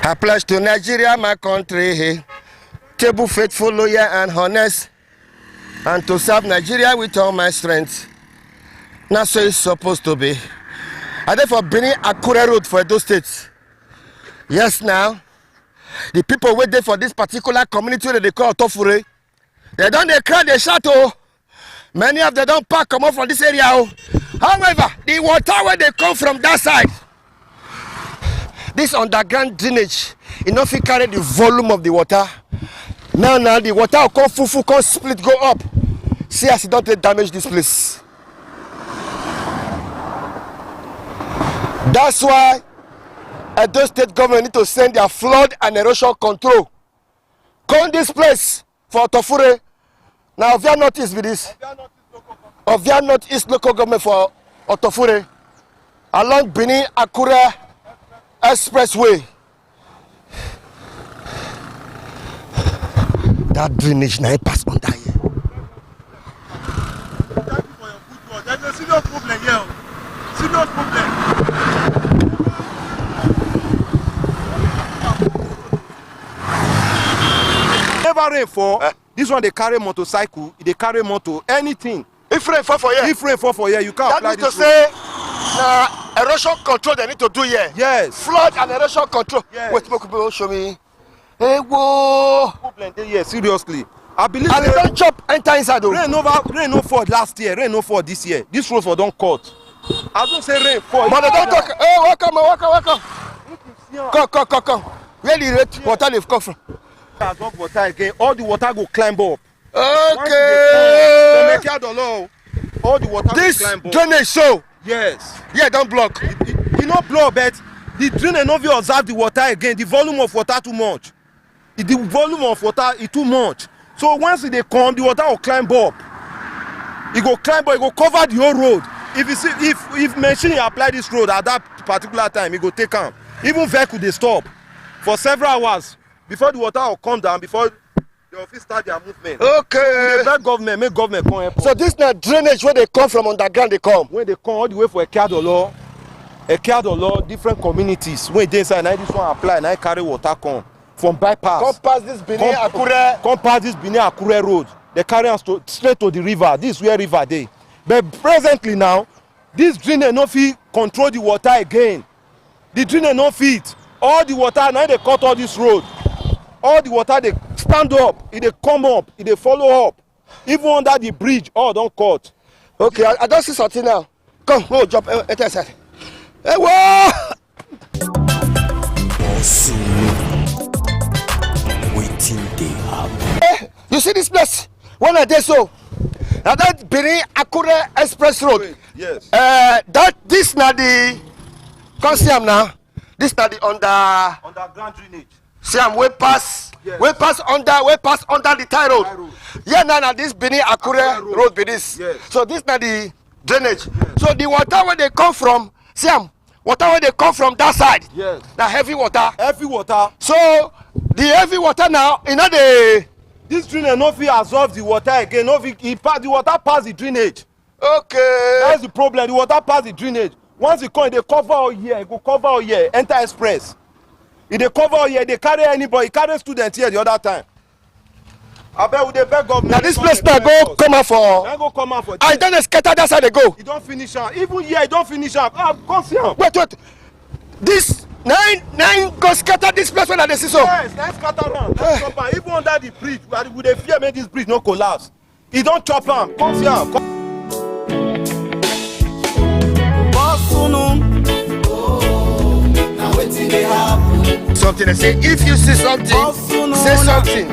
I pledge to Nigeria, my country, to be faithful, loyal, and honest, and to serve Nigeria with all my strength. Now, so it's supposed to be. I therefore Benin Akure Road for Edo State. Yes, now, the people waiting for this particular community that they call Otofure, they don't they cry, they shout, oh. Many of them don't pack come up from this area. Oh. However, the water where they come from that side, this underground drainage, enough to carry the volume of the water. Now the water will come full, come split, go up. See as it don't damage this place. That's why Edo State government need to send their flood and erosion control. Come this place for Otofure. Now Ovia Northeast with this. Ovia Northeast local government for Otofure. Along Benin Akure Expressway. That drainage now pass under here. Thank you for your good work. There's a serious problem here. Serious problem. Never rain fall. This one they carry motorcycle, they carry motor, anything. If rain fall for here. If rain fall for here, you can't that apply means this. To say, erosion control they need to do here. Yes. Flood and erosion control. Yes. Wait, people show me. Hey, whoa. Problem there, yes, seriously. I believe and they don't chop enter inside though. Rain no fall last year, rain no fall this year. This road for don't cut. I don't say rain fall. But they don't talk. Hey, welcome. Come. Where the red water they've come from? Water again. All the water go climb up. Okay. All the water this go climb up. drainage so. Yes. Yeah, don't block. It not block, but the drainage no fit observe the water again. The volume of water too much. The volume of water is too much. So once they come, the water will climb up. It go climb up. It go cover the whole road. If you see, if machine apply this road at that particular time, it go take am. Even vehicle they stop for several hours before the water will come down, before the office start their movement. Okay. Make government come help. So this na drainage where they come from underground they come. When they come all the way for Ekeadolo, different communities. When they inside, now this one apply, now carry water come from bypass. Come past this Benin Akure. Come past this Benin Akure road. They carry us straight to the river. This is where river dey. But presently now, this drainage no fit control the water again. The drainage no fit. All the water now they cut all this road. All the water they stand up, they come up, they follow up. Even under the bridge, all don't cut. Okay, I don't see something now. Come, go jump enter inside. Hey, whoa! Waiting they happen. Hey, you see this place? When I did so, now that Benin Akure Express Road. Yes. This na the. Come see am now. This na the Underground drainage. See am way pass. Yes. Way pass under the tie road. Yeah, now this Benin Akure road be this. Yes. So this na the drainage. Yes. So the water where they come from, see am, water where they come from that side. Yes. Na heavy water. Heavy water. So the heavy water now, you know this drainage no fit absorb the water again. No fit the water pass the drainage. Okay. That's the problem. The water pass the drainage. Once it come, they cover all here. It go cover all here. Enter express. If they cover all here, they carry anybody. Carry students here the other time. I bet with the beg government. Now this place now go come out for. Now go come out for. I don't scatter that side they go. You don't finish am. Even here, you don't finish am. Come see am. Wait. This nine go scatter this place when I see so. Yes, let's scatter am. Let's chop am. Even under the bridge, we dey fear make this bridge no collapse. You don't chop am. Come see am. Something I say, if you see something, say something.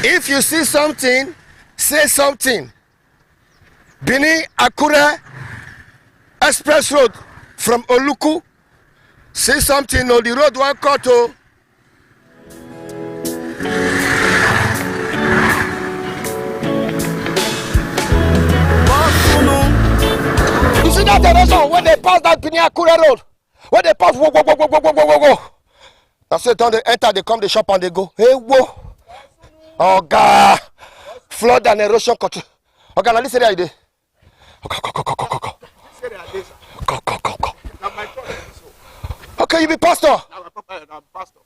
If you see something, say something. Benin Akure Express Road from Oluku. Say something. No, the road one cut. Oh. You see that direction when they pass that Benin Akure Road? When they pass, go. That's it, they enter, they come, they shop and they go. Hey, whoa. Oh, God. Flood and erosion control. Okay, now this area is there. Go. Okay, you be pastor. I'm pastor.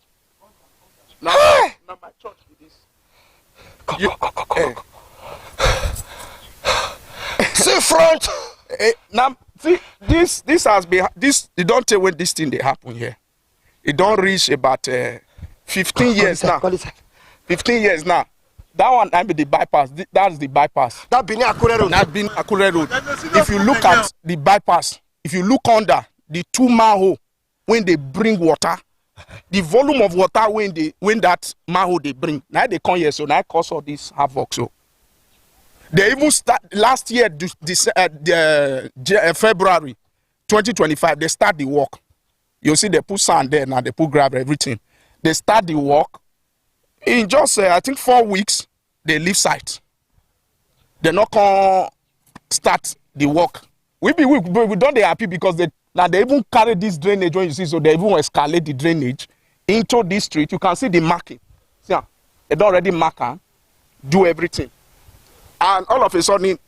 Now my church with this. See front. Now see this has been this. You don't tell when this thing they happen here. It don't reach about 15 years now. 15 years now. That one I be the bypass. That's the bypass. That Benin Akure Road. That been Akure Road. If you look at the bypass, if you look under the 2 manhole when they bring water, the volume of water when that manhole they bring, now they come here, so now cause all this havoc. So they even start last year, February 2025, they start the work. You see, they put sand there now, they put gravel, everything. They start the work. In just, I think 4 weeks, they leave site. They're not going to start the work. We don't they happy because they even carry this drainage when you see, so they even escalate the drainage into this street. You can see the marking. See, they don't already mark and do everything. And all of a sudden,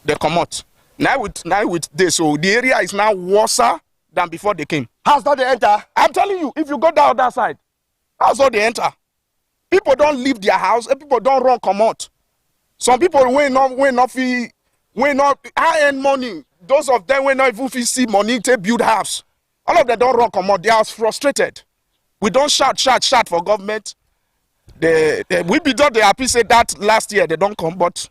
they come out. Now with this, so the area is now worse than before they came. How's not they enter? I'm telling you, if you go down that side, how's not they enter? People don't leave their house, and people don't run come out. Some people will not high-end money. Those of them will not even see money to build house. All of them don't run come out. They are frustrated. We don't shout for government. We be done. They happy say that last year they don't come, but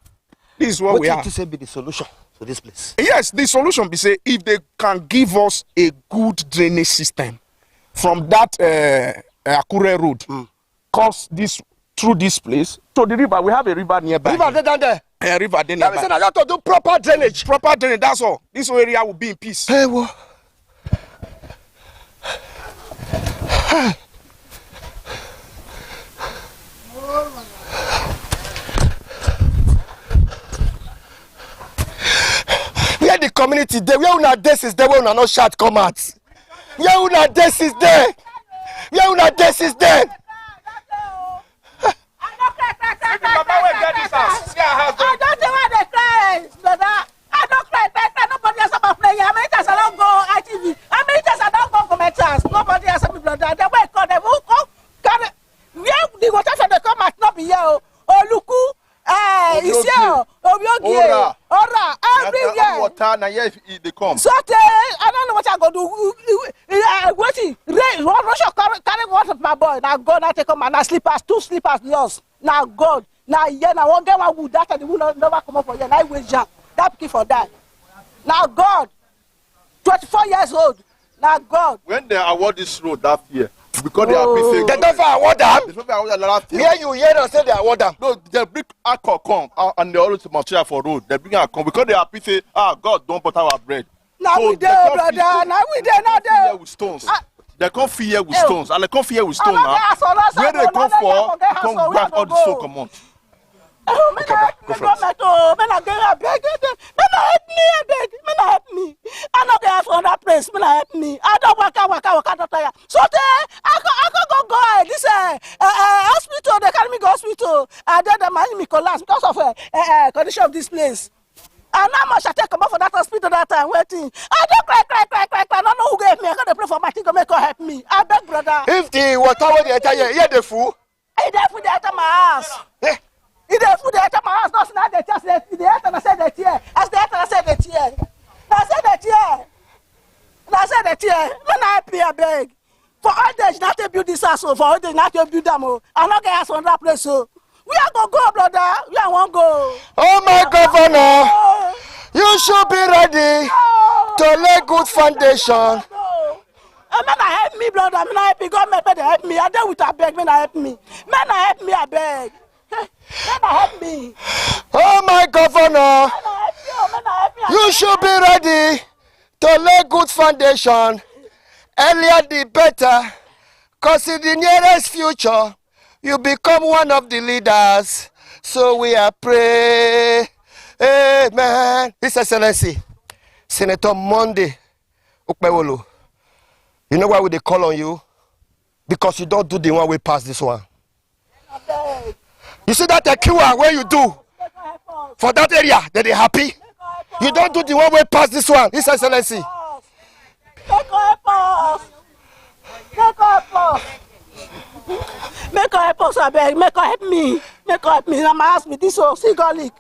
this is what we are. What to say be the solution to this place? Yes, the solution be say if they can give us a good drainage system from that Akure Road. Cross this through this place to the river. We have a river nearby. River down there. A river there That nearby. means I have to do proper drainage. Proper drainage. That's all. This whole area will be in peace. Hey, what? Where the community there? Where una this is there? Where una no shout come out? Where una this is there? Where una this is there? I don't know why they cry, brother. I don't cry. Nobody has ever played. How many times I don't go ITV? How many times I don't go commenters? Nobody has ever brother. They wait call them. Who come? Where the water from the come might not be here. Oluku, Isio, Obiogi, Ora, everywhere. Water na here they come. So I don't know what I go do. Waiting, Russia carry water for my boy. Now go now take come and now slippers, 2 slippers lost. Now God. Now yeah, now one get one wood that and the wood never come up for here. Now I will jump. That picky for that. Now God, 24 years old. Now God. When they award this road that year, because they are busy. They don't award them. They don't award the last year. Where you hear them say they award them? No, they bring alcohol come and they always material for road. They bring alcohol because they are busy. God don't butter our bread. Now so we there, brother. Now we there. Now there. With stones. They come fear with stones, and they come fear with stone now. Where they come for, they come grab all the stone come on. Help me. I not get from that place. Help me. I don't work. So I can go this hospital. They carry me go hospital. And then the man me collapse because of condition of this place. And how much I take come out for that hospital that time waiting. I don't cry. I don't know who gave me. I gotta pray for my thing to make her help me. I beg, brother. If the water when they enter here the fool. Hey, they put enter my house. Eh? If they put enter my house, not now they just they enter and say that here. As they enter and say that here. I say that here. I say that here. When I pay a beg. For all days not to build this house, for all days not to build them. I'm not going to on that place. So we are going to go, brother. We are going to go. Oh my governor, you should be ready to lay good foundation. Man, help me, brother. Man, help me. God, man, help me. I deal with a beg. Man, help me. Man, help me, I beg. Man, help me. Oh my governor, Man, help me. you should be ready to lay good foundation. Earlier the better, cause in the nearest future, you become one of the leaders. So we are praying. Amen. His Excellency, Senator Monday Okpewolo. You know why we they call on you? Because you don't do the one way past this one. You see that Ekiwa where you do for that area that they happy? You don't do the one way past this one, His Excellency. Make God help us. Make God help us, abeg. Make God help me. Make God help me. Na my house be this, oh. See garlic.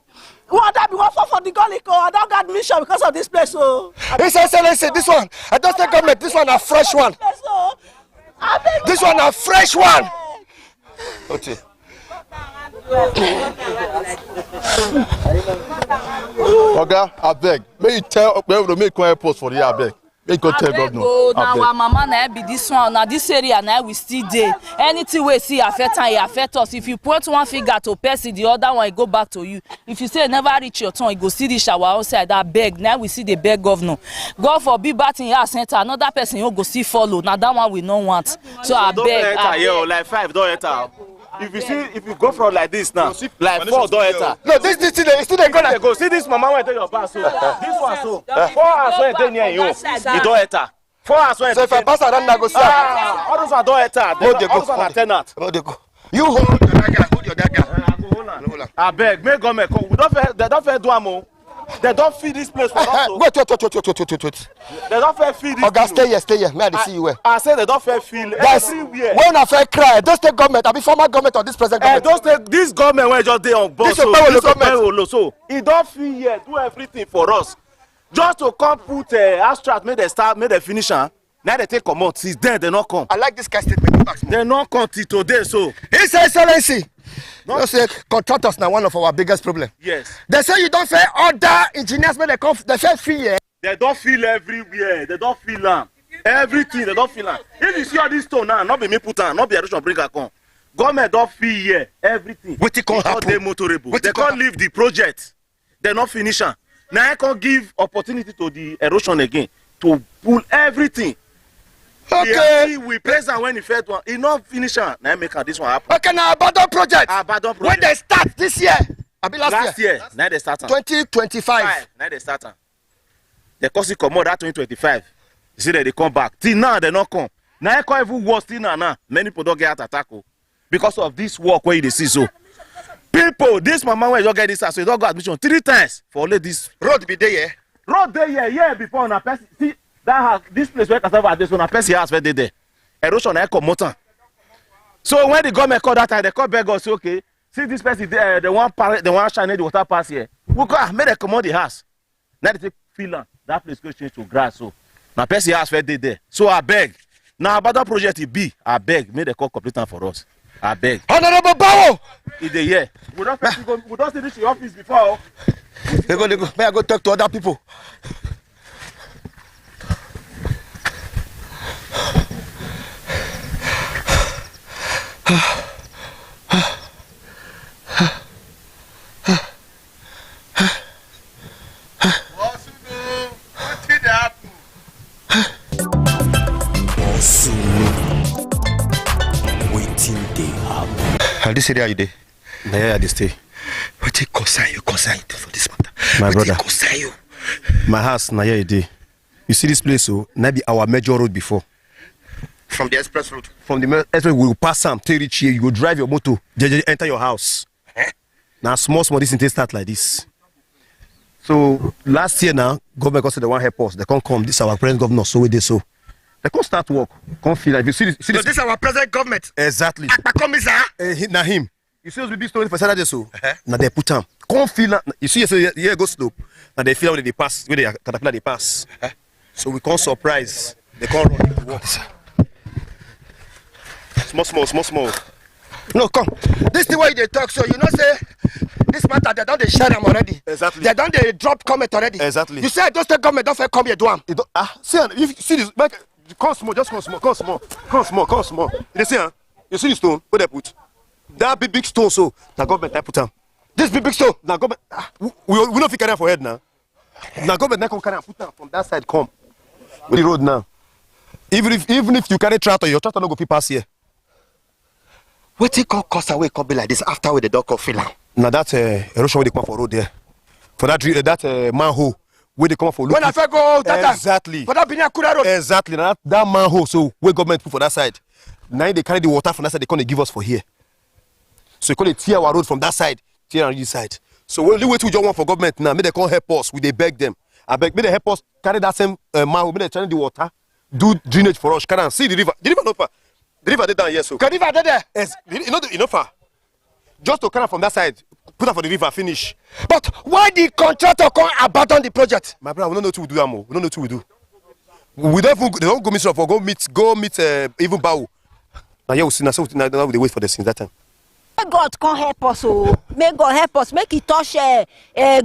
One that be one for the garlic, oh. I don't got mission because of this place, oh. His Excellency, this one. I don't take government. This one a fresh one. This one a fresh one. Okay. Oga, abeg, make you tell Okpebholo make come help us for the abeg. Make you tell governor. Now our mama na be this one, na this area na we still dey. Anything we see affect am, e affect us. If you point one finger to person, the other one go back to you. If you say e never reach your turn, you go see reach our outside. That beg, now we see the beg governor. God forbid bad thing here center, another person you go see follow. Now that one we no want. So I beg. Like 5 don't enter. If you go from like this now, like 4 don't enter. No, this still they Go see this mama when your pass so. This one so. 4 hours when they near you, you don't enter. 4 hours when. So if I pass around, I go start. All those one don't enter. All those one are tenant. You hold your dagger. Hold your dagger. I beg, make government come. They don't fair do amo. They don't feed this place for us. Wait. They don't fair feed this. Oga, stay here. May I see you where? I say they don't fair feel everywhere. When I fair cry, don't state government, I be former government or this present government. This government when just dey on board. This government. So he don't feel here, do everything for us. Just to come put abstract, make they start, make they finish. Now they take come out. Since then they not come. I like this guy statement. They not come till today. So His Excellency. No say contractors now one of our biggest problem. yes, They say you don't fair other engineers when they come. They fair fee here. they don't feel everywhere. They don't feel everything. They don't feel If you see all this stone now, not be me put on, not be erosion breaker come. Government don't feel here everything. What it can happen? They motorable. They can't leave the project. They not finish. Now I can't give opportunity to the erosion again to pull everything. Okay. We praise am when he first one. He not finish am. Now make this one happen. Okay, now abandon project. Abandon When project. they start this year, I be last year. Now they start am. 2025. Now they start am. They cause it come out that 2025. You see that they come back. Till now they not come. Now I can't even worse till now. Many people don't get attack because of this work where they see so. People, this mama when you get this house, so you don't go admission 3 times for only this Road be there. road there. Yeah, before na person see that house, this place where cassava this one na person house where they there. Erosion na come mountain. So when the government call that time, they call beg us say, okay, see this person there, they want shine the water pass here. We go make them come out the house. Now they take fill that place go change to grass. So na person house where they there. So I beg. Now about that project it be, I beg, make the call complete am for us. I beg. Honorable Bawo. Is the year. We don't see this in office before. They go. May I go talk to other people? Waiting they happen. This area you dey? Yeah, they stay. What you concern you for this matter? My brother. What concern you? My house na here e dey. You see this place, so na be our major road before. From the express road. From the express, we will pass am till reach here. You go drive your motor, enter your house. Now small this thing start like this. So last year now, government come say they want help us. They can't come. This our present governor, so we dey so. They can't start work. Can't feel like you see this. So this is our present government. Exactly. Akpakomisa. Na him. You see those big story for Saturday so. Now they put am. Can't feel that. You see here go slope. Now they feel when they pass, when they caterpillar they pass. So we can't surprise. They can't run into work. Small. No, come. This the way they talk. So you know say this matter they don't share them already. Exactly. They don't drop comment already. Exactly. You say those government don't come here do am. See, if you see this, make, come small. You see, you see the stone? Where they put? That big stone. So now government I put them. This big stone. Now government, we don't fit carry am for head now. Now government now come carry am put am from that side. Come with the road now. Even if you carry tractor, your tractor no go fit pass here. What you call cost away come be like this after with the dog of fill. Now that erosion where they come for road there, for that manhole where they come for. When I first go that exactly. For that Binyakura road. Exactly. Now that manhole so where government put for that side. Now they carry the water from that side. They come give us for here. So you call it tear our road from that side, tear on this side. So we only wait we just want for government now. May they come help us. We they beg them. I beg. May they help us carry that same manhole. May they channel the water do drainage for us. Can I see the river? The river no far. The river dey down here, so. The river dey there. Yes, you know far. Just to carry from that side, put her for the river, finish. But why the contractor come abandon the project? My brother, we don't know what we do, Amo. We don't know what we do. We don't even, they don't go meet for go meet even Bao. Now yeah, we see now, so now they wait for the since that time. May God come help us, oh. May God help us. Make it touch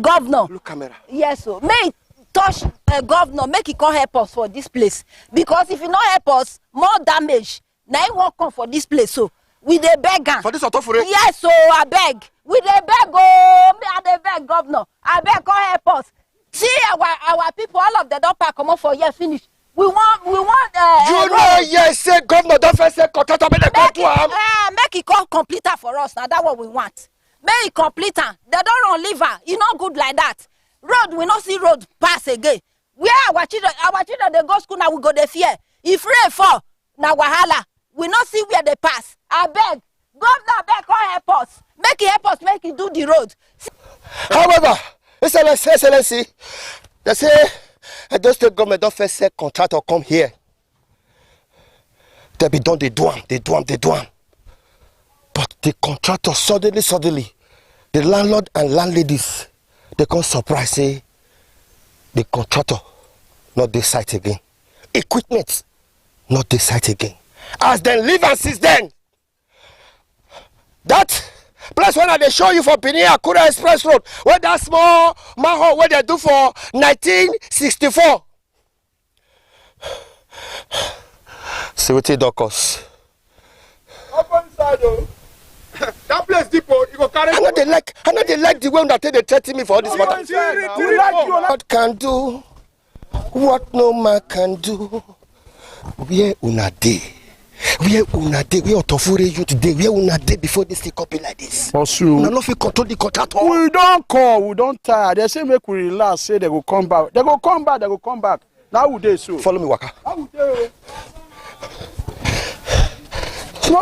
governor. Look camera. Yes, so may it touch governor. Make it come help us for this place. Because if you not help us, more damage. Now it won't come for this place, so we dey beg am. For this Otofure? Yes, so I beg. We dey beg, oh. Me I dey beg governor. I beg come help us. See our people, all of them don't pack come up for year finish. We want you know, yes, say governor don't first say contractor make them come to am. Make it come complete her for us. Now that's what we want. Make it complete her. They don't run leave her. You not good like that. Road, we not see road pass again. Where our children they go school now we go the fear. If rain fall, now wahala. We not see where they pass. I beg. Governor beg come help us. Make it help us, make it do the road. However, Excellency, they say those state government don't first say contractor come here. They be done, they do am. But the contractor suddenly, the landlord and landladies, they come surprise say the contractor not this site again. Equipment not this site again. As they live and since then, that place when they show you for Benin Akura Express Road, where that small manhole where they do for 1964. See what it does. Open inside, though. That place deep, you go carry. I know they like the way that they threaten me for all this matter. What can do, what no man can do. Where una dey? Where Otofure you today? Where una dey before this thing copy like this? Una no fit control the contractor. We don't call, we don't tire. They say make we relax, say they go come back. They go come back. Now we dey so. Follow me, Waka.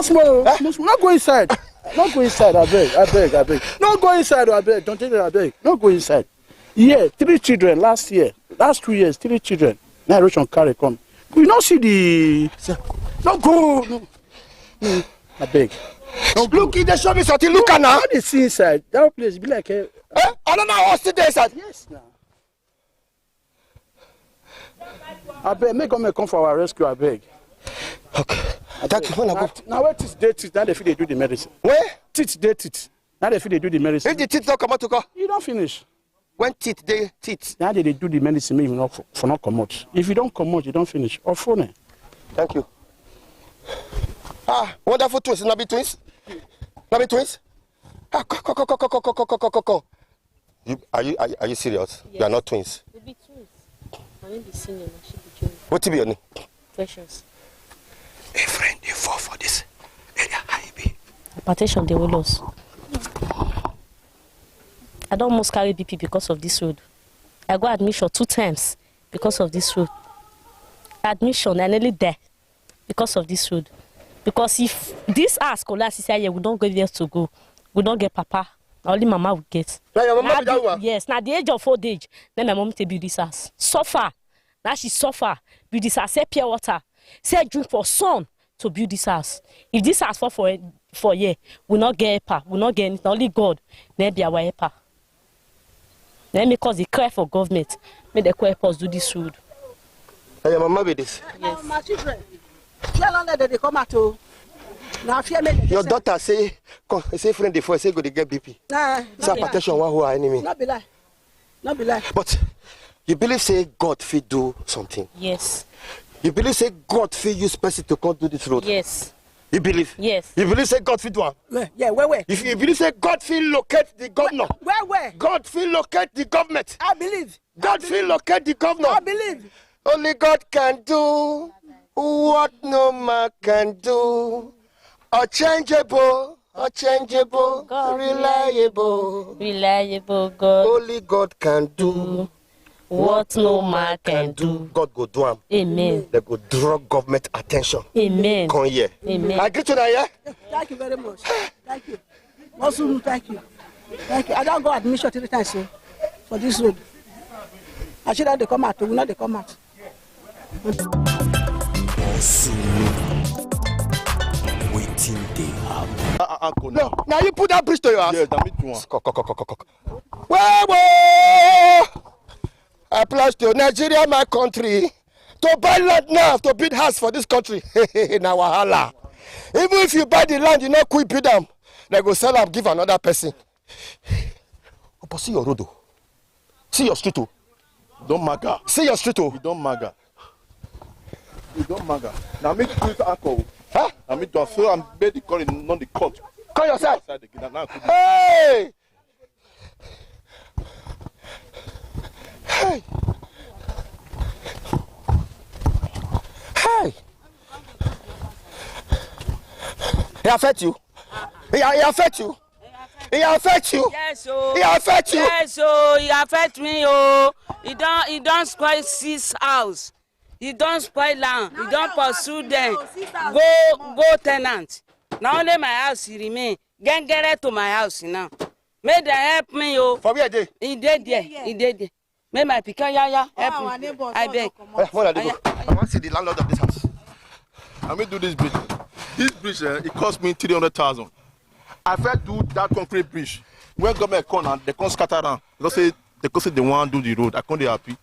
Small. Not go inside. Not go inside, I beg. Not go inside, I beg. Don't take it, I beg. Not go inside. Yeah, 3 children last 2 years, 3 children. Now Russian carry come. We don't see the. Don't go. No. I beg. Look in the show me something. Look at now. How they see inside? That place be like a. I don't know how to do inside. Yes, now. I beg. Make God come for our rescue. I beg. Okay. Thank you. Now where teeth dey teeth? Now they feel they do the medicine. Where? Teeth dey teeth. Now they feel they do the medicine. If the teeth don't come out to go. You don't finish. When teeth they teeth. Now they do the medicine. Maybe not for not come out. If you don't come out, you don't finish. Or phone. Thank you. Wonderful twins. Not be twins. Come. Are you serious? Yes. You are not twins. They be twins. My name is Senior. She be junior. What be your name? Precious. A friend you fall for this area. How you be? Hypertension they will lose. I don't almost carry BP because of this road. I got admission 2 times because of this road. Admission I nearly die because of this road. Because if this house collapses here, we don't get there to go. We don't get papa. Only mama will get. Now your mama be that woman? Yes. Now the age of 4 age, then my mom take build this house. Suffer. Now she suffer. Build this house. Say pure water. Say drink for sun to build this house. If this house fall for year, we not get helper. We not get anything. Only God may be our helper. Then because they cry for government, may they help us do this road. Hey, your mama be this? Yes. My children. Fear not that they come out to. Now fear me. Your daughter say friend before say go to get BP. Nah. Say hypertension one who are enemy. Not be lie. But you believe say God fit do something? Yes. You believe say God fit use person to come do this road? Yes. You believe? Yes. You believe say God fit do one? Yeah, where? If you believe say God fit locate the governor? Where? God fit locate the government? I believe. God fit locate the governor? I believe. Only God can do what no man can do. Unchangeable, reliable God. Only God can do what no man can do. God go do am. Amen. They go draw government attention. Amen. Come here. Amen. I agree to that, yeah? Thank you very much. Thank you. Also, thank you. I don't go admission 3 times so, for this road. I should have they come out. We know they come out. Waiting they happen. Uncle, No, now you put that bridge to your house. yes, that me do one. Whoa! I pledge to Nigeria, my country, to buy land now to build house for this country. Now wahala. Even if you buy the land, you not quick build them. They go sell them, give another person. Oh, but see your road, oh. See your street, oh. Don't maga. See your street, oh. You don't maga. You don't maga. Now make you use uncle. Huh? I mean, to so I'm made the call in not the court. Call yourself. Outside again. Now, Hey! Hey! Hey! He affect you? He affect you? He affect you? Yes, oh. He affect you? Yes, oh. He affect me, oh. He don't spoil 6 house. He don't spoil land. He don't pursue them. Go tenant. Now only my house he remain. Get it to my house now. May they help me, oh. For where they? He did there. He did there. May my pikin help me. I beg. Where they go? I want to see the landlord of this house. I mean, do this bridge. This bridge, it cost me 300,000. I first do that concrete bridge. When government come and they come scatter down, they say they want to do the road. I can't be happy.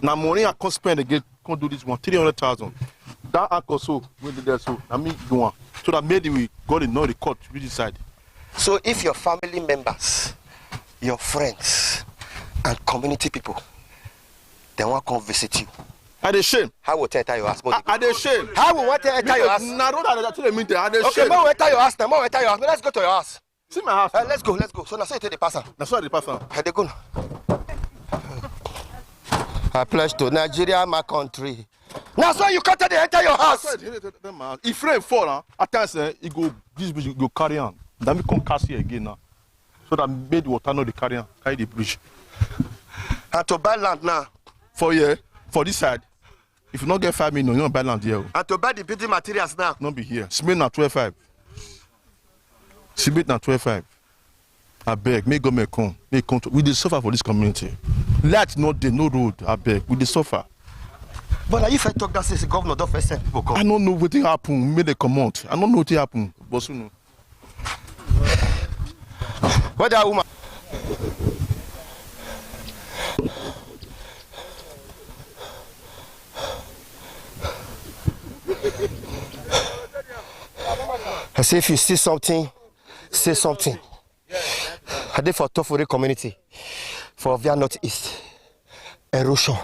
Now money I can't spend again. Can't do this one. 300,000. That uncle so we did that so. I mean, do one. So that maybe we got to know the court we decide. So if your family members, your friends, and community people, they want to come visit you, I dey shame. how will enter your house? I dey shame. How will want to enter your house? Now that they mean I dey Okay, shame. more enter your house now. More enter your house. Now let's go to your house. See my house. Let's go. So now say you take the passer. That's why the person. They go now. I pledge to Nigeria, my country. Now so you can't enter your house. If rain fall, at times it go this bridge go carry on. Then we come cast here again now. So that made the water not the carry on, carry the bridge. And to buy land now. For here, for this side, if you not get 5 million, you don't buy land here. And to buy the building materials now. Not be here. Cement na 12.5. Cement na 12.5. I beg, may government come. May come to, we dey suffer for this community. Light not there, no road. I beg, we dey suffer. But now if I talk that says the governor don't first send people come. I don't know what happen. May they come out. I don't know what happen. But soon. Where that woman? I say if you see something, say something. I did for Tofuri community, for Via Northeast. Erosion.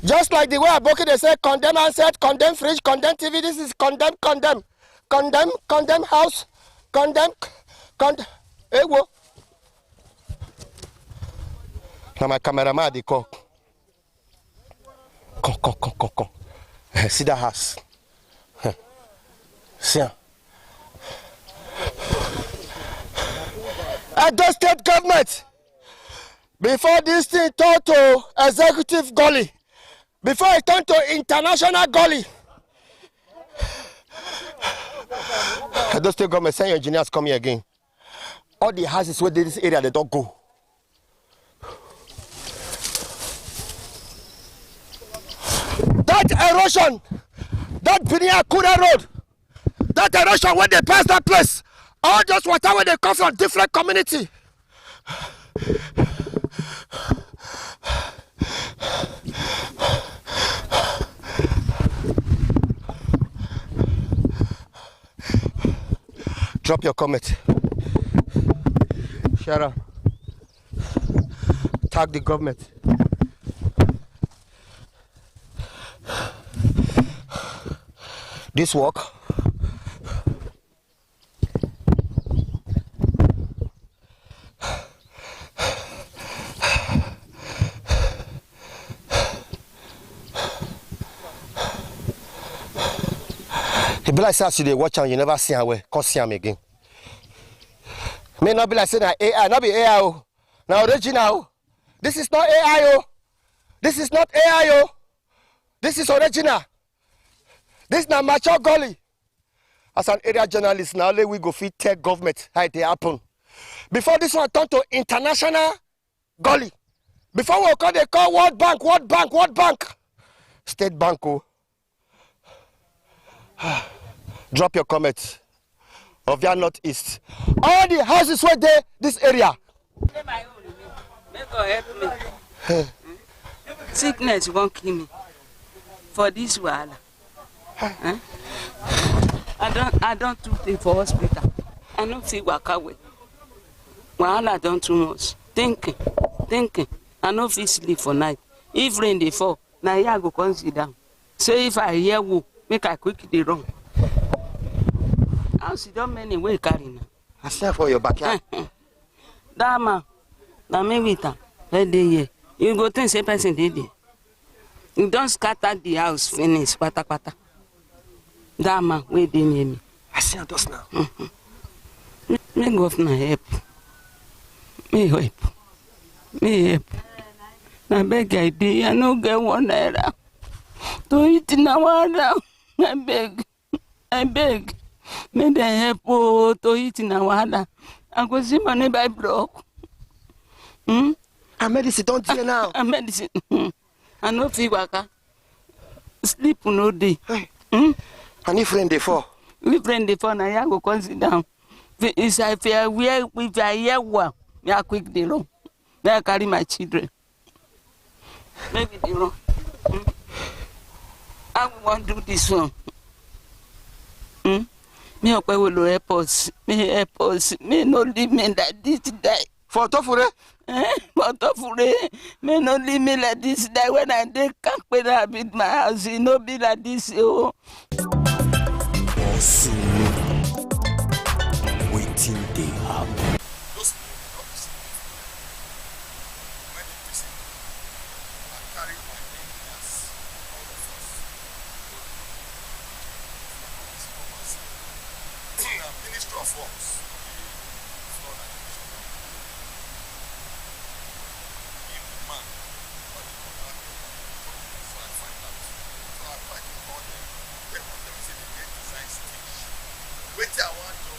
Just like the way Aboki they say condemn handset, condemn fridge, condemn TV, this is condemn house, condemn. Hey, wo. Now my cameraman they come. Come. See that house. See. Edo State government. Before this thing turned to executive gully, before it turned to international gully, Edo State government send your engineers come here again. All the houses where this area they don't go. That erosion, that Binia Kura road, that erosion when they pass that place, all those water when they come from different community. Drop your comment. Share up. Tag the government. This work. It be like say as you dey watch am, you never see am well. Come see am again. May not be like say na AI, not be AI o. Na original. This is not AI o. This is not AI o. This is original. This na mature gully. As an area journalist, now only we go fit tell government how it happen. Before this one turned to international gully. Before we call, they call World Bank, World Bank, World Bank. State Bank. Oh. Drop your comments. Of your northeast. All the houses were there, this area. Sickness won't kill me for this wahala. I don't do things for hospital. I don't see waka well. Wahala don't too much. Thinking. I no fit sleep for night. If rain dey fall, na here I go come sit down. So if I hear woo, make I quick dey run. How sit down many wey carry now? I stand for your backyard. That man, na me with am. Let dey here. You go think say person dey there. You don scatter the house finish kpatakpata. That man wey dey near me. I see am just now. Make governor help. Me help. Na beg I dey. I no get 1 naira to eat na wahala. I beg. Make dem help to eat na wahala. I go see money buy block. And medicine don't dey now. And medicine. I no fit waka. Sleep no dey. And if rain dey fall? If rain dey fall, na here I go come sit down. If I hear one, me I quick dey run. Then I carry my children. Maybe dey run. I wan do this one. Me Okpe will help us. Me no leave me like this die. For Tofure? For Tofure. Me no leave me like this die. When I dey kampe na build my house, it no be like this. Oh. Waiting they happen. Minister of Works. Wait, I want to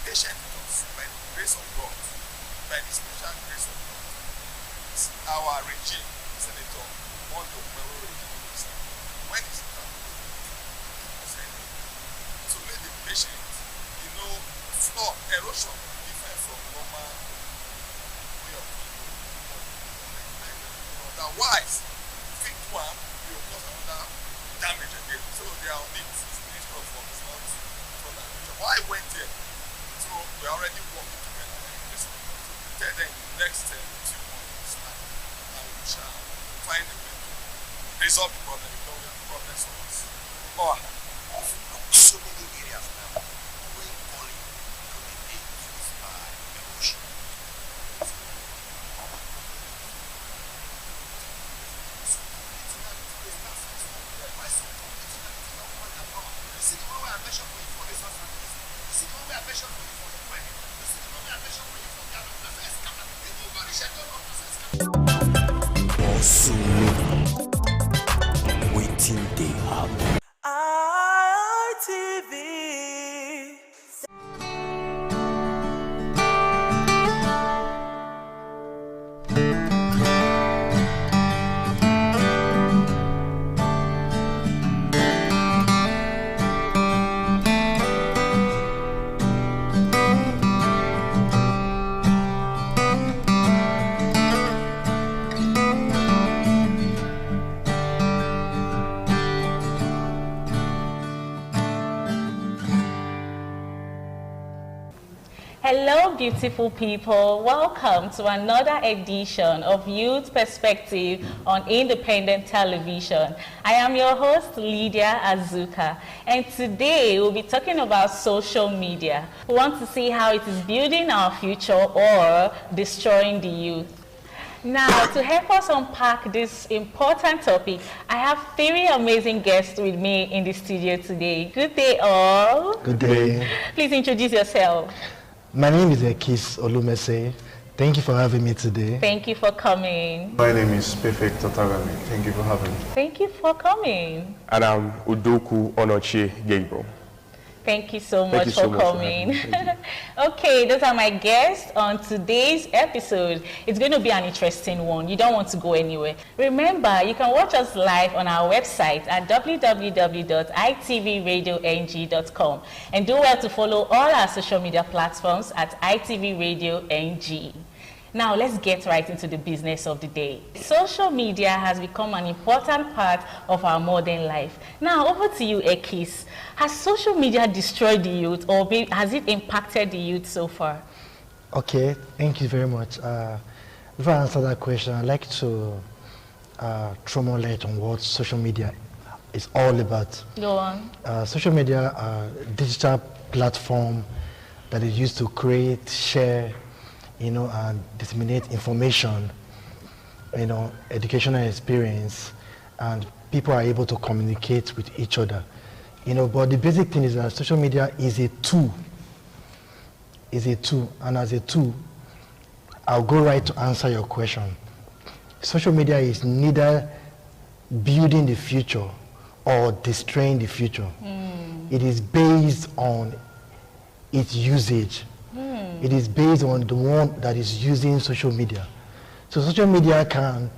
patient with us by the grace of God, by the special grace of God. Our regime, Senator Mondo Melo regime, when it's done, to let the patient, floor erosion different from normal way of otherwise, fit one will cause another damage again. So they are on it. Minister of Works is not for that. Why I went there? So we are already working together. Tell them next 2 months and we shall find a way to resolve the problem. We know we have problems for us. Oh, so many areas now where calling will be being used by erosion. Waiting they happen. ITV. Hello, beautiful people. Welcome to another edition of Youth Perspective on Independent Television. I am your host, Lydia Azuka, and today we'll be talking about social media. We want to see how it is building our future or destroying the youth. Now, to help us unpack this important topic, I have 3 amazing guests with me in the studio today. Good day, all. Good day. Please introduce yourself. My name is Ekis Olumese. Thank you for having me today. Thank you for coming. My name is Perfect Totagami. Thank you for having me. Thank you for coming. And I'm Udoku Onochie Gabriel. Thank you so Thank much you for so much for coming. having me. Okay, those are my guests on today's episode. It's going to be an interesting one. You don't want to go anywhere. Remember, you can watch us live on our website at www.itvradioNG.com, and do well to follow all our social media platforms at ITV Radio NG. Now, let's get right into the business of the day. Social media has become an important part of our modern life. Now, over to you, Ekis. Has social media destroyed the youth, or has it impacted the youth so far? Okay, thank you very much. Before I answer that question, I'd like to throw more light on what social media is all about. Go on. Social media are digital platform that is used to create, share, and disseminate information, educational experience, and people are able to communicate with each other. But the basic thing is that social media is a tool. And as a tool, I'll go right to answer your question. Social media is neither building the future or destroying the future. It is based on its usage. It is based on the one that is using social media. So social media can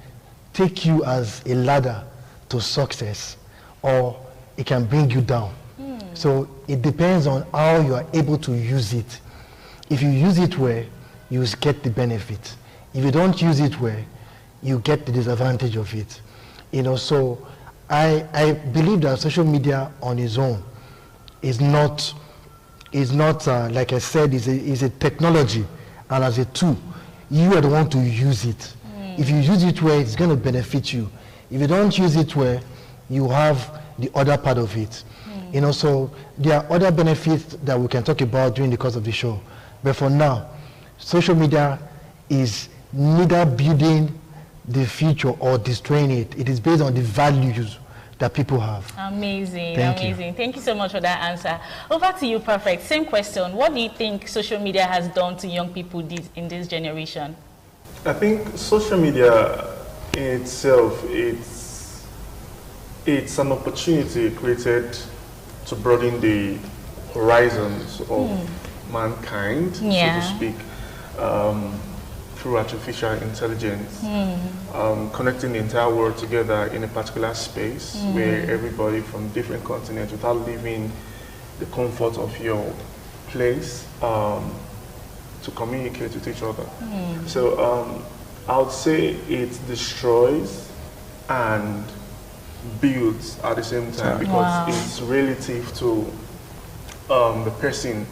take you as a ladder to success, or it can bring you down. So it depends on how you are able to use it. If you use it well, you get the benefit. If you don't use it well, you get the disadvantage of it. So I believe that social media on its own is not like I said, is a technology, and as a tool, you are the one to use it. If you use it well, it's going to benefit you. If you don't use it well, you have the other part of it. So there are other benefits that we can talk about during the course of the show. But for now, social media is neither building the future or destroying it. It is based on the values that people have. Amazing, Thank amazing. Thank you so much for that answer. Over to you, Perfect. Same question. What do you think social media has done to young people in this generation? I think social media in itself, it's an opportunity created to broaden the horizons of mankind, so to speak, through artificial intelligence, connecting the entire world together in a particular space where everybody from different continents, without leaving the comfort of your place, to communicate with each other. So I would say it destroys and builds at the same time, because it's relative to the person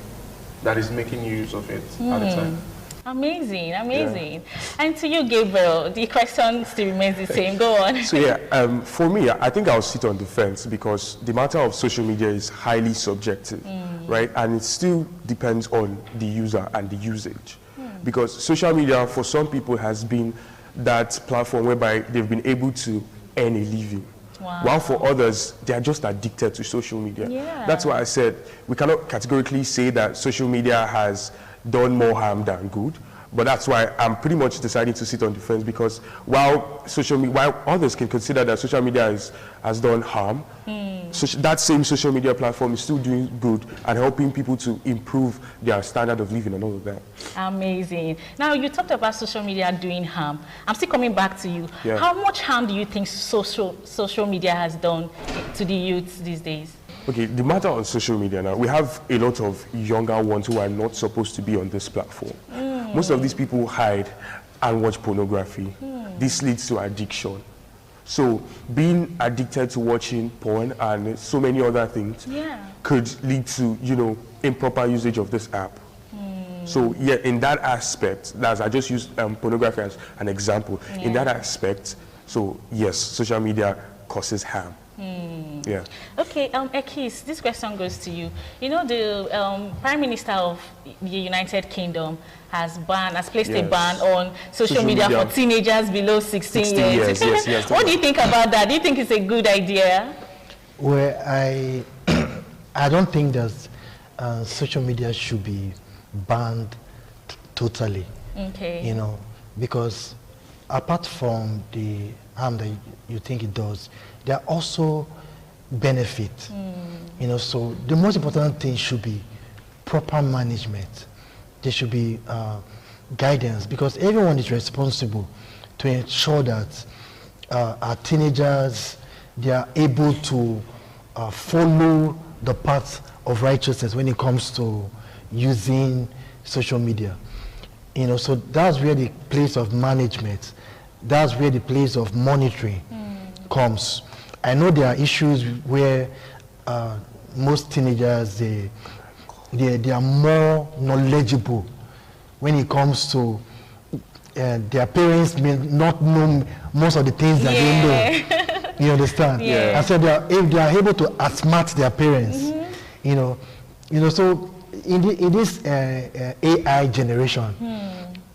that is making use of it at the time. Amazing, amazing. Yeah. And to you, Gabriel, the question still remains the same. Go on. So yeah, for me, I think I'll sit on the fence, because the matter of social media is highly subjective, right? And it still depends on the user and the usage. Because social media, for some people, has been that platform whereby they've been able to earn a living. While for others, they are just addicted to social media. That's why I said we cannot categorically say that social media has done more harm than good, but that's why I'm pretty much deciding to sit on the fence, because while others can consider that social media has done harm, that same social media platform is still doing good and helping people to improve their standard of living and all of that. Amazing. Now, you talked about social media doing harm. I'm still coming back to you. How much harm do you think social media has done to the youth these days? Okay, the matter on social media now, we have a lot of younger ones who are not supposed to be on this platform. Most of these people hide and watch pornography. This leads to addiction. So being addicted to watching porn and so many other things could lead to, improper usage of this app. So yeah, in that aspect, I just used pornography as an example. In that aspect, so yes, social media causes harm. Yeah. Okay, Ekis, this question goes to you. The Prime Minister of the United Kingdom has placed a ban on social media for teenagers below 16 years. Yes, what do you think about that? Do you think it's a good idea? Well, I don't think that social media should be banned totally. Okay. Because apart from the harm that you think it does, there are also benefit. You know, so the most important thing should be proper management. There should be guidance, because everyone is responsible to ensure that our teenagers, they are able to follow the path of righteousness when it comes to using social media. You know, so that's where the place of management, that's where the place of monitoring comes. I know there are issues where most teenagers, they are more knowledgeable when it comes to their parents may not know most of the things that they know. You understand? Yeah. And so if they are able to outsmart their parents, you know, so in this AI generation,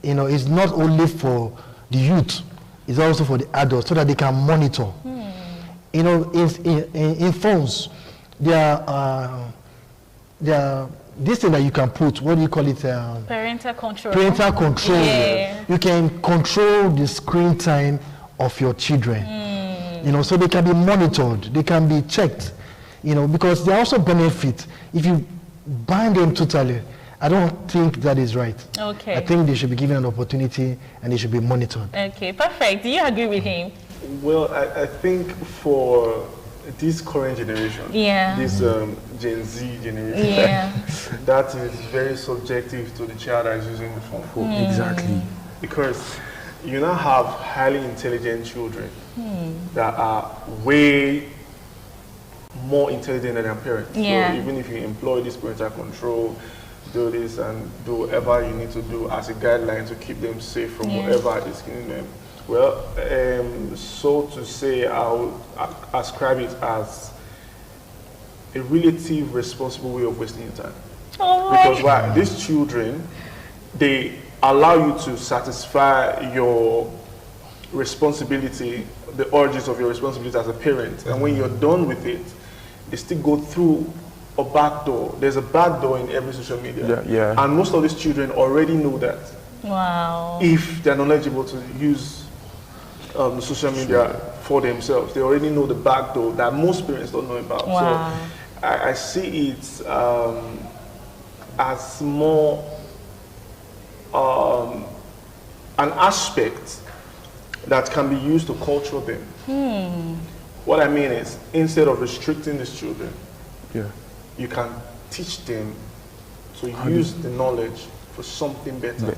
you know, it's not only for the youth, it's also for the adults, so that they can monitor. You know, in phones, there are this thing that you can put, what do you call it? Parental control. Parental control. Yeah. You can control the screen time of your children. You know, so they can be monitored, they can be checked. You know, because they also benefit. If you ban them totally, I don't think that is right. Okay. I think they should be given an opportunity and they should be monitored. Okay, perfect. Do you agree with him? Well, I think for this current generation, this Gen Z generation, that is very subjective to the child that is using the phone. Exactly. Because you now have highly intelligent children that are way more intelligent than their parents. So even if you employ this parental control, do this and do whatever you need to do as a guideline to keep them safe from whatever is killing them. Well, so to say, I'll ascribe it as a relative responsible way of wasting your time. Because why? These children, they allow you to satisfy your responsibility, the urges of your responsibility as a parent. And when you're done with it, they still go through a back door. There's a back door in every social media. And most of these children already know that. Wow. If they're knowledgeable to use social media for themselves, they already know the back door that most parents don't know about. Wow. So I see it as more an aspect that can be used to culture them. What I mean is, instead of restricting these children, you can teach them to use the knowledge for something better.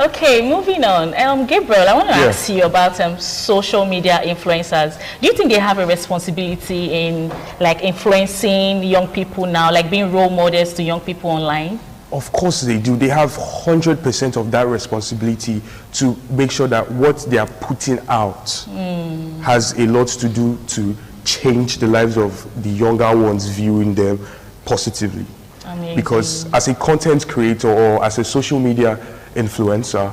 Okay, moving on. Gabriel, I want to ask you about social media influencers. Do you think they have a responsibility in like influencing young people now, like being role models to young people online? Of course they do. They have 100% of that responsibility to make sure that what they are putting out has a lot to do to change the lives of the younger ones viewing them positively. Amazing. Because as a content creator or as a social media influencer,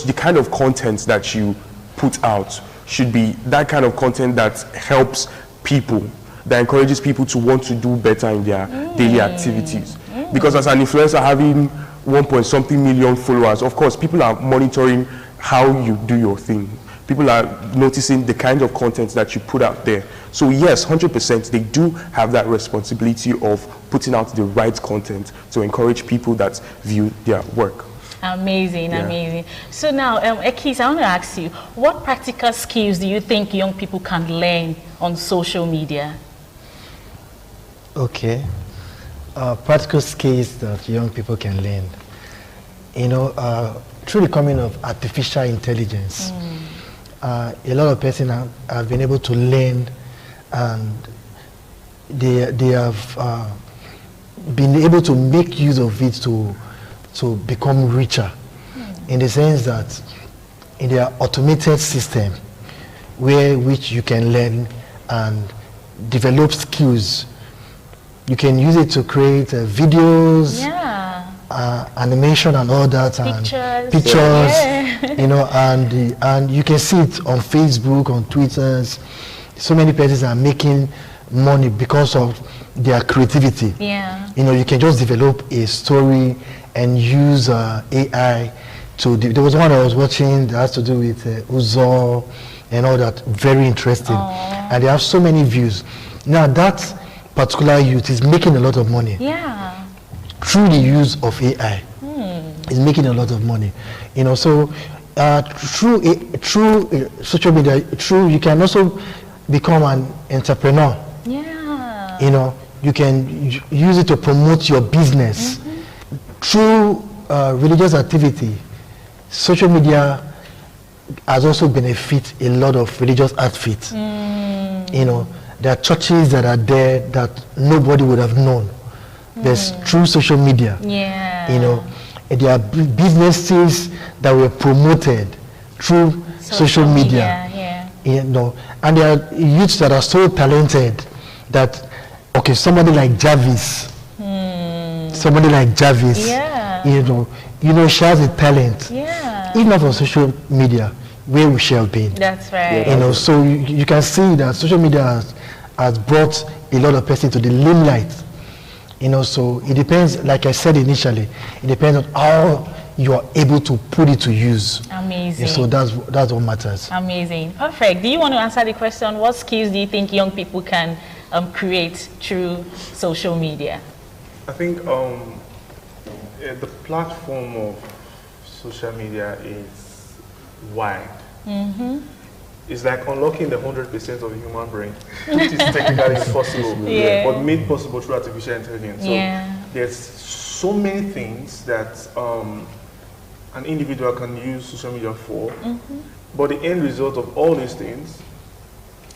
the kind of content that you put out should be that kind of content that helps people, that encourages people to want to do better in their daily activities. Because as an influencer having 1.something million followers, of course people are monitoring how you do your thing. People are noticing the kind of content that you put out there. So yes, 100% they do have that responsibility of putting out the right content to encourage people that view their work. Amazing, amazing. So now, Ekis, I want to ask you, what practical skills do you think young people can learn on social media? Okay. Practical skills that young people can learn. You know, through the coming of artificial intelligence, a lot of persons have been able to learn, and they have been able to make use of it to become richer, in the sense that in their automated system, which you can learn and develop skills. You can use it to create videos, animation and all that, pictures, you know, and you can see it on Facebook, on Twitter. So many persons are making money because of their creativity. You know, you can just develop a story and use AI to. There was one I was watching that has to do with Uzo and all that. Very interesting, and they have so many views. Now that particular youth is making a lot of money. Yeah. Through the use of AI. Is making a lot of money. You know, so through social media, you can also become an entrepreneur. Yeah. You know, you can use it to promote your business. Through religious activity, social media has also benefit a lot of religious outfits. You know, there are churches that are there that nobody would have known. There's through social media. Yeah. You know, and there are businesses that were promoted through social media. Yeah. You know, and there are youths that are so talented that, okay, somebody like Jarvis, Yeah. you know, she has a talent. Yeah. If not for social media, where would she have been? That's right. You know, so you can see that social media has brought a lot of persons to the limelight. You know, so it depends, like I said initially, it depends on how you are able to put it to use. Amazing. So that's what matters. Amazing. Perfect. Do you want to answer the question, what skills do you think young people can create through social media? I think the platform of social media is wide. It's like unlocking the 100% of the human brain, which is technically impossible, but made possible through artificial intelligence. So there's so many things that an individual can use social media for, but the end result of all these things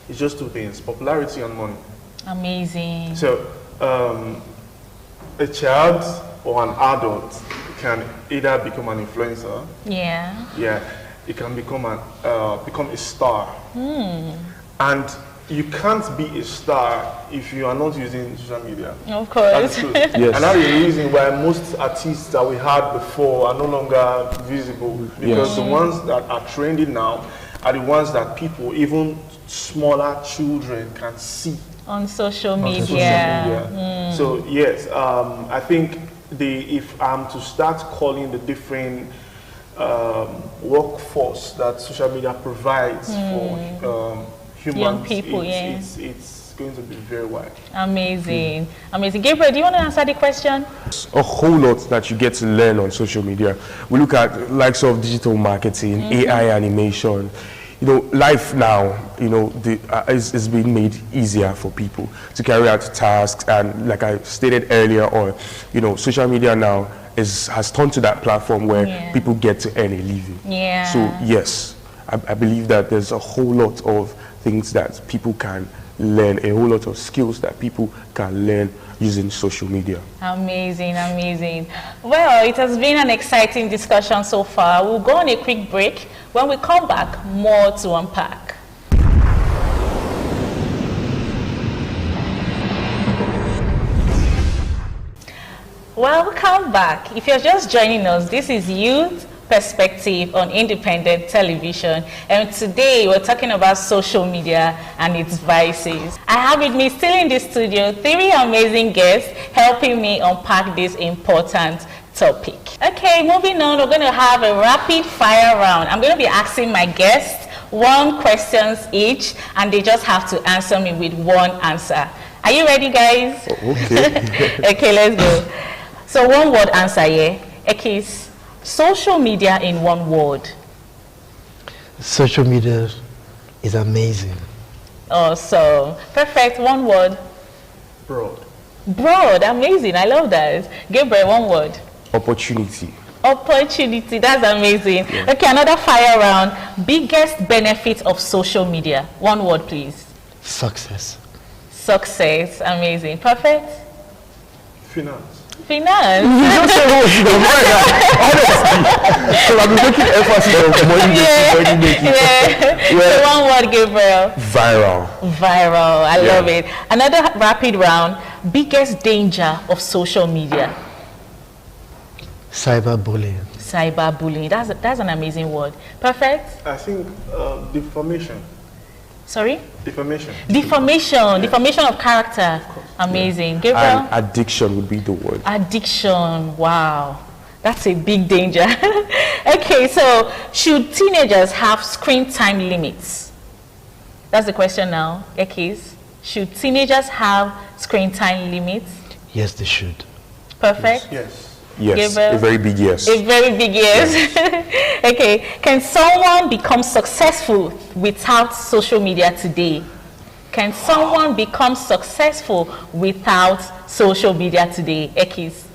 is just two things: popularity and money. Amazing. So a child or an adult can either become an influencer. Yeah. It can become a star. And you can't be a star if you are not using social media. Of course. That's true. Yes. And that's the reason why most artists that we had before are no longer visible, because the ones that are trending now are the ones that people, even smaller children, can see on social media. So yes, I think if I'm to start calling the different workforce that social media provides for humans, young people, it's going to be very wide. Amazing. Amazing. Gabriel, do you want to answer the question? A whole lot that you get to learn on social media. We look at likes of digital marketing, AI animation. You know, life now, you know, is being made easier for people to carry out tasks, and like I stated earlier on, you know, social media now has turned to that platform where people get to earn a living. So yes, I believe that there's a whole lot of things that people can learn, a whole lot of skills that people can learn using social media. Amazing, amazing. Well, it has been an exciting discussion so far. We'll go on a quick break. When we come back, more to unpack. Welcome back. If you're just joining us, this is Youth Perspective on Independent Television, and today we're talking about social media and its vices. I have with me still in the studio 3 amazing guests helping me unpack this important topic. Okay, moving on, we're going to have a rapid fire round. I'm going to be asking my guests 1 question each, and they just have to answer me with 1 answer. Are you ready, guys? Okay. Okay, let's go. So 1 word answer, yeah? Ekis. Social media in 1 word. Social media is amazing. Awesome. Perfect. 1 word. Broad. Broad. Amazing. I love that. Gabriel, 1 word. Opportunity. Opportunity. That's amazing. Yeah. Okay, another fire round. Biggest benefit of social media. 1 word, please. Success. Success. Amazing. Perfect. Finance. Finance. You don't say honestly. So I've been making emphasis on money making. So 1 word, Gabriel. Viral. Viral. I love it. Another rapid round. Biggest danger of social media. Cyberbullying. Cyberbullying. That's an amazing word. Perfect. I think defamation. Sorry? Defamation. Defamation. Defamation of character. Amazing. Gabriel? And addiction would be the word. Addiction. Wow. That's a big danger. Okay, so should teenagers have screen time limits? That's the question now. Ekis. Should teenagers have screen time limits? Yes, they should. Perfect? Yes. Yes, Gabriel? a very big yes. A very big yes. Okay. Can someone become successful without social media today? Can someone become successful without social media today? Ekis?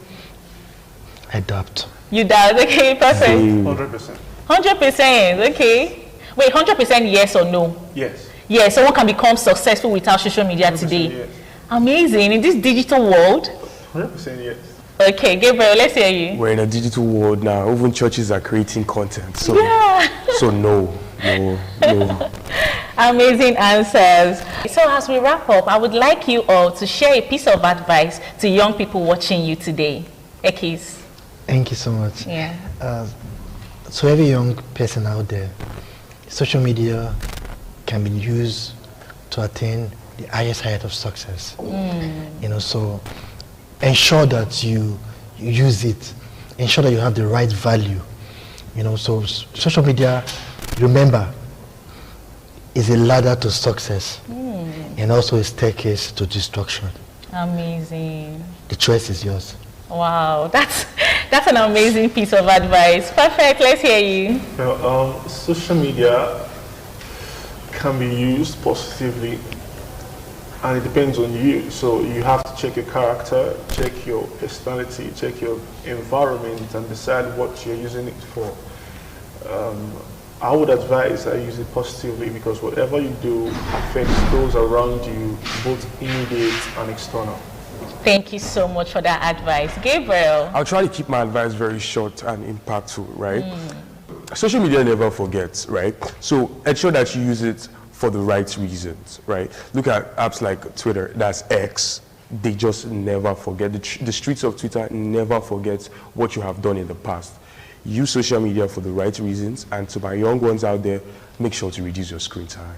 I doubt. You doubt? Okay, perfect. 100%. 100%, okay. Wait, 100% yes or no? Yes. Yes, someone can become successful without social media today. Yes. Amazing. In this digital world? 100% yes. Okay, Gabriel, let's hear you. We're in a digital world now. Even churches are creating content. So, so no. Amazing answers. So as we wrap up, I would like you all to share a piece of advice to young people watching you today. Ekis. Thank you so much. Yeah. So every young person out there, social media can be used to attain the highest height of success. You know, so ensure that you use it. Ensure that you have the right value. You know, so social media, remember, is a ladder to success and also a staircase to destruction. Amazing. The choice is yours. Wow, that's an amazing piece of advice. Perfect. Let's hear you. Well, social media can be used positively, and it depends on you. So you have to check your character, check your personality, check your environment, and decide what you're using it for. I would advise that you use it positively, because whatever you do affects those around you, both immediate and external. Thank you so much for that advice. Gabriel. I'll try to keep my advice very short and impactful, right? Social media never forgets, right? So ensure that you use it for the right reasons, right? Look at apps like Twitter, that's X. They just never forget. The streets of Twitter never forget what you have done in the past. Use social media for the right reasons, and to my young ones out there, make sure to reduce your screen time.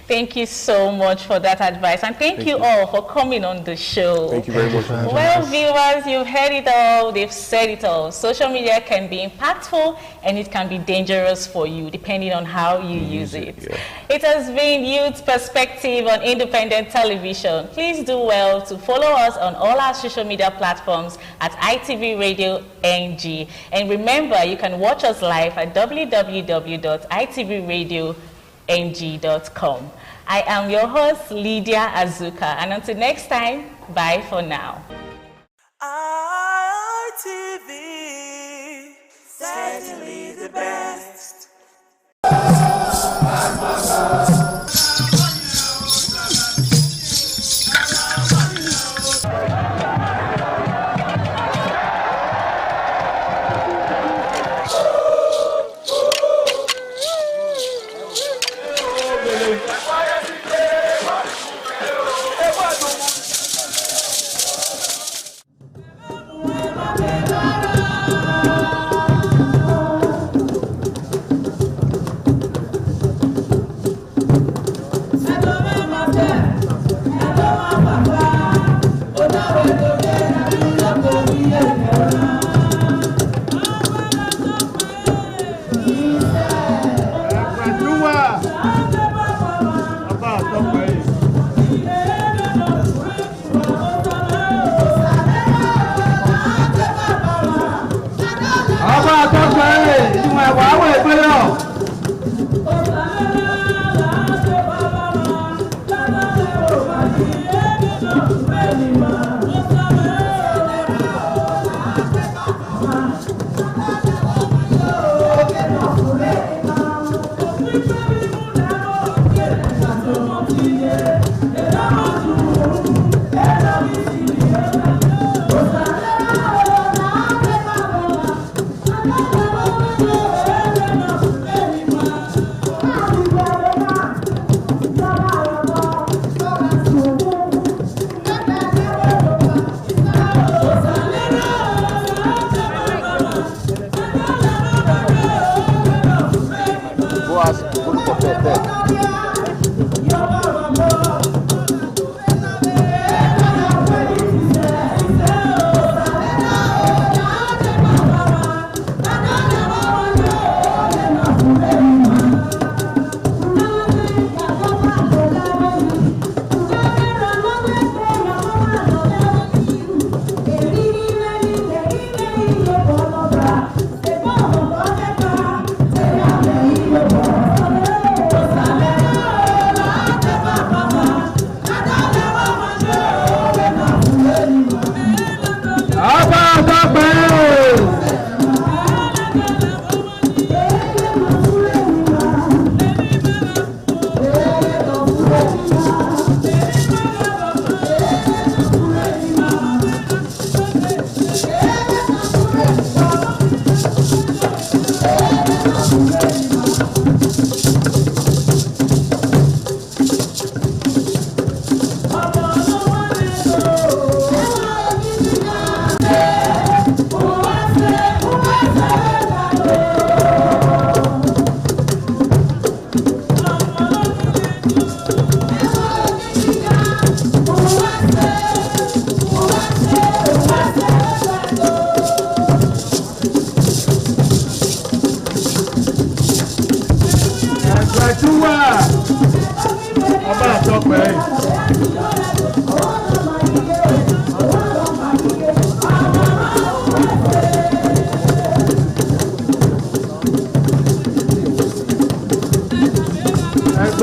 Thank you so much for that advice, and thank you all for coming on the show. Thank you very much. Well, viewers, you've heard it all. They've said it all. Social media can be impactful and it can be dangerous for you, depending on how you use it. It has been Youth Perspective on Independent Television. Please do well to follow us on all our social media platforms at ITV Radio NG. And remember, you can watch us live at www.itvradio.ng.com. I am your host, Lydia Azuka, and until next time, bye for now. ITV, certainly the best.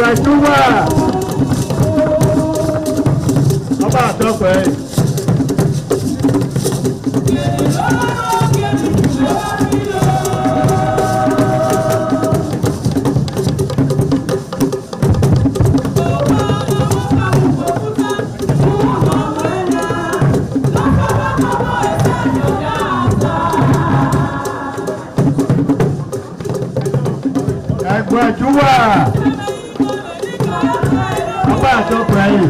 Ẹgbẹ̀júwà. Ọba àtọ́pẹ́. Ẹgbẹ̀júwà. Ọba àtọ́pẹ́ yìí.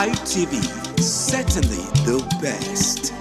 ITV, certainly the best.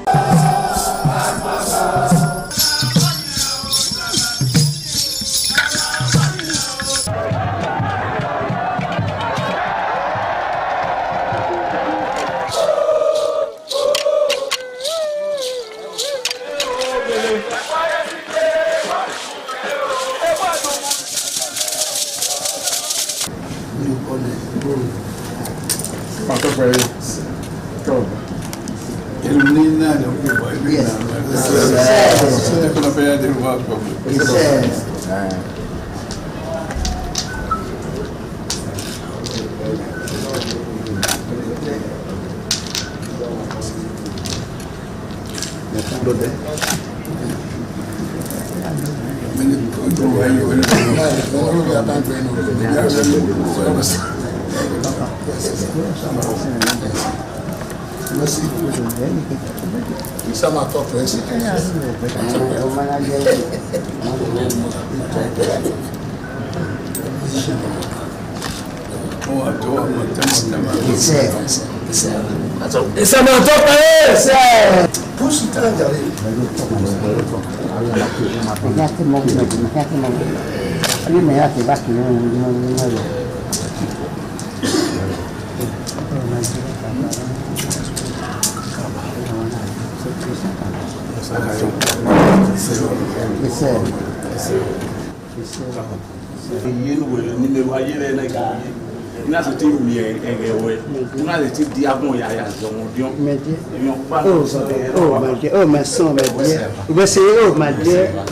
Oh, my son, my dear. You say, oh, my dear.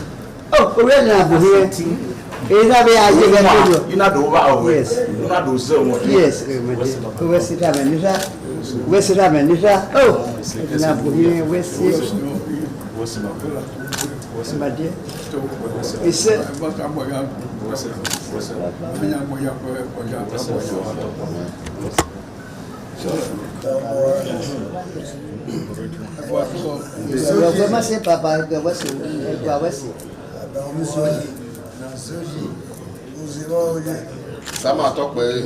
Oh, where are you? Is that where I give you? Not over. Yes. Not do so much. Yes, where's it happening? Where's it happening? Oh, where's my dear? Is it? Comment c'est papa que voici Ça m'a toqué.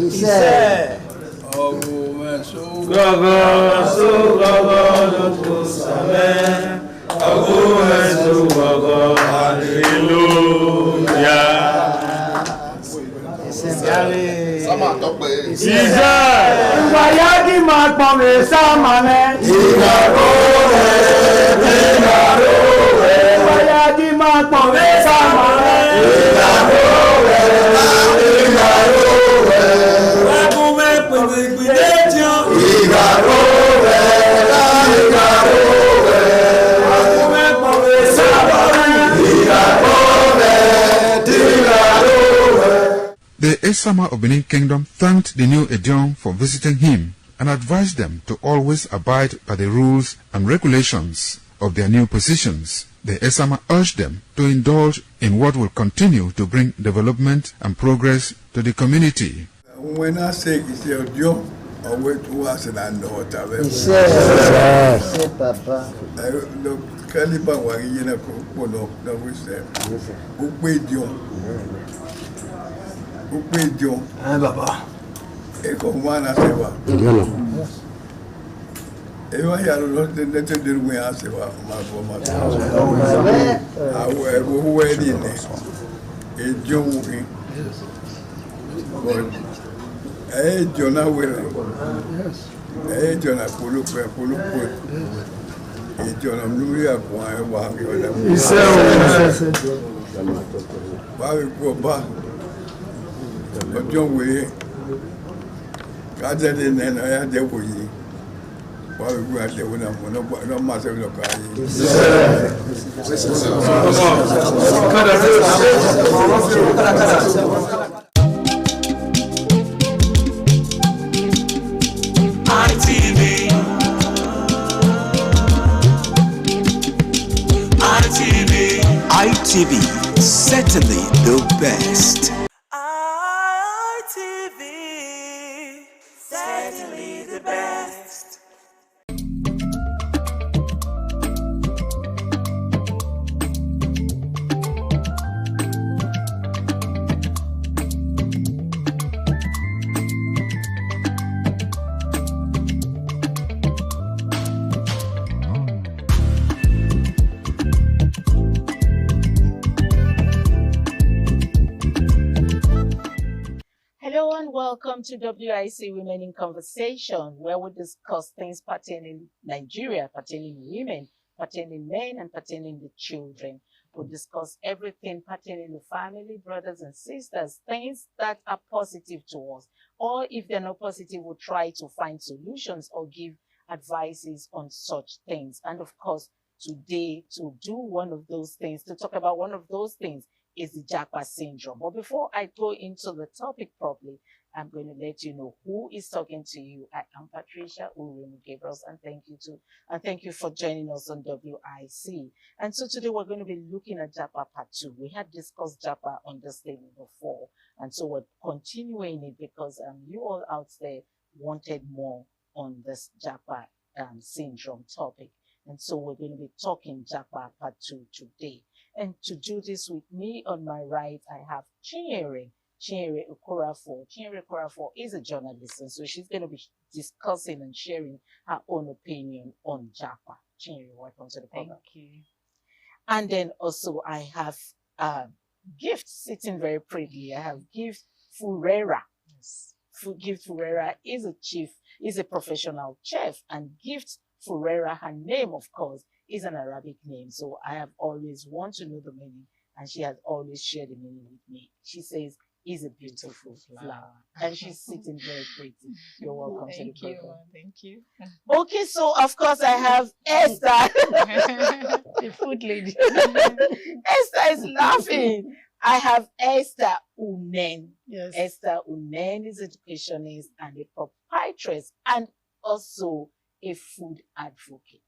The Esama of Benin Kingdom thanked the new Edion for visiting him and advised them to always abide by the rules and regulations of their new positions. The Esama urged them to indulge in what will continue to bring development and progress to the community. When I say it's your job, I wait to us and I know what I will. Yes, Papa. Look, Caliban, why you know, no, we say, who paid you? Who paid you? Ah, Papa. Eko mwana sewa. Ewa ya lo de de we ase wa ma for ma. Awe wo we ni ne. E jomu ki. Eh jona we. Eh jona polo pe. E jona mluri akwa e wa mi ola. Ba we ko ba. Ojo we. Ka de ne na ya de wo yi. ITV, certainly the best. ITV, certainly the best. Hello and welcome to WIC Women in Conversation, where we discuss things pertaining Nigeria, pertaining women, pertaining men, and pertaining the children. We discuss everything pertaining the family, brothers and sisters, things that are positive to us, or if they're not positive, we'll try to find solutions or give advices on such things. And of course, today, to do one of those things, to talk about one of those things, is the Japa syndrome. But before I go into the topic properly, I'm going to let you know who is talking to you. I am Patricia Uremu Gabriel, and thank you for joining us on WIC. And so today we're going to be looking at Japa Part 2. We had discussed Japa on this table before, and so we're continuing it because you all out there wanted more on this Japa syndrome topic. And so we're going to be talking Japa Part 2 today. And to do this with me on my right, I have Chinyere Okorafor. Chinyere Okorafor is a journalist, and so she's going to be discussing and sharing her own opinion on Japa. Chinyere, welcome to the program. Thank you. And then also I have Gift sitting very prettily. I have Gift Furera. Yes. Gift Furera is a professional chef, and Gift Furera, her name, of course, is an Arabic name. So I have always wanted to know the meaning, and she has always shared the meaning with me. She says, is a beautiful flower. And she's sitting very pretty. You're welcome to the program. Thank you. Okay, so of course I have Esther. The food lady. Esther is laughing. I have Esther Unen. Yes. Esther Unen is an educationist and a proprietress, and also a food advocate.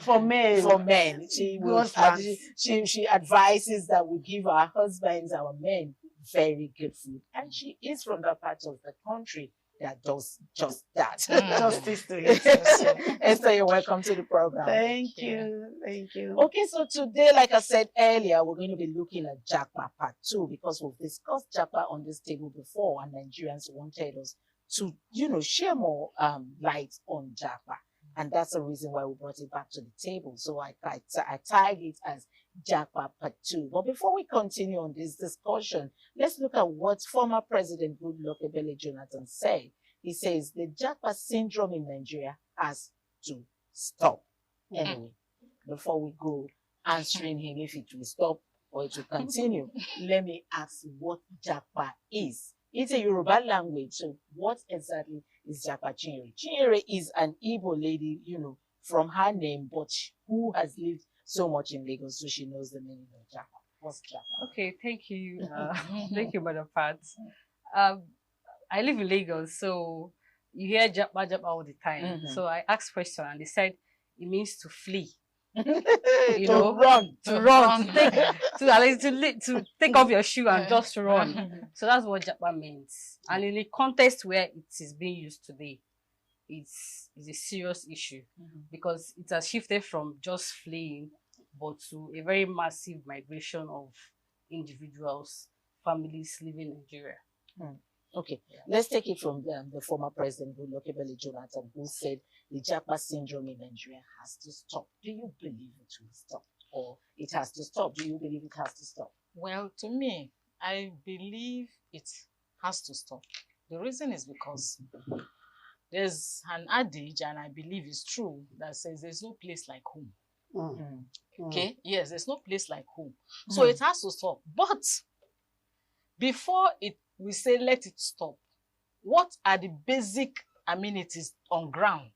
For men. For men. She advises that we give our husbands, our men, very good food. And she is from that part of the country that does just that. Justice to it. Esther, you're welcome to the program. Thank you. Thank you. Okay, so today, like I said earlier, we're going to be looking at Japa Part 2 because we've discussed Japa on this table before, and Nigerians wanted us to, share more light on Japa. And that's the reason why we brought it back to the table. So I tagged it as Japa Part 2. But before we continue on this discussion, let's look at what former President Goodluck Ebele Jonathan said. He says the Japa syndrome in Nigeria has to stop. Anyway, before we go answering him if it will stop or it will continue, let me ask what Japa is. It's a Yoruba language, so what exactly is Japa Chinyere? Chinyere is an Igbo lady, from her name, but who has lived so much in Lagos, so she knows the meaning of Japa. What's Japa? Okay, thank you. Thank you, Madam Pat. I live in Lagos, so you hear Japa all the time. So I asked question, and they said it means to flee. To run. To take off your shoe and just run. So that's what Japa means. And in the context where it is being used today, it's a serious issue because it has shifted from just fleeing, but to a very massive migration of individuals, families living in Nigeria. Okay, let's take it from the former president, Goodluck Ebele Jonathan, who said the Japa syndrome in Nigeria has to stop. Do you believe it will stop? Or it has to stop? Do you believe it has to stop? Well, to me, I believe it has to stop. The reason is because there's an adage, and I believe it's true, that says there's no place like home. Okay, yes, there's no place like home. So it has to stop. But before we say let it stop, what are the basic amenities on ground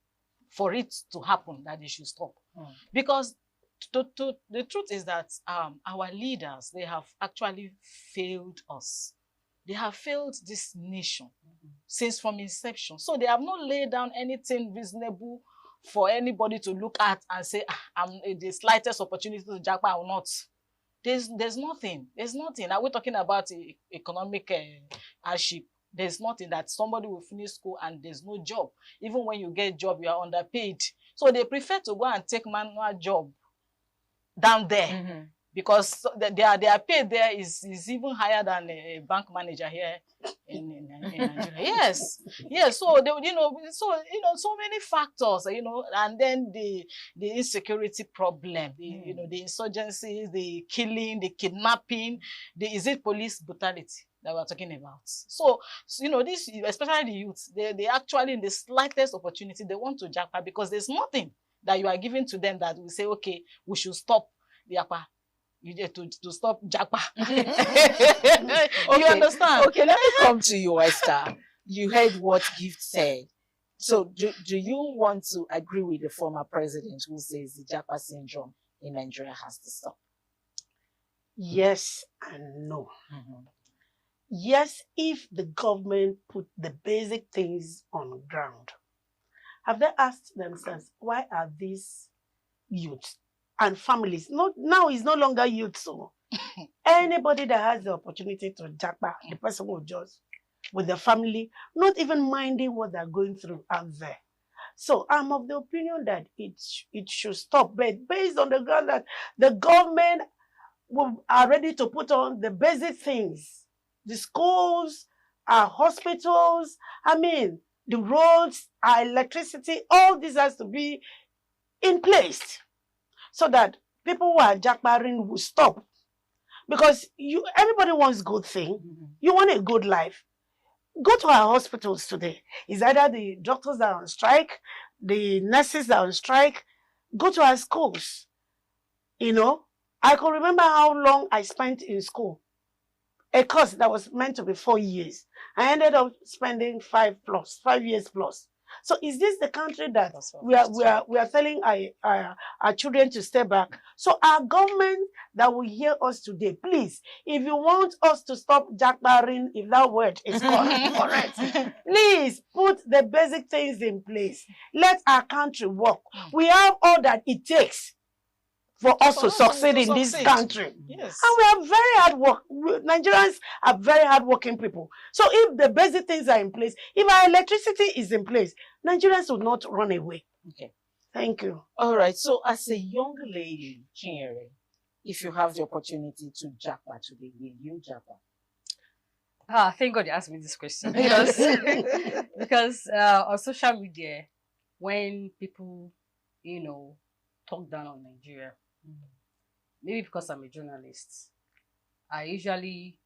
for it to happen that it should stop? Because the truth is that our leaders, they have actually failed us. They have failed this nation since from inception. So they have not laid down anything reasonable for anybody to look at and say, I'm the slightest opportunity to jackpot, I will not. There's nothing. There's nothing. Are we talking about economic hardship? There's nothing that somebody will finish school and there's no job. Even when you get a job, you are underpaid. So they prefer to go and take manual job down there because their pay there is even higher than a bank manager here in Nigeria. Yes. So so many factors, and then the insecurity problem, the insurgency, the killing, the kidnapping, is it police brutality that we're talking about? So this, especially the youth, they actually, in the slightest opportunity, they want to jackpot because there's nothing that you are giving to them that will say, okay, we should stop the Japa. You get to stop Japa. You understand? Okay, let me come to you, Esther. You heard what Gift said. So do you want to agree with the former president who says the Japa syndrome in Nigeria has to stop? Yes and no. Yes, if the government put the basic things on ground. Have they asked themselves, why are these youths and families, now it's no longer youth, so anybody that has the opportunity to jackpot, the person will just, with the family, not even minding what they're going through out there. So I'm of the opinion that it should stop, but based on the ground that the government are ready to put on the basic things, the schools, our hospitals, the roads, our electricity, all this has to be in place so that people who are jackbarring will stop. Because everybody wants good thing. You want a good life. Go to our hospitals today. It's either the doctors that are on strike, the nurses that are on strike. Go to our schools. I can remember how long I spent in school. A course that was meant to be 4 years. I ended up spending 5 years plus. So is this the country that we are telling our children to stay back? So our government that will hear us today, please, if you want us to stop jackbarring, if that word is correct, please put the basic things in place. Let our country work. We have all that it takes for us to succeed in this country. Yes. And we are very hard work. Nigerians are very hardworking people. So if the basic things are in place, if our electricity is in place, Nigerians will not run away. Okay. Thank you. All right. So as a young lady, Chinyere, if you have the opportunity to jackpot today, will you jackpot? Thank God you asked me this question. Because on social media, when people, talk down on Nigeria, maybe because I'm a journalist, I usually,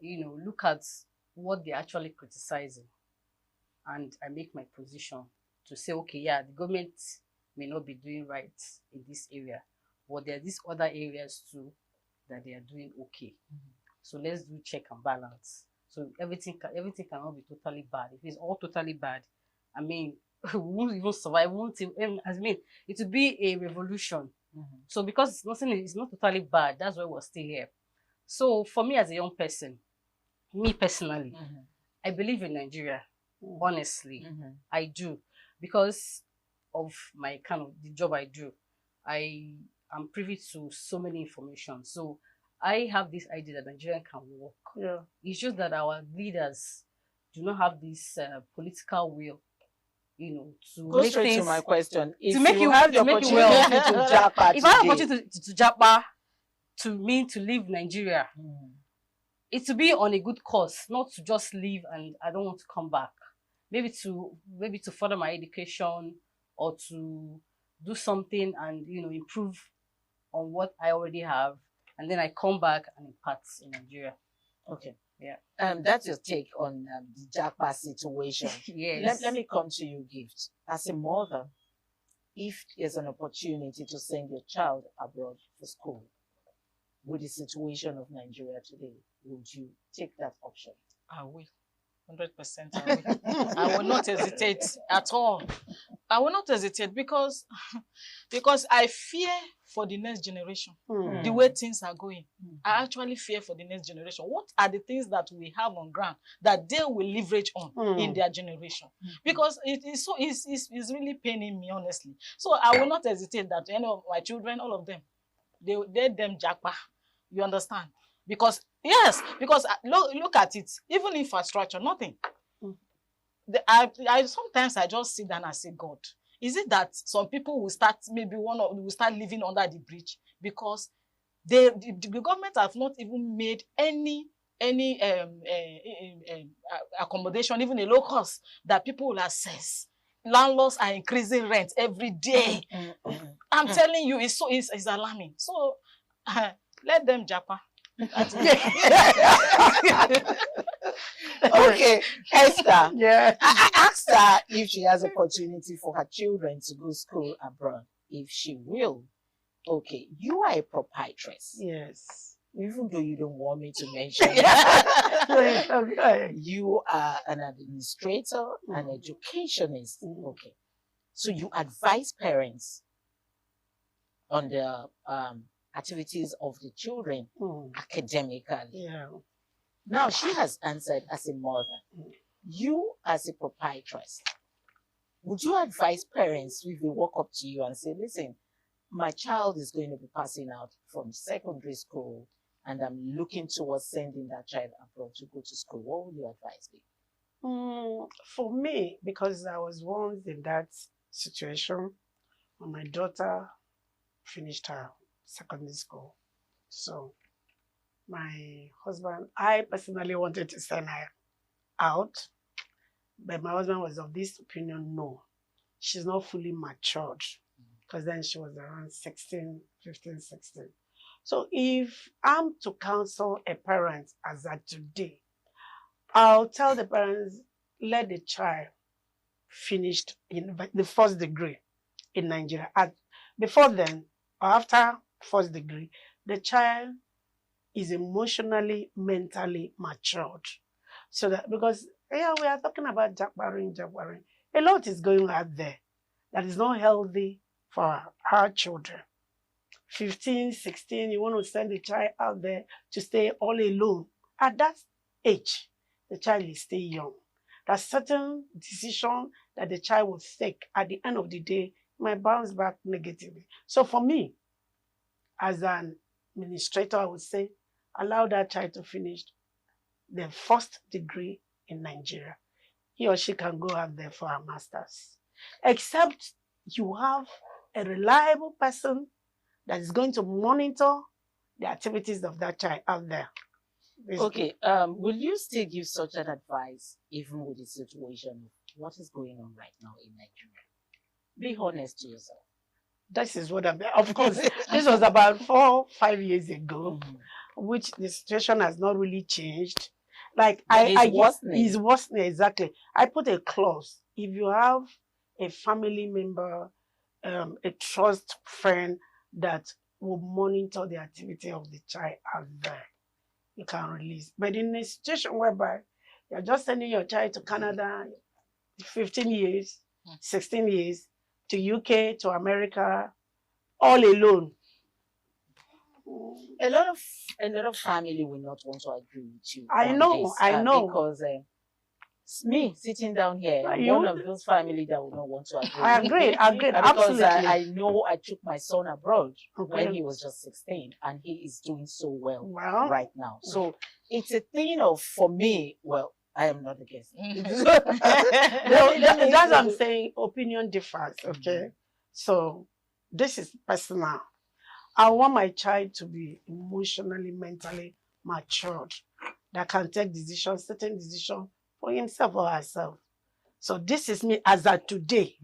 look at what they're actually criticizing and I make my position to say, okay, yeah, the government may not be doing right in this area, but there are these other areas too that they are doing okay. So let's do check and balance. So everything cannot be totally bad. If it's all totally bad, we won't even survive. It will be a revolution. So because nothing is not totally bad, that's why we're still here. So for me as a young person, me personally, I believe in Nigeria. Honestly, I do, because of my the job I do. I am privy to so many information. So I have this idea that Nigeria can work. Yeah. It's just that our leaders do not have this political will, to go make straight things, to my question. If to make you have the opportunity to jackpot if I have the opportunity to jackpot, to leave Nigeria, it to be on a good course, not to just leave and I don't want to come back. Maybe to further my education or to do something and improve on what I already have, and then I come back and impart in Nigeria. Okay. Yeah. That's your take on the Japa situation. Yes. Let me come to you, Gift. As a mother, if there's an opportunity to send your child abroad for school, with the situation of Nigeria today, would you take that option? I will. 100% I will. I will not hesitate at all. I will not hesitate because I fear for the next generation. The way things are going. I actually fear for the next generation. What are the things that we have on ground that they will leverage on in their generation? Because it's really paining me, honestly. So I will not hesitate that any of my children, all of them, they're them Japa. You understand? Because look at it. Even infrastructure, nothing. I sometimes I just sit down and say, God, is it that some people will start, maybe will start living under the bridge because the government have not even made any accommodation, even a low cost that people will access. Landlords are increasing rent every day. I'm telling you, it's alarming. So let them Japa. Okay, Esther. Yeah. I asked her if she has opportunity for her children to go to school abroad. If she will. Okay, you are a proprietress. Yes. Even though you don't want me to mention Okay. you are an administrator, an educationist. Okay. So you advise parents on the activities of the children academically. Yeah. Now she has answered as a mother. You as a proprietress, would you advise parents if they walk up to you and say, listen, my child is going to be passing out from secondary school and I'm looking towards sending that child abroad to go to school? What would your advice be? For me, because I was once in that situation when my daughter finished her secondary school. So my husband, I personally wanted to send her out, but my husband was of this opinion, no, she's not fully matured, because then she was around 15, 16. So if I'm to counsel a parent as at today, I'll tell the parents, let the child finish in the first degree in Nigeria. Before then, or after first degree, the child is emotionally, mentally matured. So that, because we are talking about jackbarring. A lot is going out there that is not healthy for our children. 15, 16, you want to send the child out there to stay all alone. At that age, the child is still young. There's certain decision that the child will take at the end of the day might bounce back negatively. So for me, as an administrator, I would say, allow that child to finish the first degree in Nigeria. He or she can go out there for a master's. Except you have a reliable person that is going to monitor the activities of that child out there. Okay, will you still give such an advice even with the situation of what is going on right now in Nigeria? Be honest to yourself. This is what of course, this was about 4 or 5 years ago, which the situation has not really changed. Like it's worsening, exactly. I put a clause. If you have a family member, a trust friend that will monitor the activity of the child out there, you can release. But in a situation whereby you're just sending your child to Canada, 15 years, 16 years, to UK, to America, all alone. A lot of family will not want to agree with you. I know. Because me sitting down here, I'm one of those family that will not want to agree. I agree, because absolutely. I know I took my son abroad when he was just 16, and he is doing so well right now. So it's a thing of, for me, well, I am not against it. That's what I'm saying. Opinion differs, okay? So this is personal. I want my child to be emotionally, mentally matured. that can take decisions, certain decision for himself or herself. So this is me as at today.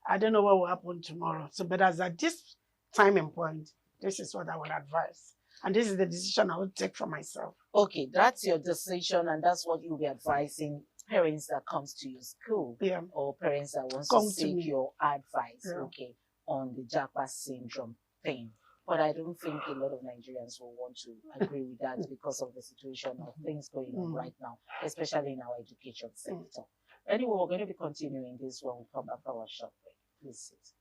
I don't know what will happen tomorrow. So, but as at this time and point, this is what I would advise. And this is the decision I would take for myself. Okay, that's your decision, and that's what you'll be advising parents that comes to your school, or parents that wants to seek your advice, okay, on the Japa syndrome thing. But I don't think a lot of Nigerians will want to agree with that because of the situation of things going on right now, especially in our education sector. Anyway, we're going to be continuing this when we come back from our short break. Please sit.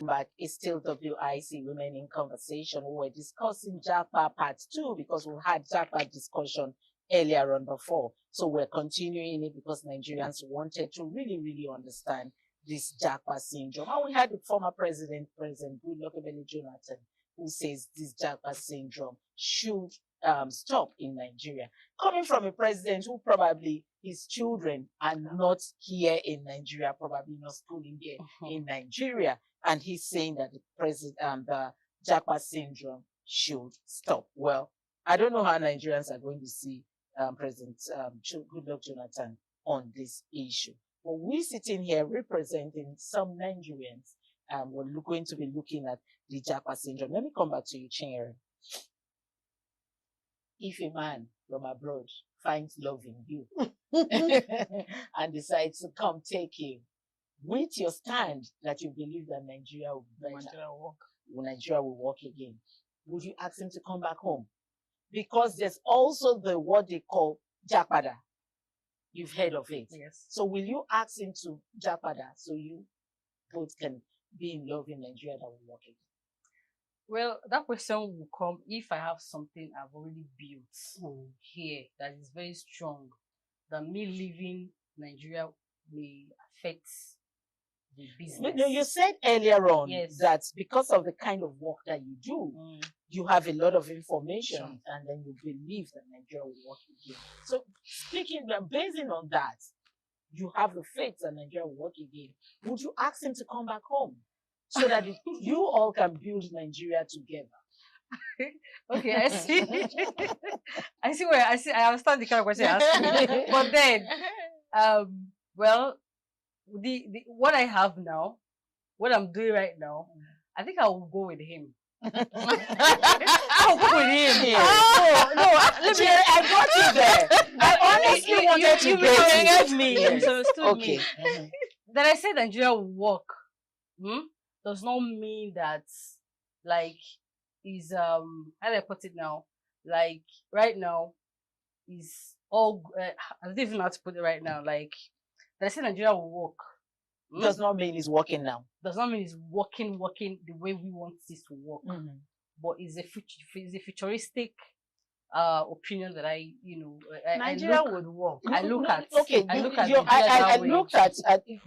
But it's still WIC Women in Conversation. We were discussing JAPA Part 2 because we had JAPA discussion earlier on before. So we're continuing it because Nigerians wanted to really, really understand this JAPA syndrome. And we had the former President Goodluck Ebele Jonathan, who says this JAPA syndrome should stop in Nigeria. Coming from a president who probably his children are not here in Nigeria, probably not schooling here in Nigeria. And he's saying that the JAPA syndrome should stop. Well, I don't know how Nigerians are going to see President Goodluck Jonathan on this issue. But we're sitting here representing some Nigerians. We're going to be looking at the JAPA syndrome. Let me come back to you, Chinyere. If a man from abroad finds love in you and decides to come take you, with your stand that you believe that Nigeria will be better, Nigeria will work again, would you ask him to come back home? Because there's also what they call Japada. You've heard of it. Yes. So will you ask him to Japada so you both can be in love in Nigeria that will work again? Well, that question will come if I have something I've already built here that is very strong, that me leaving Nigeria may affect the business. No, you said earlier on that because of the kind of work that you do, you have a lot of information and then you believe that Nigeria will work again. So based on that, you have the faith that Nigeria will work again. Would you ask him to come back home so that you all can build Nigeria together? Okay, I see. I understand the kind of question you're asking. But then, well, what I have now, what I'm doing right now, I think I will go with him. I'll go with him. I got you there. I honestly wanted to get me. You misunderstood me. Okay. That I said Nigeria will work does not mean that, like, is how do I put it now? Like, right now is all I don't even know how to put it right now. Like, that I said Nigeria will work does not mean it's working now. Does not mean it's working the way we want this to work. But it's a futuristic opinion that Nigeria would work. I look at. Okay, I looked at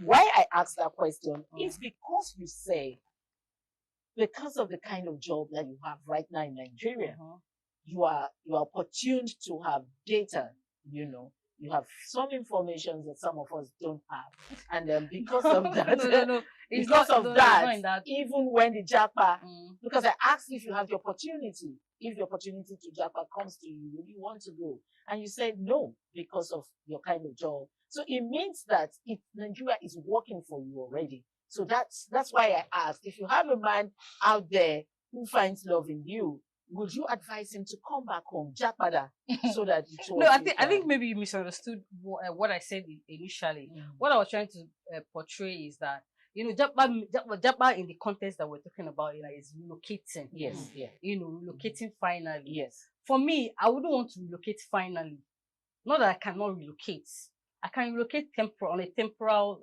why I asked that question. It's because you say, because of the kind of job that you have right now in Nigeria, you are opportuned to have data, you have some information that some of us don't have. And then because of that, even when the JAPA, because I asked if you have the opportunity, if the opportunity to JAPA comes to you, will you want to go? And you said no, because of your kind of job. So it means that Nigeria is working for you already. So that's why I asked, if you have a man out there who finds love in you, would you advise him to come back home, Japada, so that No, I think maybe you misunderstood what I said initially. What I was trying to portray is that, Japa in the context that we're talking about, is relocating. Yes, yeah. Relocating finally. Yes. For me, I wouldn't want to relocate finally. Not that I cannot relocate. I can relocate on a temporal,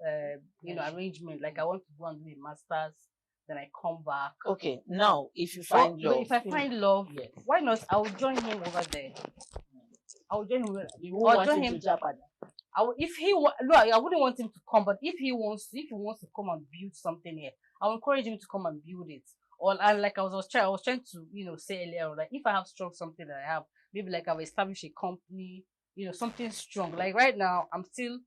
arrangement. Like I want to go and do a master's, then I come back. Okay. Now, if you find love. If I find love, yes. Why not? I will join him over there. I will join him. You won't want him to Japan. I wouldn't want him to come, but if he wants to come and build something here, I will encourage him to come and build it. And like I was trying to, say earlier, like if I have strong something that I have, maybe like I've established a company, something strong. Like right now, I'm still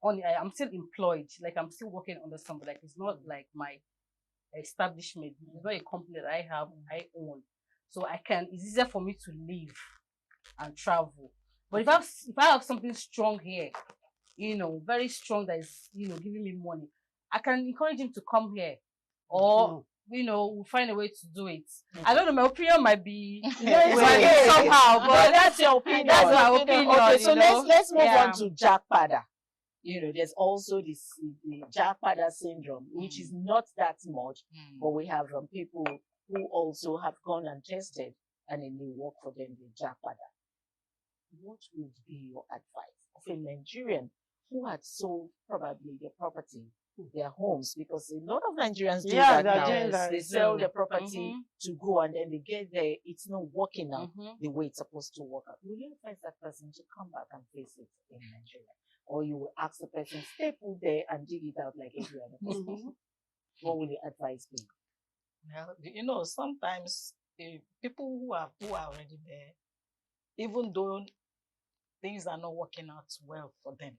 I'm still employed. Like I'm still working under somebody. Like it's not like my establishment. It's not a company that I own. So it's easier for me to leave and travel. But if I have something strong here, very strong that is, giving me money, I can encourage him to come here. Or, we'll find a way to do it. I don't know, my opinion might be somehow, but that's your opinion. That's my opinion. Okay, so let's move on to Jackpada. There's also the Jackpada syndrome, which is not that much, but we have people who also have gone and tested and it may work for them with Jackpada. What would be your advice of a Nigerian who had sold probably their property, their homes, because a lot of Nigerians do that now. They sell their property to go and then they get there, it's not working out the way it's supposed to work out. Will you advise that person to come back and face it in Nigeria? Or you will ask the person, stay put there and dig it out like every other person? What will your advice be? Well, sometimes people who are already there, even though things are not working out well for them,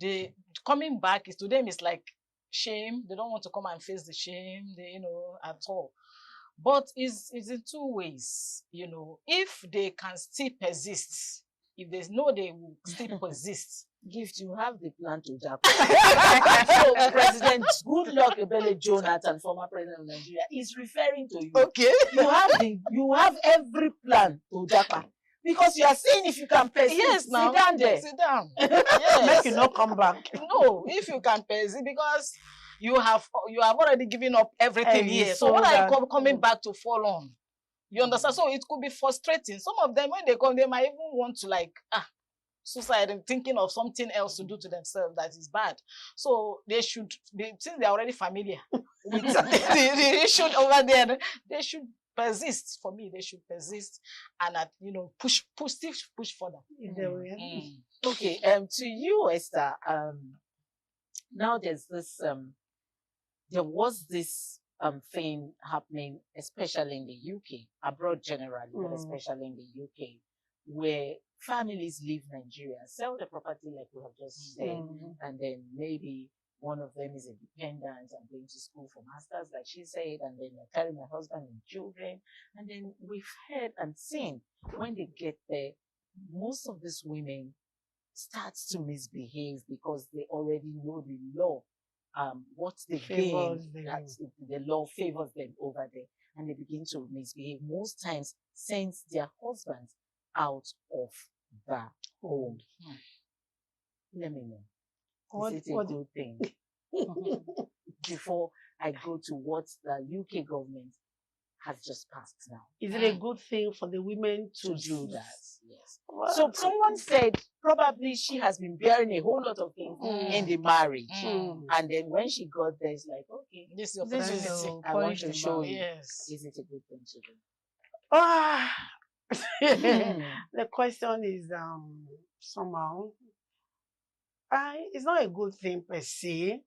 they coming back to them is like shame. They don't want to come and face the shame, at all. But it's in two ways. If they can still persist, if they know they will still persist. Gift, you have the plan to Japan. So President Goodluck Ebele Jonathan, former president of Nigeria, is referring to you. Okay. You have every plan to Japan. Because you are saying if you can persist, yes, now, sit down there. Sit down. Yes. Make you not come back. No, if you can persist, because you have already given up everything here. So what are you coming back to fall on? You understand? So it could be frustrating. Some of them, when they come, they might even want to suicide and thinking of something else to do to themselves that is bad. So since they're already familiar with the issue over there, they should persist. For me, they should persist and push further. Okay, to you, Esther, now there's this there was this thing happening, especially in the UK, abroad generally, but especially in the UK, where families leave Nigeria, sell the property like we have just said, and then maybe one of them is independent and going to school for masters, like she said, and then I carry my husband and children. And then we've heard and seen when they get there, most of these women start to misbehave because they already know the law, what they gain, that the law favors them over there, and they begin to misbehave. Most times sends their husbands out of the home. Let me know. Is it a good thing? Before I go to what the UK government has just passed now. Is it a good thing for the women to do that? Yes. Well, so someone said probably she has been bearing a whole lot of things in the marriage. And then when she got there, it's like, okay, this is your opportunity. I want to show you. Yes. Is it a good thing to do? The question is somehow it's not a good thing per se,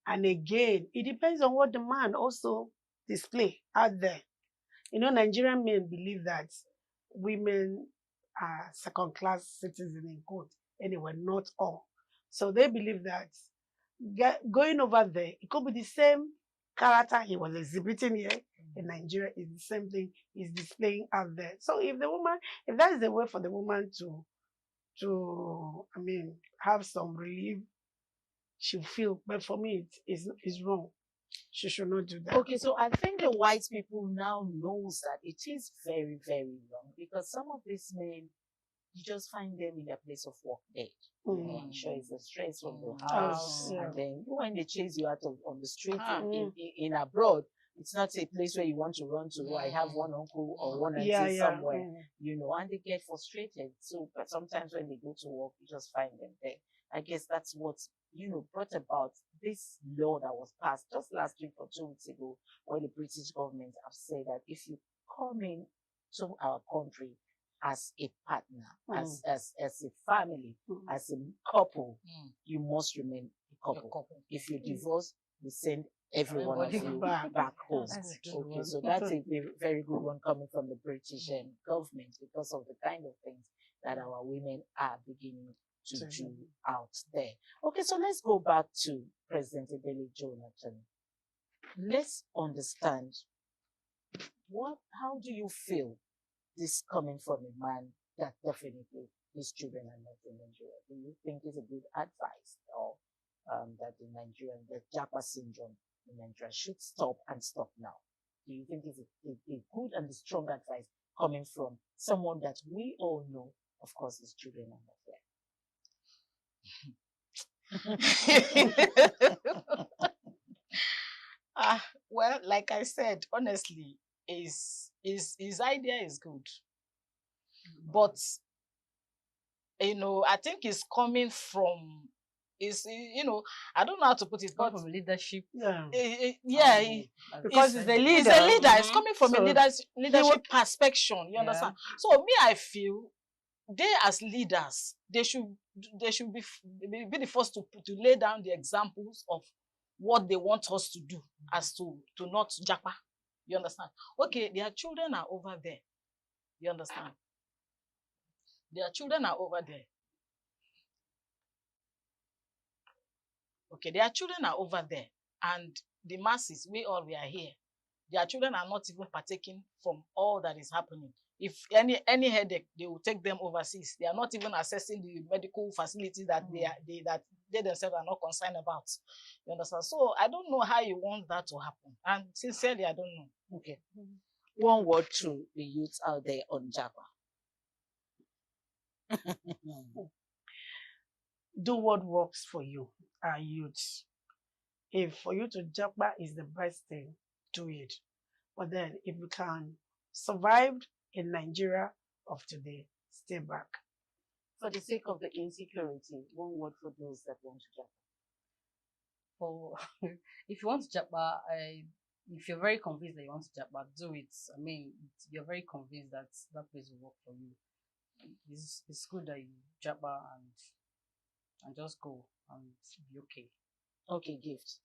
and again it depends on what the man also display out there. Nigerian men believe that women are second-class citizens in quote. Anyway, not all. So they believe that going over there, it could be the same character he was exhibiting here in Nigeria is the same thing he's displaying out there. So if that is the way for the woman to have some relief, she'll feel. But for me, it's wrong. She should not do that. Okay, so I think the white people now knows that it is very, very wrong, because some of these men, you just find them in their place of work dead. I'm sure it's the stress from the house. And then when they chase you out on the street in abroad, it's not a place where you want to run to. I have one uncle or one auntie somewhere, and they get frustrated. So, but sometimes when they go to work, you just find them there. I guess that's what, brought about this law that was passed just last week or 2 weeks ago, where the British government have said that if you come in to our country as a partner, as a family, as a couple, you must remain a couple. If you divorce, we send everyone of you back home. Okay, so that's a very good one coming from the British government, because of the kind of things that our women are beginning to do out there. Okay, so let's go back to President Ebele Jonathan. Let's understand how do you feel this coming from a man that definitely his children are not in Nigeria? Do you think it's a good advice or that the Japa syndrome in Nigeria should stop and stop now? Do you think it's a good and a strong advice coming from someone that we all know, of course, his children are not there? Well, like I said, honestly, his idea is good. But, I think it's coming from, I don't know how to put it, but from leadership. Because he's the leader. He's a leader. It's coming from a leadership perspective. You understand? So me, I feel they as leaders, they should be the first to lay down the examples of what they want us to do as to not japa. You understand? Okay, their children are over there. You understand? Their children are over there. Okay, their children are over there. And the masses, we are here. Their children are not even partaking from all that is happening. If any headache, they will take them overseas. They are not even accessing the medical facilities that they themselves are not concerned about. You understand? So I don't know how you want that to happen. And sincerely, I don't know. Okay. One word to the youths out there on Japa. Do what works for you, our youths. If for you to Japa is the best thing, do it. But then if you can survive in Nigeria of today, stay back. For the sake of the insecurity, one word for those that want to Japa. If you want to Japa, if you're very convinced that you want to Japa, do it. I mean, you're very convinced that that place will work for you. It's good that you Japa and just go and be okay. Okay, gift.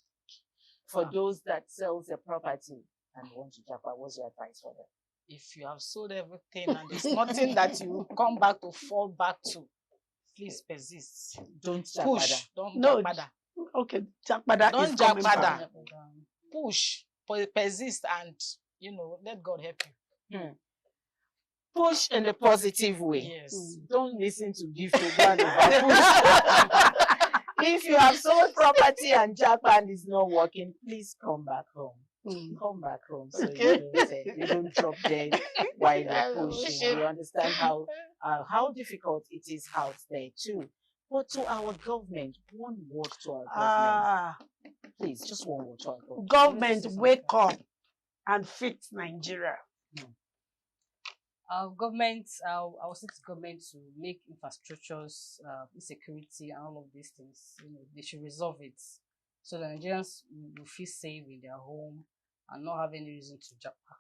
For those that sells their property and want to Japa, what's your advice for them? If you have sold everything and there's nothing that you come back to fall back to, please persist. Don't push. Don't Japada. Okay, Japada. Don't Japada. Push, persist, and let God help you. Push in a positive way. Yes. Don't listen to give to God. If you have sold property and Japan is not working, please come back home. Come back home so you don't drop dead while you're pushing. You understand how difficult it is out there too. But to our government, one word to our government. Please, just one word to our government. Government, wake up and fix Nigeria. Our government, our city government to make infrastructures, insecurity and all of these things, they should resolve it so that Nigerians will feel safe in their home and not have any reason to Japa.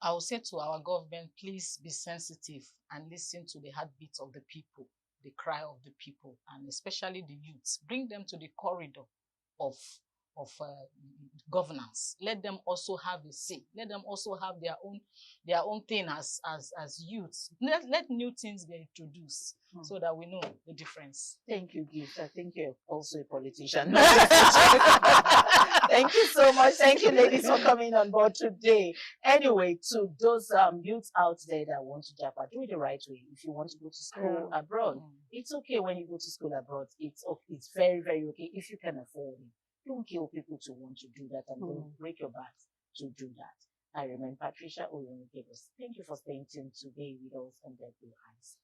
I will say to our government, please be sensitive and listen to the heartbeat of the people, the cry of the people, and especially the youths. Bring them to the corridor of governance. Let them also have a say. Let them also have their own thing as youths. Let new things be introduced so that we know the difference. Thank you, Gift. I think you're also a politician. Thank you so much. Thank you, ladies, for coming on board today. Anyway, to those youths out there that want to Japa, do it the right way. If you want to go to school abroad, it's okay when you go to school abroad. It's very, very okay if you can afford it. Don't kill people to want to do that and don't break your back to do that. I remain Patricia Oyonigabos. Thank you for staying tuned today with us on Dead Blue Eyes.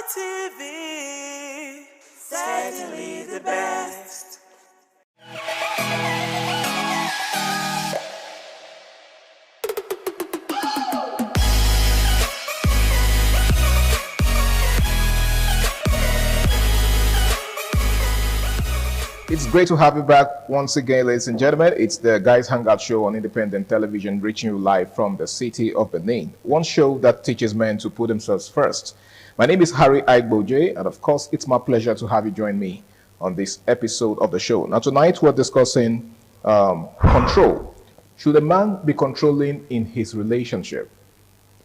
ITV, certainly the best. It's great to have you back once again, ladies and gentlemen. It's the Guys Hangout Show on independent television, reaching you live from the city of Benin. One show that teaches men to put themselves first. My name is Harry Aigboje, and of course, it's my pleasure to have you join me on this episode of the show. Now, tonight we're discussing control. Should a man be controlling in his relationship?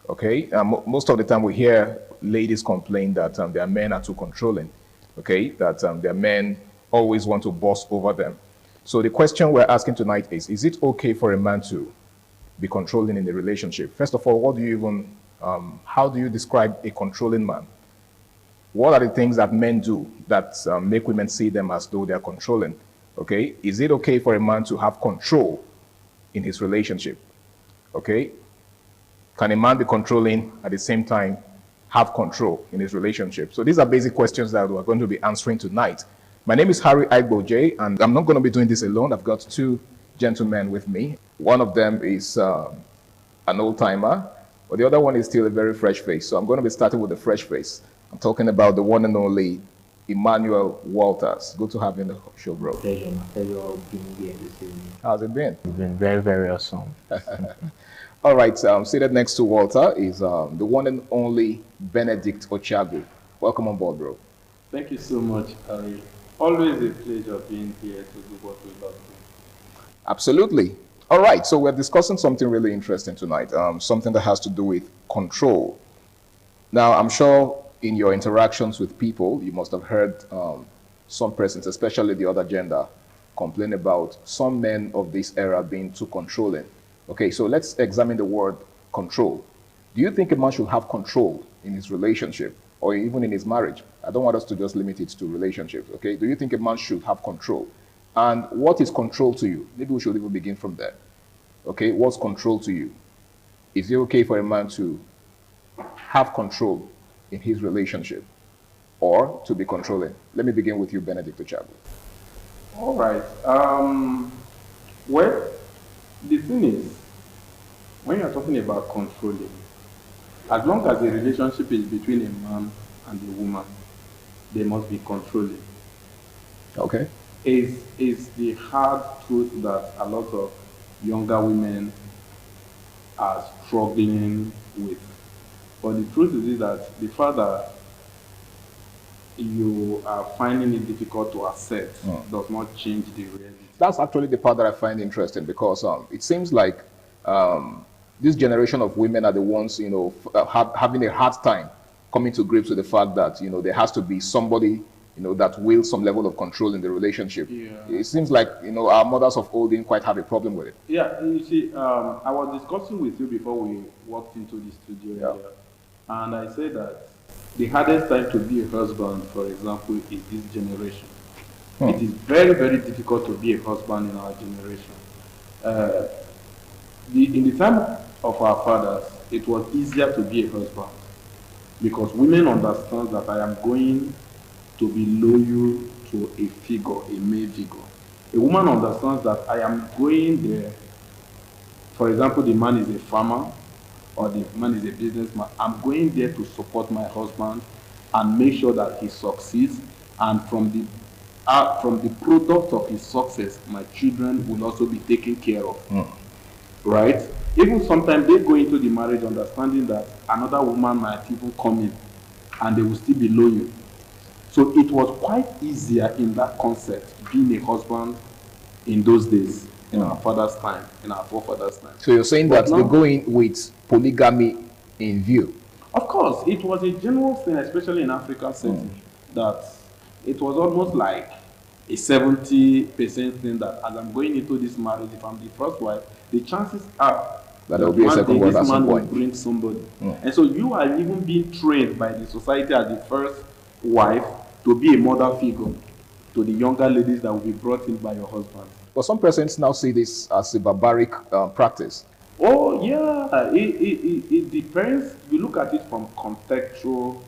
Okay, most of the time we hear ladies complain that their men are too controlling. Okay, that their men always want to boss over them. So the question we're asking tonight is it okay for a man to be controlling in a relationship? First of all, what do you even, how do you describe a controlling man? What are the things that men do that make women see them as though they're controlling? Okay, is it okay for a man to have control in his relationship? Okay, can a man be controlling at the same time have control in his relationship? So these are basic questions that we're going to be answering tonight. My name is Harry Aigboje, and I'm not going to be doing this alone. I've got two gentlemen with me. One of them is an old-timer, but the other one is still a very fresh face. So I'm going to be starting with the fresh face. I'm talking about the one and only Emmanuel Walters. Good to have you in the show, bro. Pleasure being here this evening. How's it been? It's been very, very awesome. All right, seated next to Walter is the one and only Benedict Ochagu. Welcome on board, bro. Thank you so much, Harry. Always a pleasure being here to do what we love to do. Absolutely. All right, so we're discussing something really interesting tonight, something that has to do with control. Now, I'm sure in your interactions with people, you must have heard some persons, especially the other gender, complain about some men of this era being too controlling. Okay, so let's examine the word control. Do you think a man should have control in his relationship or even in his marriage? I don't want us to just limit it to relationships, okay? Do you think a man should have control? And what is control to you? Maybe we should even begin from there. Okay, what's control to you? Is it okay for a man to have control in his relationship or to be controlling? Let me begin with you, Benedict Ochagu. All right. Well, the thing is, when you're talking about controlling, as long as the relationship is between a man and a woman, they must be controlling. Okay. It's the hard truth that a lot of younger women are struggling with. But the truth is that the fact that you are finding it difficult to accept does not change the reality. That's actually the part that I find interesting because it seems like this generation of women are the ones, you know, having a hard time coming to grips with the fact that, you know, there has to be somebody, you know, that wields some level of control in the relationship. Yeah. It seems like, you know, our mothers of old didn't quite have a problem with it. Yeah, you see, I was discussing with you before we walked into the studio here, and I said that the hardest time to be a husband, for example, is this generation. It is very, very difficult to be a husband in our generation. In the time of our fathers, it was easier to be a husband because women understand that I am going to be loyal to a figure, a male figure. A woman understands that I am going there. For example, the man is a farmer or the man is a businessman. I'm going there to support my husband and make sure that he succeeds. And from the product of his success, my children will also be taken care of. Right? Even sometimes they go into the marriage understanding that another woman might even come in and they will still be loyal. So it was quite easier in that concept being a husband in those days, in our father's time, in our forefathers' time. So you're saying that they go in with polygamy in view? Of course, it was a general thing, especially in African setting, that it was almost like a 70% thing that as I'm going into this marriage, if I'm the first wife, the chances are that there will be a second wife at some point. Will bring somebody. And so you are even being trained by the society as the first wife to be a mother figure to the younger ladies that will be brought in by your husband. But some persons now see this as a barbaric practice. Oh yeah, it depends. You look at it from contextual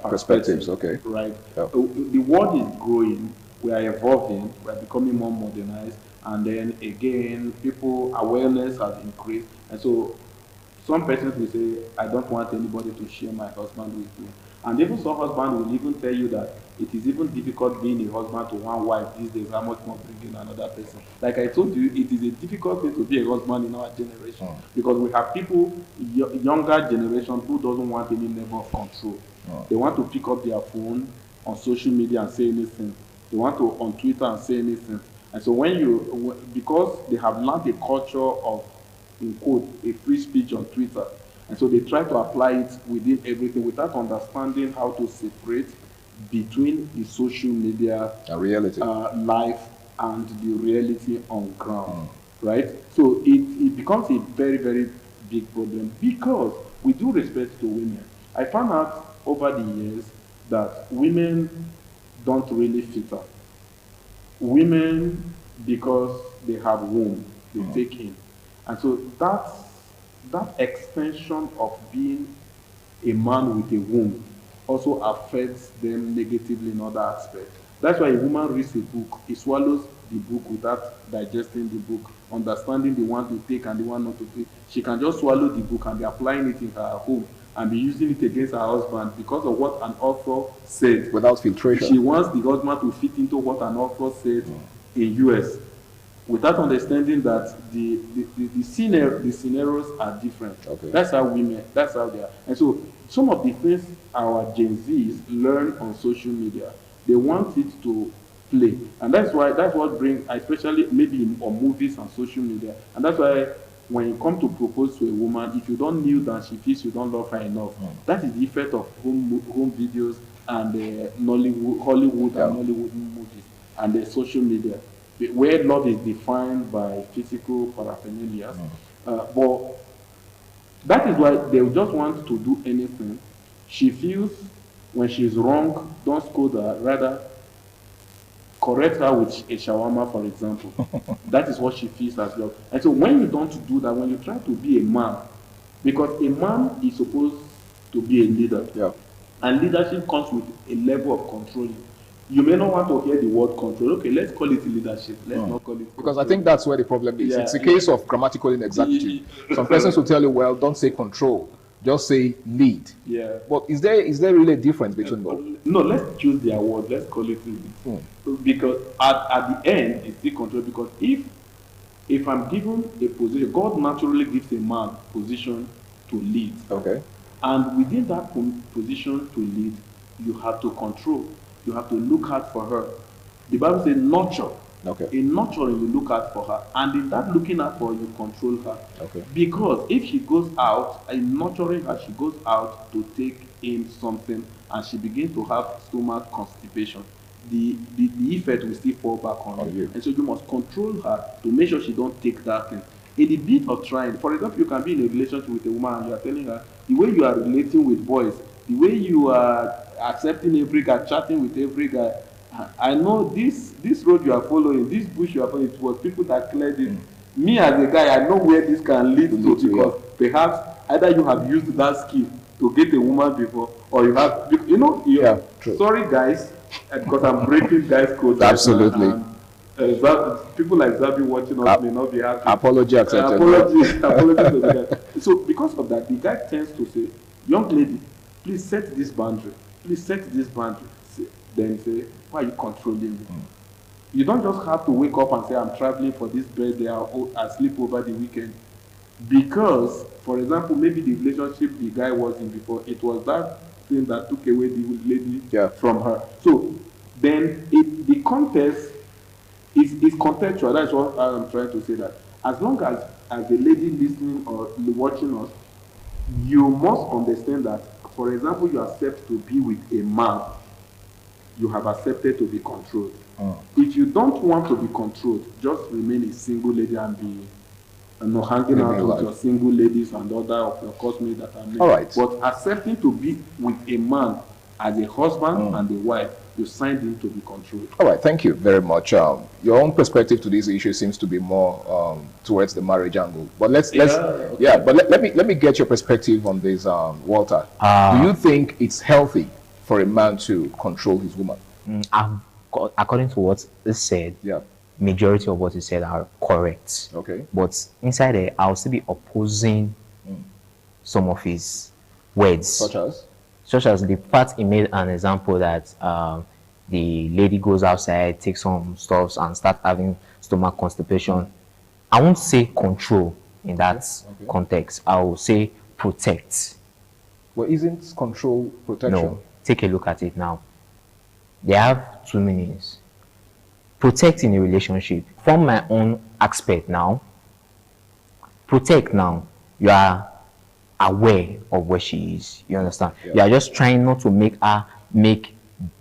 perspectives, okay. Right. Yep. The world is growing, we are evolving, we are becoming more modernized, and then again, people awareness has increased, and so some persons will say, I don't want anybody to share my husband with me. And even some husband will even tell you that it is even difficult being a husband to one wife these days, how much more bringing another person. Like I told you, it is a difficult thing to be a husband in our generation because we have people, younger generation, who doesn't want any level of control. They want to pick up their phone on social media and say anything. They want to on Twitter and say anything. And so because they have learned a culture of, in quote, a free speech on Twitter, and so they try to apply it within everything without understanding how to separate between the social media reality life and the reality on ground, right? So it becomes a very, very big problem because we do respect to women. I found out over the years that women don't really filter. Women, because they have womb, they take in. And so that extension of being a man with a womb also affects them negatively in other aspects. That's why a woman reads a book, he swallows the book without digesting the book, understanding the one to take and the one not to take. She can just swallow the book and be applying it in her home and be using it against her husband because of what an author said. Without filtration. She wants the husband to fit into what an author said in US, without understanding that the scenarios are different. Okay. That's how they are. And so some of the things our Gen Zs learn on social media, they want it to play. And that's what brings, especially maybe on movies and social media. And that's why when you come to propose to a woman, if you don't kneel down, she feels you don't love her enough. That is the effect of home videos and Hollywood and Nollywood movies and the social media, where love is defined by physical paraphernalia. But that is why they just want to do anything. She feels when she's wrong, don't scold her, rather correct her with a shawarma, for example. That is what she feels as love. And so when you don't do that, when you try to be a man, because a man is supposed to be a leader, and leadership comes with a level of control. You may not want to hear the word control. Okay, let's call it leadership. Let's not call it control. Because I think that's where the problem is. It's a case of grammatical inexactitude. Some persons will tell you, well, don't say control, just say lead. Yeah. But is there really a difference between both? No, let's choose their word. Let's call it lead. Because at the end, it's still control. Because if I'm given a position, God naturally gives a man position to lead. Okay. And within that position to lead, you have to control. You have to look out for her. The Bible says nurture. Okay. In nurturing, you look out for her. And in that looking out for her, you control her. Okay. Because if she goes out, in nurturing her, she goes out to take in something and she begins to have stomach constipation, the effect will still fall back on you. And so you must control her to make sure she don't take that thing. In the bit of trying, for example, you can be in a relationship with a woman and you are telling her the way you are relating with boys, the way you are accepting every guy, chatting with every guy. I know this road you are following, this bush you are following, it was people that cleared it. Me as a guy, I know where this can lead to because perhaps either you have used that skill to get a woman before, or you have, sorry guys, because I'm breaking guys' codes. Absolutely. People like Zabi watching us may not be happy. Apology accepted. Apology to the guy. So because of that, the guy tends to say, young lady, please set this boundary. Please set this boundary. Then say, why are you controlling me? You don't just have to wake up and say, I'm traveling for this birthday, I'll sleep over the weekend. Because, for example, maybe the relationship the guy was in before, it was that thing that took away the lady from her. So then the context is contextual. That's what I'm trying to say, that as long as the lady listening or watching us, you must understand that, for example, you accept to be with a man, you have accepted to be controlled. If you don't want to be controlled, just remain a single lady and be hanging out with your single ladies and other of your cosmates that are married. All right. But accepting to be with a man as a husband and a wife, you signed him to be controlled. All right, thank you very much. Your own perspective to this issue seems to be more towards the marriage angle. But let me get your perspective on this, Walter. Do you think it's healthy for a man to control his woman? According to what is said, majority of what is said are correct. Okay. But inside there, I'll still be opposing some of his words. Such as? such as the part he made an example that the lady goes outside, takes some stuffs and start having stomach constipation. I won't say control in that context. I will say protect. Well, isn't control protection? No, take a look at it now. They have two meanings. Protect in a relationship. From my own aspect now, protect now, you are aware of where she is. You understand? Yeah. You are just trying not to make her make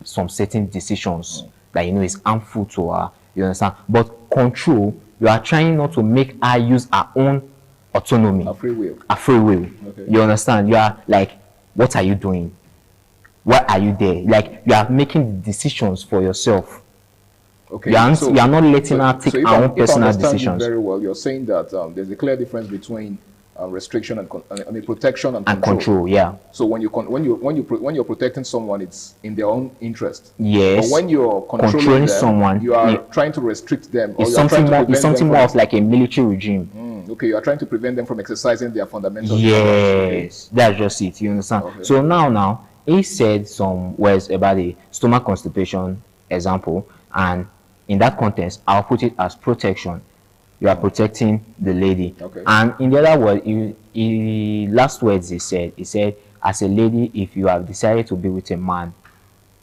some certain decisions that you know is harmful to her. You understand? But control, you are trying not to make her use her own autonomy. A free will. A free will. Okay. You understand? You are like, what are you doing? Why are you there? Like, you are making decisions for yourself. Okay. You are not letting her take her own personal decisions. Very well. You're saying that there's a clear difference between restriction and protection and control. Control, yeah. So when you're protecting someone, it's in their own interest. Yes. But when you're controlling them, someone, you are trying to restrict them. It's something more of like a military regime. Okay, you are trying to prevent them from exercising their fundamental. Yes, that's just it. You understand? Okay. So now he said some words about the stomach constipation example, and in that context, I'll put it as protection. You are protecting the lady. Okay. And in the other word, last words he said, as a lady, if you have decided to be with a man,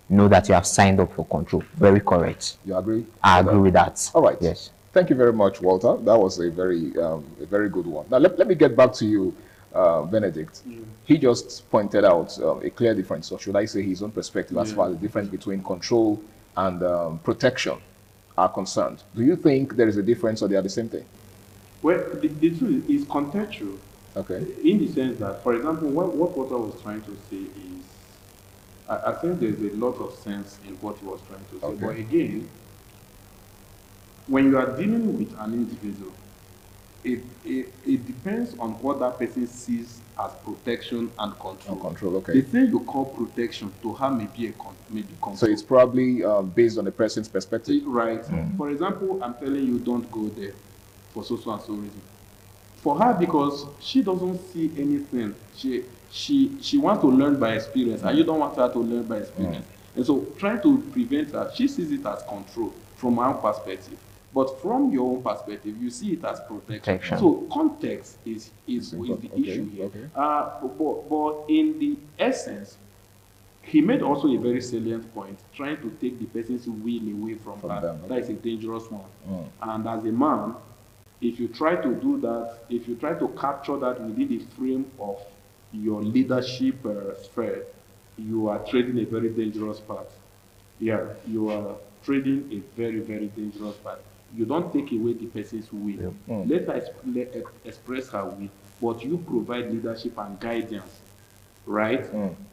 know that you have signed up for control. Very correct. You agree? I agree with that. All right. Yes. Thank you very much, Walter. That was a very good one. Now, let me get back to you, Benedict. He just pointed out a clear difference, or should I say his own perspective, as far as the difference between control and protection are concerned. Do you think there is a difference, or they are the same thing? Well, the truth is contextual. Okay. In the sense that, for example, what Walter was trying to say is, I think there's a lot of sense in what he was trying to say. Okay. But again, when you are dealing with an individual, it depends on what that person sees as protection and control. Okay. The thing you call protection to her may be control. So it's probably based on the person's perspective. Right. For example, I'm telling you, don't go there for so and so reason. For her, because she doesn't see anything, she wants to learn by experience, and you don't want her to learn by experience. And so, trying to prevent her, she sees it as control from her perspective. But from your own perspective, you see it as protection. So context is the issue here. Okay. But in the essence, he made also a very salient point, trying to take the person's will away from her. Them, okay. That is a dangerous one. And as a man, if you try to do that, if you try to capture that within the frame of your leadership sphere, you are trading a very dangerous path. Yeah, you are trading a very, very dangerous path. You don't take away the person's will. Let her express her will, but you provide leadership and guidance, right?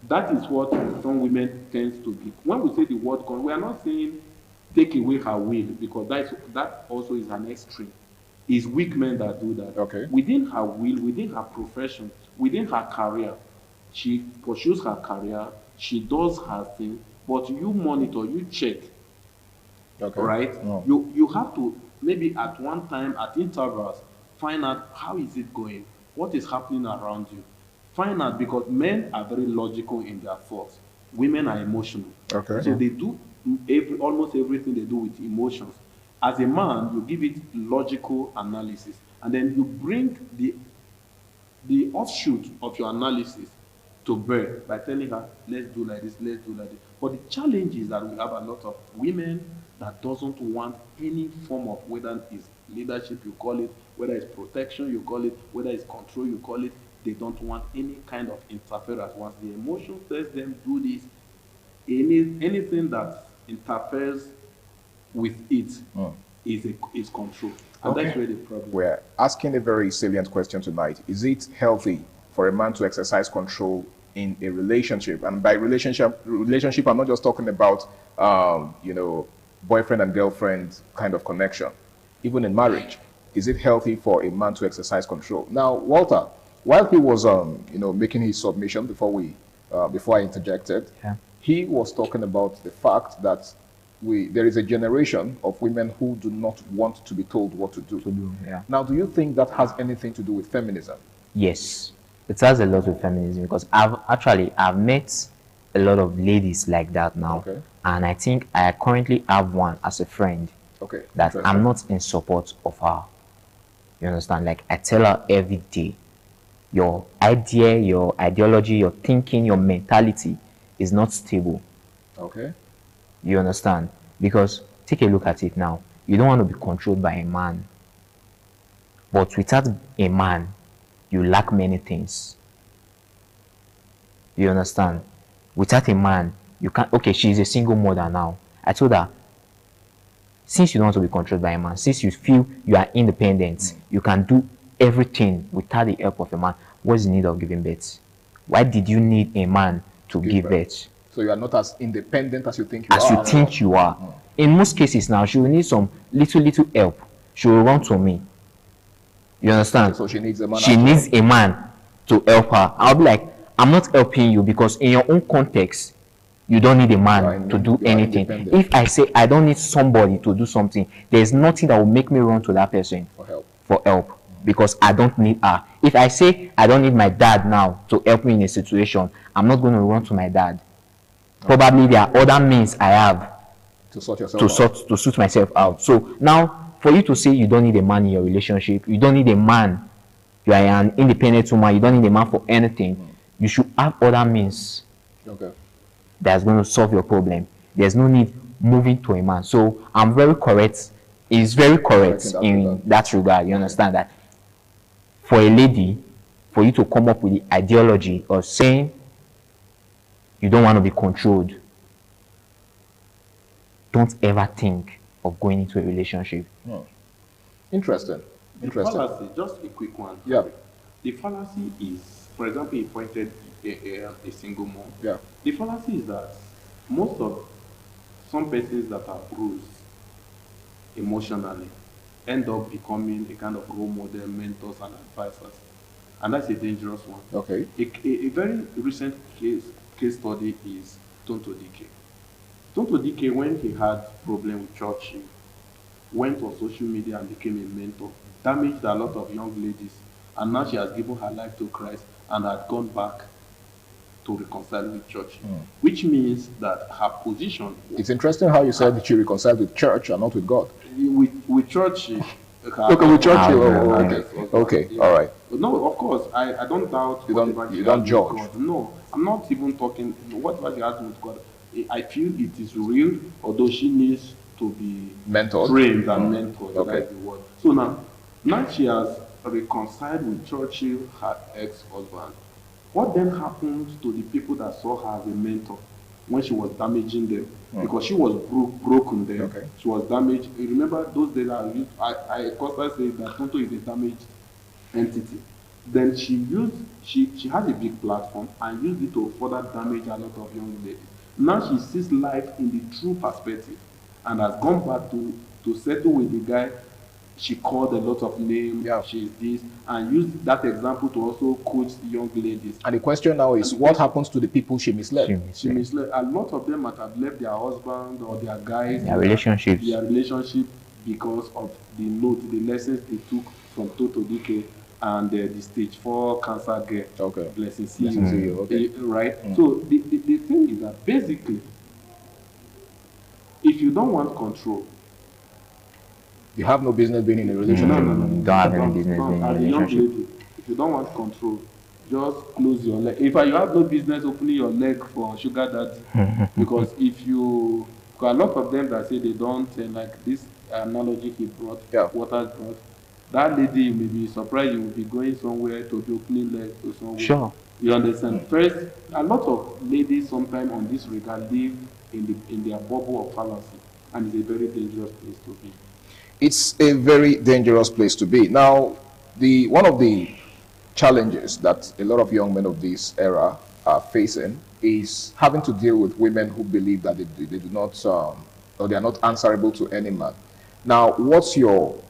That is what some women tend to be. When we say the word control, we are not saying take away her will, because that also is an extreme. It's weak men that do that. Okay. Within her will, within her profession, within her career, she pursues her career, she does her thing, but you monitor, you check. Okay. Right? You have to, maybe at one time, at intervals, find out how is it going, what is happening around you. Find out, because men are very logical in their thoughts. Women are emotional. Okay. So they do almost everything they do with emotions. As a man, you give it logical analysis, and then you bring the offshoot of your analysis to bear by telling her, let's do like this, let's do like this. But the challenge is that we have a lot of women that doesn't want any form of, whether it's leadership, you call it, whether it's protection, you call it, whether it's control, you call it. They don't want any kind of interference. Once the emotion tells them do this, anything that interferes with it is control. And that's where the problem. We're asking a very salient question tonight. Is it healthy for a man to exercise control in a relationship? And by relationship, I'm not just talking about, boyfriend and girlfriend kind of connection. Even in marriage, is it healthy for a man to exercise control? Now, Walter, while he was, making his submission before I interjected, he was talking about the fact that there is a generation of women who do not want to be told what to do. Now, do you think that has anything to do with feminism? Yes, it has a lot with feminism, because I've met a lot of ladies like that now. Okay. And I think I currently have one as a friend. Okay. That I'm not in support of her. You understand? Like, I tell her every day, your idea, your ideology, your thinking, your mentality is not stable. Okay. You understand? Because take a look at it now. You don't want to be controlled by a man. But without a man, you lack many things. You understand? Without a man, you can't. Okay, she's a single mother now. I told her, since you don't want to be controlled by a man, since you feel you are independent, you can do everything without the help of a man, what's the need of giving birth? Why did you need a man to give birth? So you are not as independent as you think you are. As you think you are. In most cases now, she will need some little help. She will run to me. You understand? So she needs a man. She needs a man to help her. I'll be like, I'm not helping you because in your own context, you don't need a man to do anything. If I say I don't need somebody to do something, there's nothing that will make me run to that person for help because I don't need her. If I say I don't need my dad now to help me in a situation, I'm not going to run to my dad. Probably there are other means I have to sort yourself to suit myself out. So now, for you to say you don't need a man in your relationship, you don't need a man, you are an independent woman, you don't need a man for anything, you should have other means. Okay. That's going to solve your problem. There's no need moving to a man. So I'm very correct. It's very correct in that regard. You understand that for a lady, for you to come up with the ideology of saying you don't want to be controlled, don't ever think of going into a relationship. Interesting. Interesting. The fallacy, just a quick one. Yeah. The fallacy is, for example, he pointed a single mom. Yeah. The fallacy is that most of some persons that are bruised emotionally end up becoming a kind of role model, mentors, and advisors. And that's a dangerous one. Okay. A very recent case study is Tonto Dike. Tonto Dike, when he had problem with Churchill, went on social media and became a mentor, damaged a lot of young ladies, and now she has given her life to Christ and had gone back to reconcile with church, which means that her position... It's interesting how you said that she reconciled with church and not with God. With church... Okay, with church. Okay, all right. No, of course, I don't doubt... You don't judge. God. No, I'm not even talking... Whatever she has with God, I feel it is real, although she needs to be mentored, trained and mentored. Okay. That's the word. So now she has reconciled with Churchill, her ex-husband. What then happened to the people that saw her as a mentor when she was damaging them? Because she was broken there. Okay. She was damaged. You remember those days I constantly say that Tonto is a damaged entity. Then she had a big platform and used it to further damage a lot of young ladies. Now she sees life in the true perspective and has gone back to settle with the guy. She called a lot of names, she's this, and used that example to also coach young ladies. And the question now is, what happens to the people she misled? She misled. A lot of them might have left their husband or their guys, their relationship because of the lessons they took from Tonto Dike and the stage 4 cancer girl. Okay. Blessing you. Okay. Right? So the thing is that basically, if you don't want control, you have no business being in a relationship. No. Don't have any business being in a relationship. If you don't want control, just close your leg. In fact, you have no business opening your leg for sugar daddy. Because if you, a lot of them that say they don't, like this analogy he brought, Waters brought, that lady, you may be surprised you will be going somewhere to be opening legs to somewhere. Sure. You understand? First, a lot of ladies sometimes on this regard live in their bubble of fallacy, and it's a very dangerous place to be. It's a very dangerous place to be. Now, one of the challenges that a lot of young men of this era are facing is having to deal with women who believe that they do not, or they are not answerable to any man. Now, what's your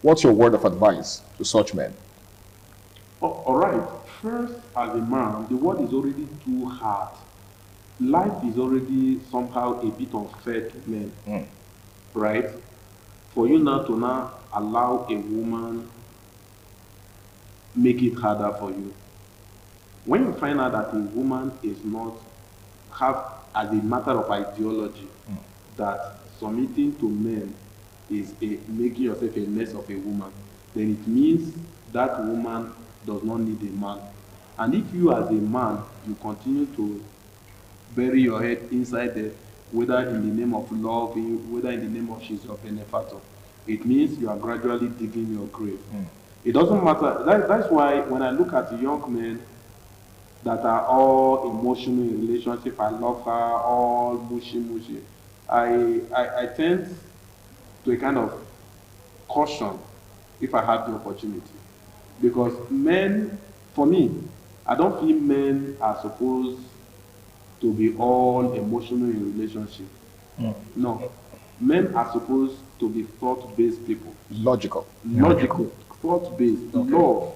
word of advice to such men? All right. First, as a man, the world is already too hard. Life is already somehow a bit unfair to men, right? For you now to allow a woman make it harder for you. When you find out that a woman is not have as a matter of ideology that submitting to men is making yourself a less of a woman, then it means that woman does not need a man. And if you as a man, you continue to bury your head inside there, whether in the name of love, whether in the name of she's your benefactor, it means you are gradually digging your grave. It doesn't matter. That's why when I look at the young men that are all emotional in relationship, I love her, all mushy, I tend to a kind of caution if I have the opportunity. Because men, for me, I don't feel men are supposed to be all emotional in relationship. No. Men are supposed to be thought-based people. Logical, thought-based, love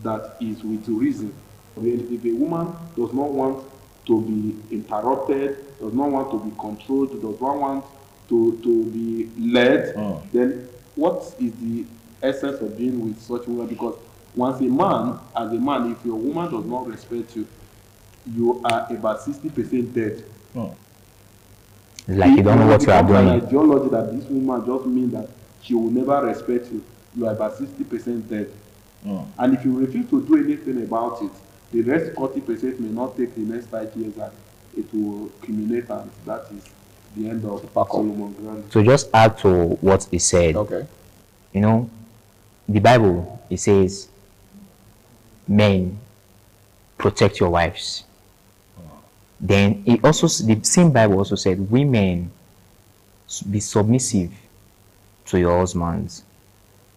that is with reason. If a woman does not want to be interrupted, does not want to be controlled, does not want to be led, then what is the essence of being with such a woman? Because once a man, as a man, if your woman does not respect you, you are about 60% dead. Like you don't know what you are doing. An ideology that this woman just means that she will never respect you, you are about 60% dead. And if you refuse to do anything about it, the rest 40% may not take the next 5 years and it will culminate, and that is the end of Solomon Grant. So just add to what he said. Okay. You know, the Bible, it says, men, protect your wives. Then it also, the same Bible also said, women, be submissive to your husbands.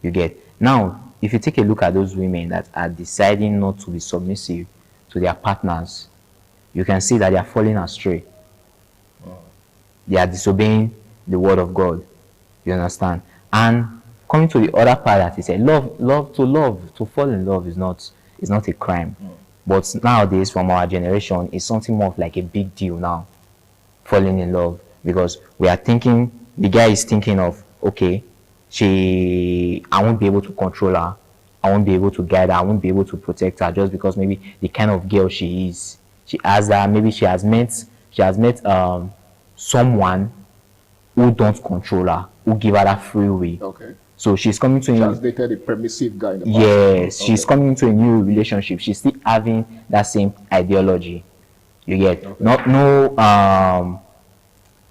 You get. Now, if you take a look at those women that are deciding not to be submissive to their partners, you can see that they are falling astray. They are disobeying the word of God. You understand? And coming to the other part that he said, to fall in love is not a crime. But nowadays, from our generation, it's something more of like a big deal now, falling in love. Because we are thinking, the guy is thinking of, okay, I won't be able to control her. I won't be able to guide her. I won't be able to protect her just because maybe the kind of girl she is. She has that, maybe she has met someone who don't control her, who give her that free will. Okay. So she's coming to she has dated a permissive guy in the past. Yes, she's coming into a new relationship. She's still having that same ideology. You get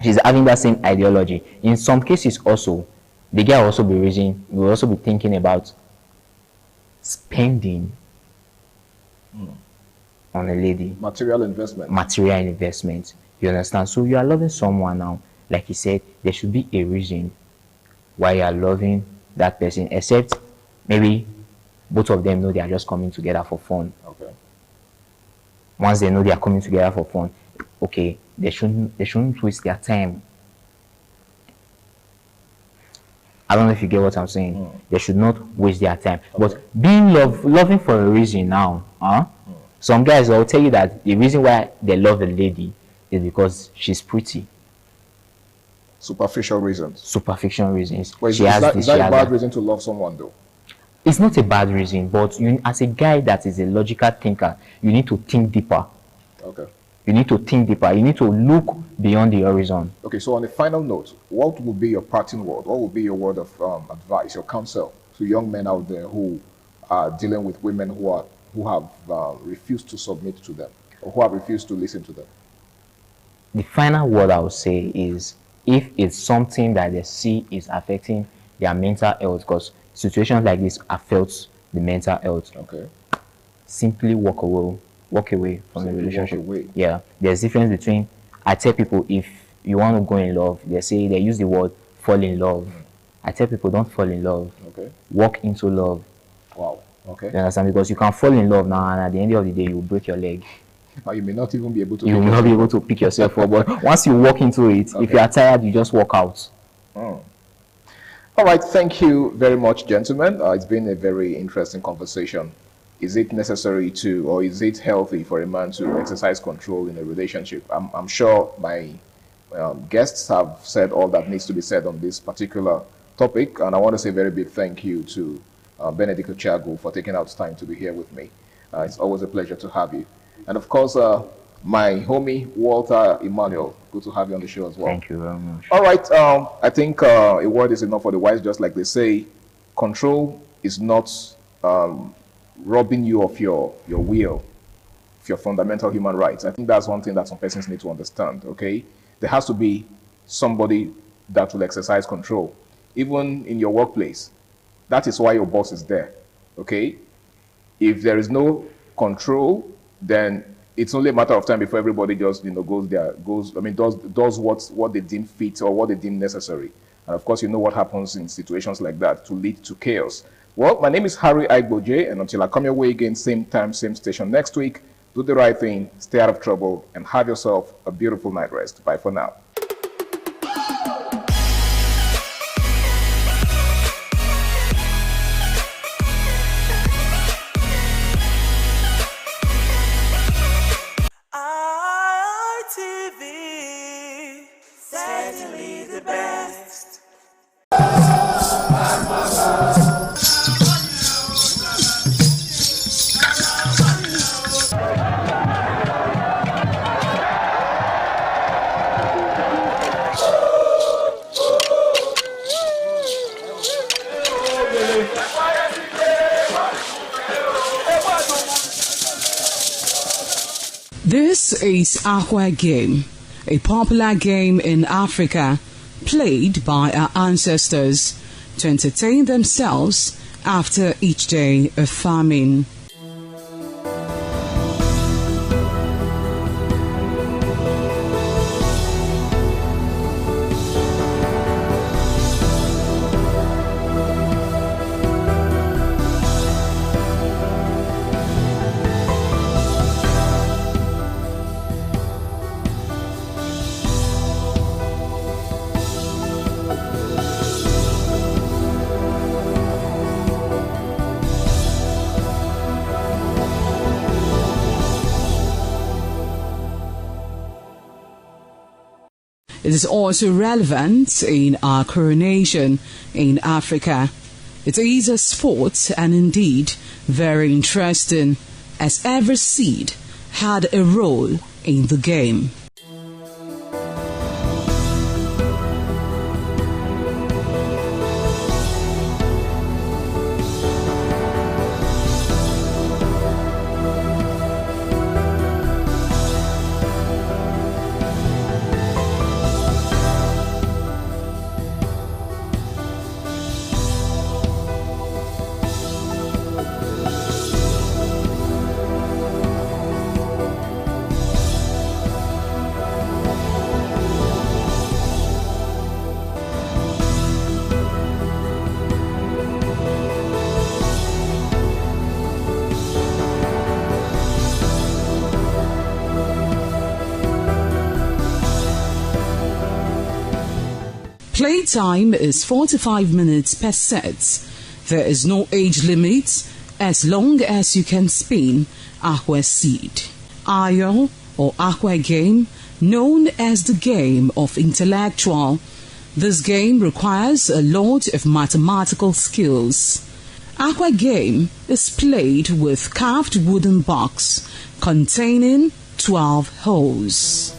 she's having that same ideology. In some cases also, the guy will also be thinking about spending on a lady. Material investment. You understand? So you are loving someone now. Like he said, there should be a reason why you are loving that person, except maybe both of them know they are just coming together for fun. Okay. Once they know they are coming together for fun, okay, they shouldn't waste their time. I don't know if you get what I'm saying. They should not waste their time. Okay. But being loving for a reason now, some guys will tell you that the reason why they love a lady is because she's pretty. Superficial reasons. Well, is that a bad reason to love someone, though? It's not a bad reason, but you, as a guy that is a logical thinker, you need to think deeper. Okay. You need to think deeper. You need to look beyond the horizon. Okay, so on a final note, what would be your parting word? What would be your word of advice, your counsel to young men out there who are dealing with women who have refused to submit to them, or who have refused to listen to them? The final word I would say is, if it's something that they see is affecting their mental health, because situations like this affect the mental health. Okay. Simply walk away from the relationship. Yeah. There's difference between, I tell people, if you want to go in love, they use the word fall in love. I tell people, don't fall in love. Okay. Walk into love. Wow. Okay. You understand? Because you can fall in love now, and at the end of the day, you will break your leg. Or you may not even be able to. You will not be able to pick yourself up. But once you walk into it, if you are tired, you just walk out. All right. Thank you very much, gentlemen. It's been a very interesting conversation. Is it necessary to, or is it healthy for a man to exercise control in a relationship? I'm sure my guests have said all that needs to be said on this particular topic, and I want to say a very big thank you to Benedict Ochagu for taking out time to be here with me. It's always a pleasure to have you. And of course, my homie Walter Emmanuel. Good to have you on the show as well. Thank you very much. All right, I think a word is enough for the wise, just like they say. Control is not robbing you of your will, of your fundamental human rights. I think that's one thing that some persons need to understand, okay? There has to be somebody that will exercise control, even in your workplace. That is why your boss is there, okay? If there is no control, then it's only a matter of time before everybody just, does what they deem fit or what they deem necessary. And of course, you know what happens in situations like that to lead to chaos. Well, my name is Harry Aigboje, and until I come your way again, same time, same station next week, do the right thing, stay out of trouble, and have yourself a beautiful night rest. Bye for now. ITV, certainly the best. This is Aqua Game, a popular game in Africa played by our ancestors to entertain themselves after each day of farming. It is also relevant in our coronation in Africa. It is a sport and indeed very interesting, as every seed had a role in the game. Playtime is 45 minutes per set. There is no age limit as long as you can spin aqua seed. Ayo or aqua game, known as the game of intellectual. This game requires a lot of mathematical skills. Aqua game is played with carved wooden box containing 12 holes.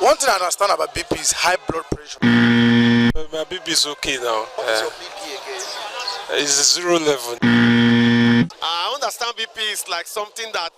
One thing I understand about BP is high blood pressure. My BP is okay now. What is your BP again? It's 0 level. I understand BP is like something that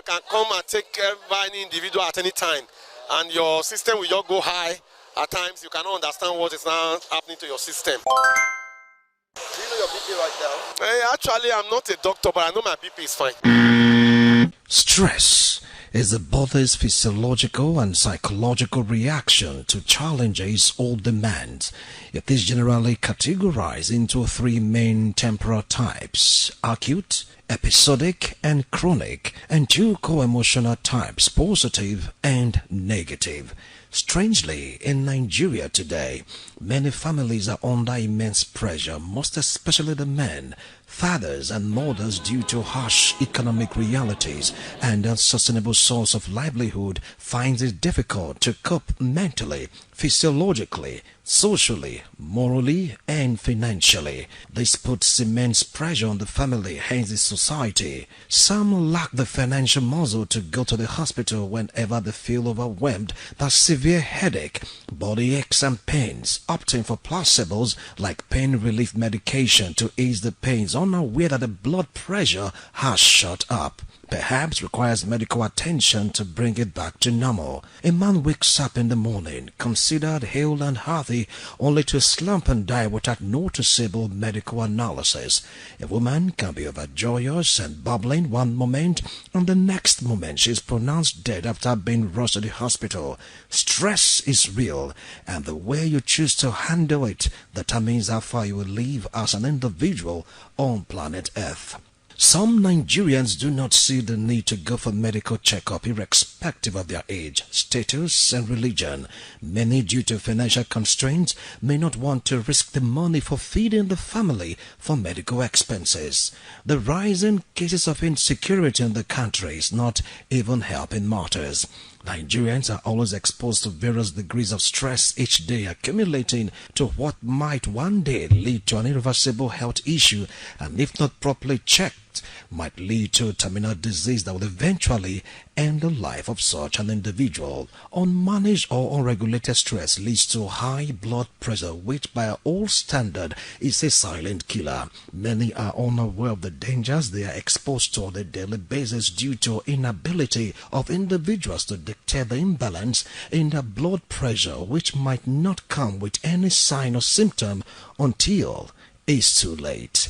can come and take by any individual at any time, and your system will just go high. At times, you cannot understand what is now happening to your system. Do you know your BP right now? Actually, I'm not a doctor, but I know my BP is fine. Stress is the body's physiological and psychological reaction to challenges or demands. It is generally categorized into 3 main temporal types: acute, episodic, and chronic, and 2 co-emotional types, positive and negative. Strangely, in Nigeria today, many families are under immense pressure, most especially the men, fathers and mothers, due to harsh economic realities and unsustainable source of livelihood finds it difficult to cope mentally, physiologically, socially, morally, and financially. This puts immense pressure on the family, hence the society. Some lack the financial muscle to go to the hospital whenever they feel overwhelmed by severe headache, body aches and pains, opting for placebos like pain relief medication to ease the pains, unaware that the blood pressure has shot up. Perhaps requires medical attention to bring it back to normal. A man wakes up in the morning, considered hale and healthy, only to slump and die without noticeable medical analysis. A woman can be overjoyous and bubbling one moment, and the next moment she is pronounced dead after being rushed to the hospital. Stress is real, and the way you choose to handle it determines how far you will live as an individual on planet Earth. Some Nigerians do not see the need to go for medical checkup irrespective of their age, status, and religion. Many, due to financial constraints, may not want to risk the money for feeding the family for medical expenses. The rise in cases of insecurity in the country is not even helping matters. Nigerians are always exposed to various degrees of stress each day, accumulating to what might one day lead to an irreversible health issue, and if not properly checked, might lead to terminal disease that will eventually end the life of such an individual. Unmanaged or unregulated stress leads to high blood pressure, which by all standard is a silent killer. Many are unaware of the dangers they are exposed to on a daily basis due to inability of individuals to dictate the imbalance in their blood pressure, which might not come with any sign or symptom until it's too late.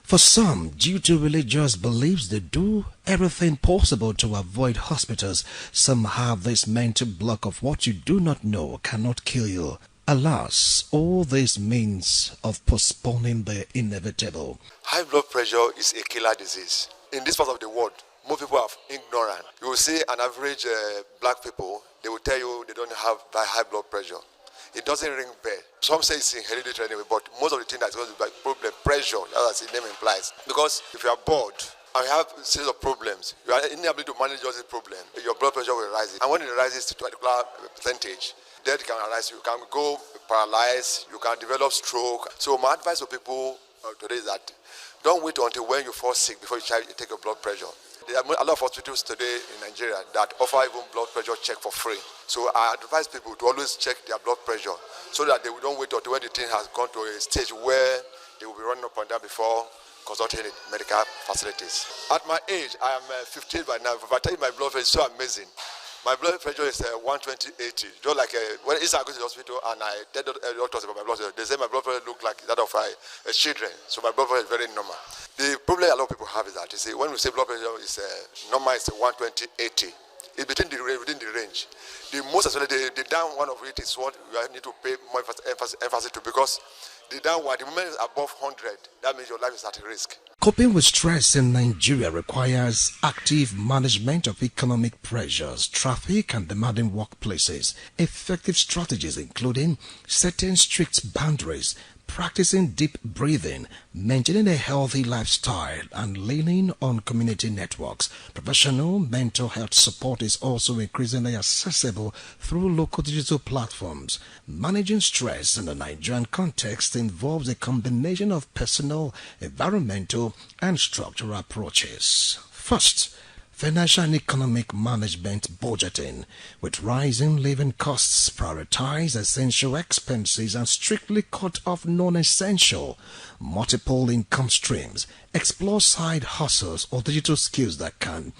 For some, due to religious beliefs, they do everything possible to avoid hospitals. Some have this mental block of what you do not know cannot kill you. Alas, all this means of postponing the inevitable. High blood pressure is a killer disease. In this part of the world, most people are ignorant. You will see an average black people, they will tell you they don't have that high blood pressure. It doesn't ring bell. Some say it's hereditary anyway, but most of the things that's going to be problem, pressure, as the name implies. Because if you are bored and you have a series of problems, you are unable to manage those problems, your blood pressure will rise. And when it rises to a particular percentage, death can arise. You can go paralyzed, you can develop stroke. So my advice to people today is that don't wait until when you fall sick before you try to take your blood pressure. There are a lot of hospitals today in Nigeria that offer even blood pressure check for free. So I advise people to always check their blood pressure so that they don't wait until when the thing has gone to a stage where they will be running up and down before consulting medical facilities. At my age, I am 15 by now. If I tell you my blood pressure is so amazing. My blood pressure is 120/80. Just like when I go to the hospital and I tell doctors about my blood pressure, they say my blood pressure look like that of children. So my blood pressure is very normal. The problem a lot of people have is that, you see, when we say blood pressure is normal, it's 120/80. It's within the range. The most especially the down one of it is what you need to pay more emphasis to, because the down one, the moment is above 100, that means your life is at risk. Coping with stress in Nigeria requires active management of economic pressures, traffic and demanding workplaces, effective strategies including setting strict boundaries, practicing deep breathing, maintaining a healthy lifestyle, and leaning on community networks. Professional mental health support is also increasingly accessible through local digital platforms. Managing stress in the Nigerian context involves a combination of personal, environmental, and structural approaches. First, financial and economic management budgeting. With rising living costs, prioritize essential expenses and strictly cut off non-essential. Multiple income streams. Explore side hustles or digital skills that can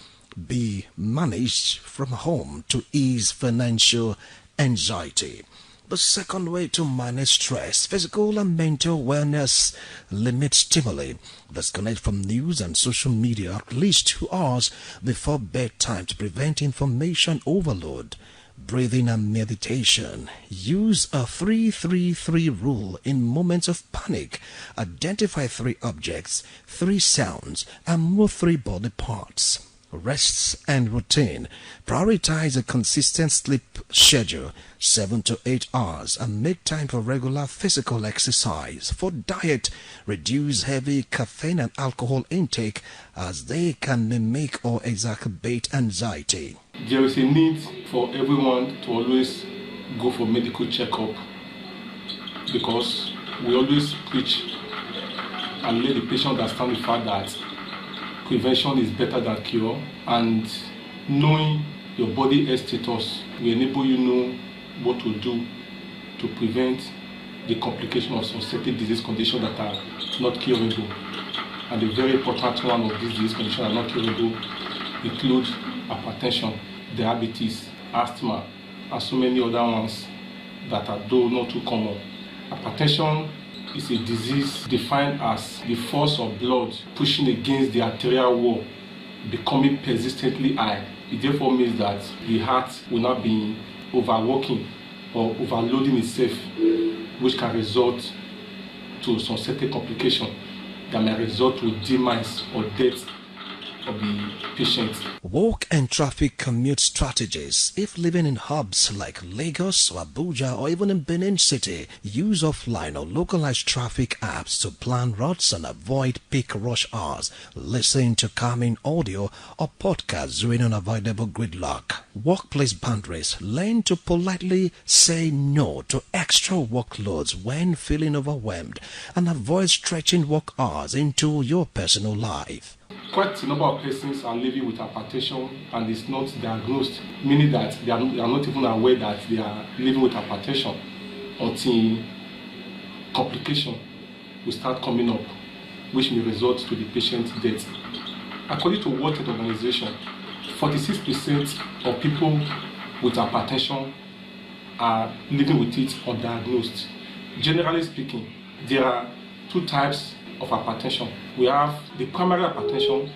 be managed from home to ease financial anxiety. The second way to manage stress, physical and mental wellness, limit stimuli. Disconnect from news and social media at least 2 hours before bedtime to prevent information overload. Breathing and meditation. Use a 3-3-3 rule in moments of panic. Identify 3 objects, 3 sounds, and move 3 body parts. Rests and routine. Prioritize a consistent sleep schedule, 7 to 8 hours, and make time for regular physical exercise. For diet, reduce heavy caffeine and alcohol intake as they can mimic or exacerbate anxiety. There is a need for everyone to always go for medical checkup, because we always preach and let the patient understand the fact that prevention is better than cure, and knowing your body health status will enable you know what to do to prevent the complication of some certain disease conditions that are not curable. And the very important one of these disease conditions that are not curable include hypertension, diabetes, asthma, and so many other ones that are though not too common. Hypertension is a disease defined as the force of blood pushing against the arterial wall becoming persistently high. It therefore means that the heart will not be overworking or overloading itself, which can result to some certain complication that may result to demise or death of the patient. Walk and traffic commute strategies. If living in hubs like Lagos or Abuja or even in Benin City, use offline or localized traffic apps to plan routes and avoid peak rush hours. Listen to calming audio or podcasts during unavoidable gridlock. Workplace boundaries. Learn to politely say no to extra workloads when feeling overwhelmed and avoid stretching work hours into your personal life. Quite a number of persons are living with hypertension and it's not diagnosed, meaning that they are not even aware that they are living with hypertension until complication will start coming up, which may result to the patient's death. According to World Health Organization, 46% of people with hypertension are living with it undiagnosed. Generally speaking, there are 2 types of hypertension. We have the primary hypertension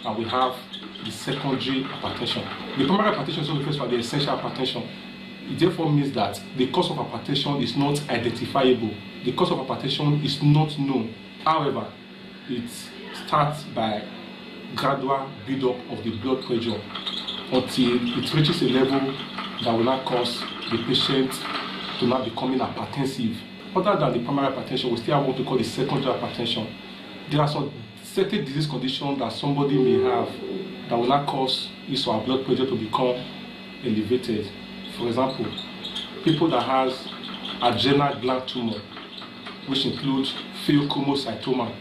and we have the secondary hypertension. The primary hypertension is also referred to as the essential hypertension. It therefore means that the cause of hypertension is not identifiable. The cause of hypertension is not known. However, it starts by gradual build-up of the blood pressure until it reaches a level that will not cause the patient to not becoming hypertensive. Other than the primary hypertension, we still have what we call the secondary hypertension. There are some certain disease conditions that somebody may have that will not cause his or her blood pressure to become elevated. For example, people that has adrenal gland tumor, which includes pheochromocytoma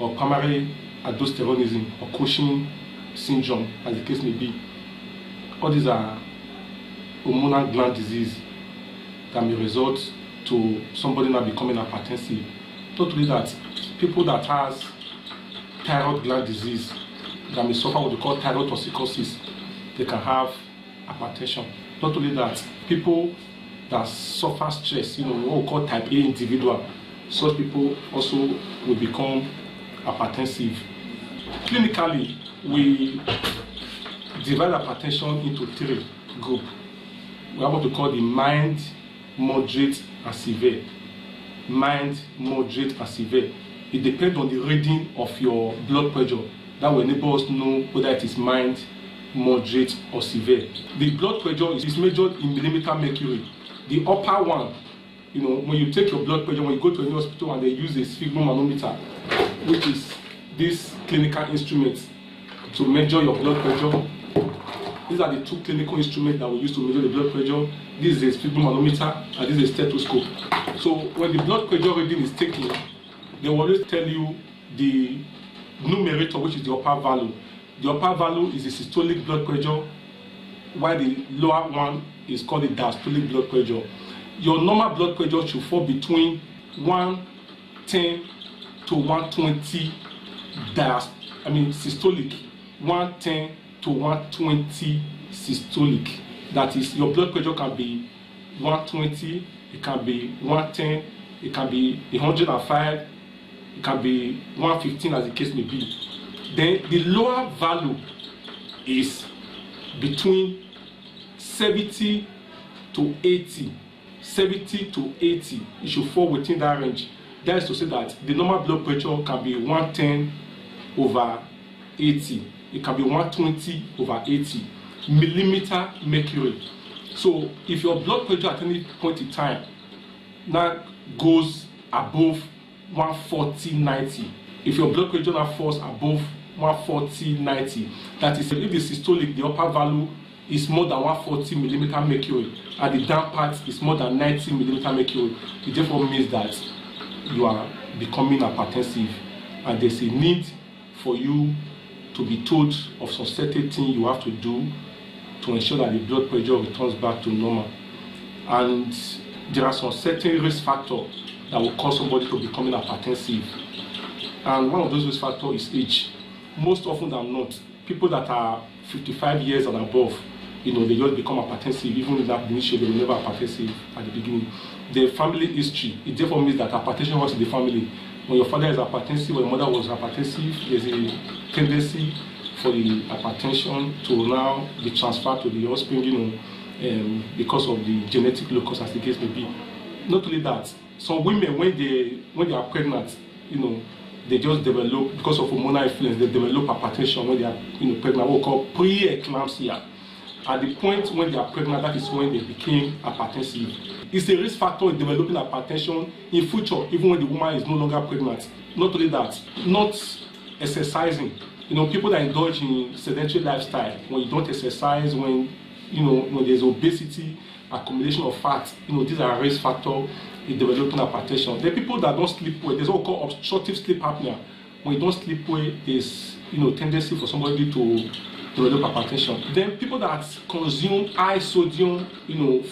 or primary aldosteronism or Cushing syndrome, as the case may be. All these are hormonal gland disease that may result to somebody not becoming hypertensive. Not only that, people that has thyroid gland disease that may suffer what we call thyroid toxicosis, they can have hypertension. Not only that, people that suffer stress, what we call type A individual, such people also will become hypertensive. Clinically, we divide hypertension into 3 groups. We have what we call the mild, moderate, and severe. Mild, moderate, and severe. It depends on the reading of your blood pressure. That will enable us to know whether it is mild, moderate, or severe. The blood pressure is measured in millimeter mercury. The upper one, when you take your blood pressure, when you go to any hospital and they use a sphygmomanometer, which is this clinical instrument to measure your blood pressure. These are the 2 clinical instruments that we use to measure the blood pressure. This is a sphygmomanometer and this is a stethoscope. So when the blood pressure reading is taken, they will always tell you the numerator, which is the upper value, The upper value is the systolic blood pressure, while the lower one is called the diastolic blood pressure. Your normal blood pressure should fall between 110 to 120 systolic, 110 to 120 systolic. That is, your blood pressure can be 120, it can be 110, it can be 105, it can be 115 as the case may be. Then the lower value is between 70 to 80. 70 to 80, it should fall within that range. That is to say that the normal blood pressure can be 110 over 80. It can be 120 over 80 millimeter mercury. So if your blood pressure at any point in time now goes above 140/90, if your blood pressure now falls above 140/90, that is, if the systolic, the upper value is more than 140 millimeter mercury, and the down part is more than 90 millimeter mercury, it therefore means that you are becoming hypertensive, and there's a need for you to be told of some certain things you have to do to ensure that the blood pressure returns back to normal. And there are some certain risk factors that will cause somebody to becoming hypertensive. And one of those risk factors is age. Most often than not, people that are 55 years and above, they just become hypertensive, even if that initially they were never hypertensive at the beginning. The family history, it therefore means that hypertension was in the family. When your father is hypertensive or your mother was hypertensive, there's a tendency for the hypertension to now be transferred to the offspring, because of the genetic locus, as the case may be. Not only that, some women, when they are pregnant, they just develop, because of hormonal influence, they develop hypertension when they are pregnant, what we call pre-eclampsia. At the point when they are pregnant, that is when they became hypertensive. It's a risk factor in developing hypertension in future, even when the woman is no longer pregnant. Not only that, not exercising. People that indulge in sedentary lifestyle, when you don't exercise, when there's obesity, accumulation of fat, these are risk factors in developing hypertension. There are people that don't sleep well. There's what we call obstructive sleep apnea. When you don't sleep well, there's tendency for somebody to develop hypertension. Then people that consume high sodium,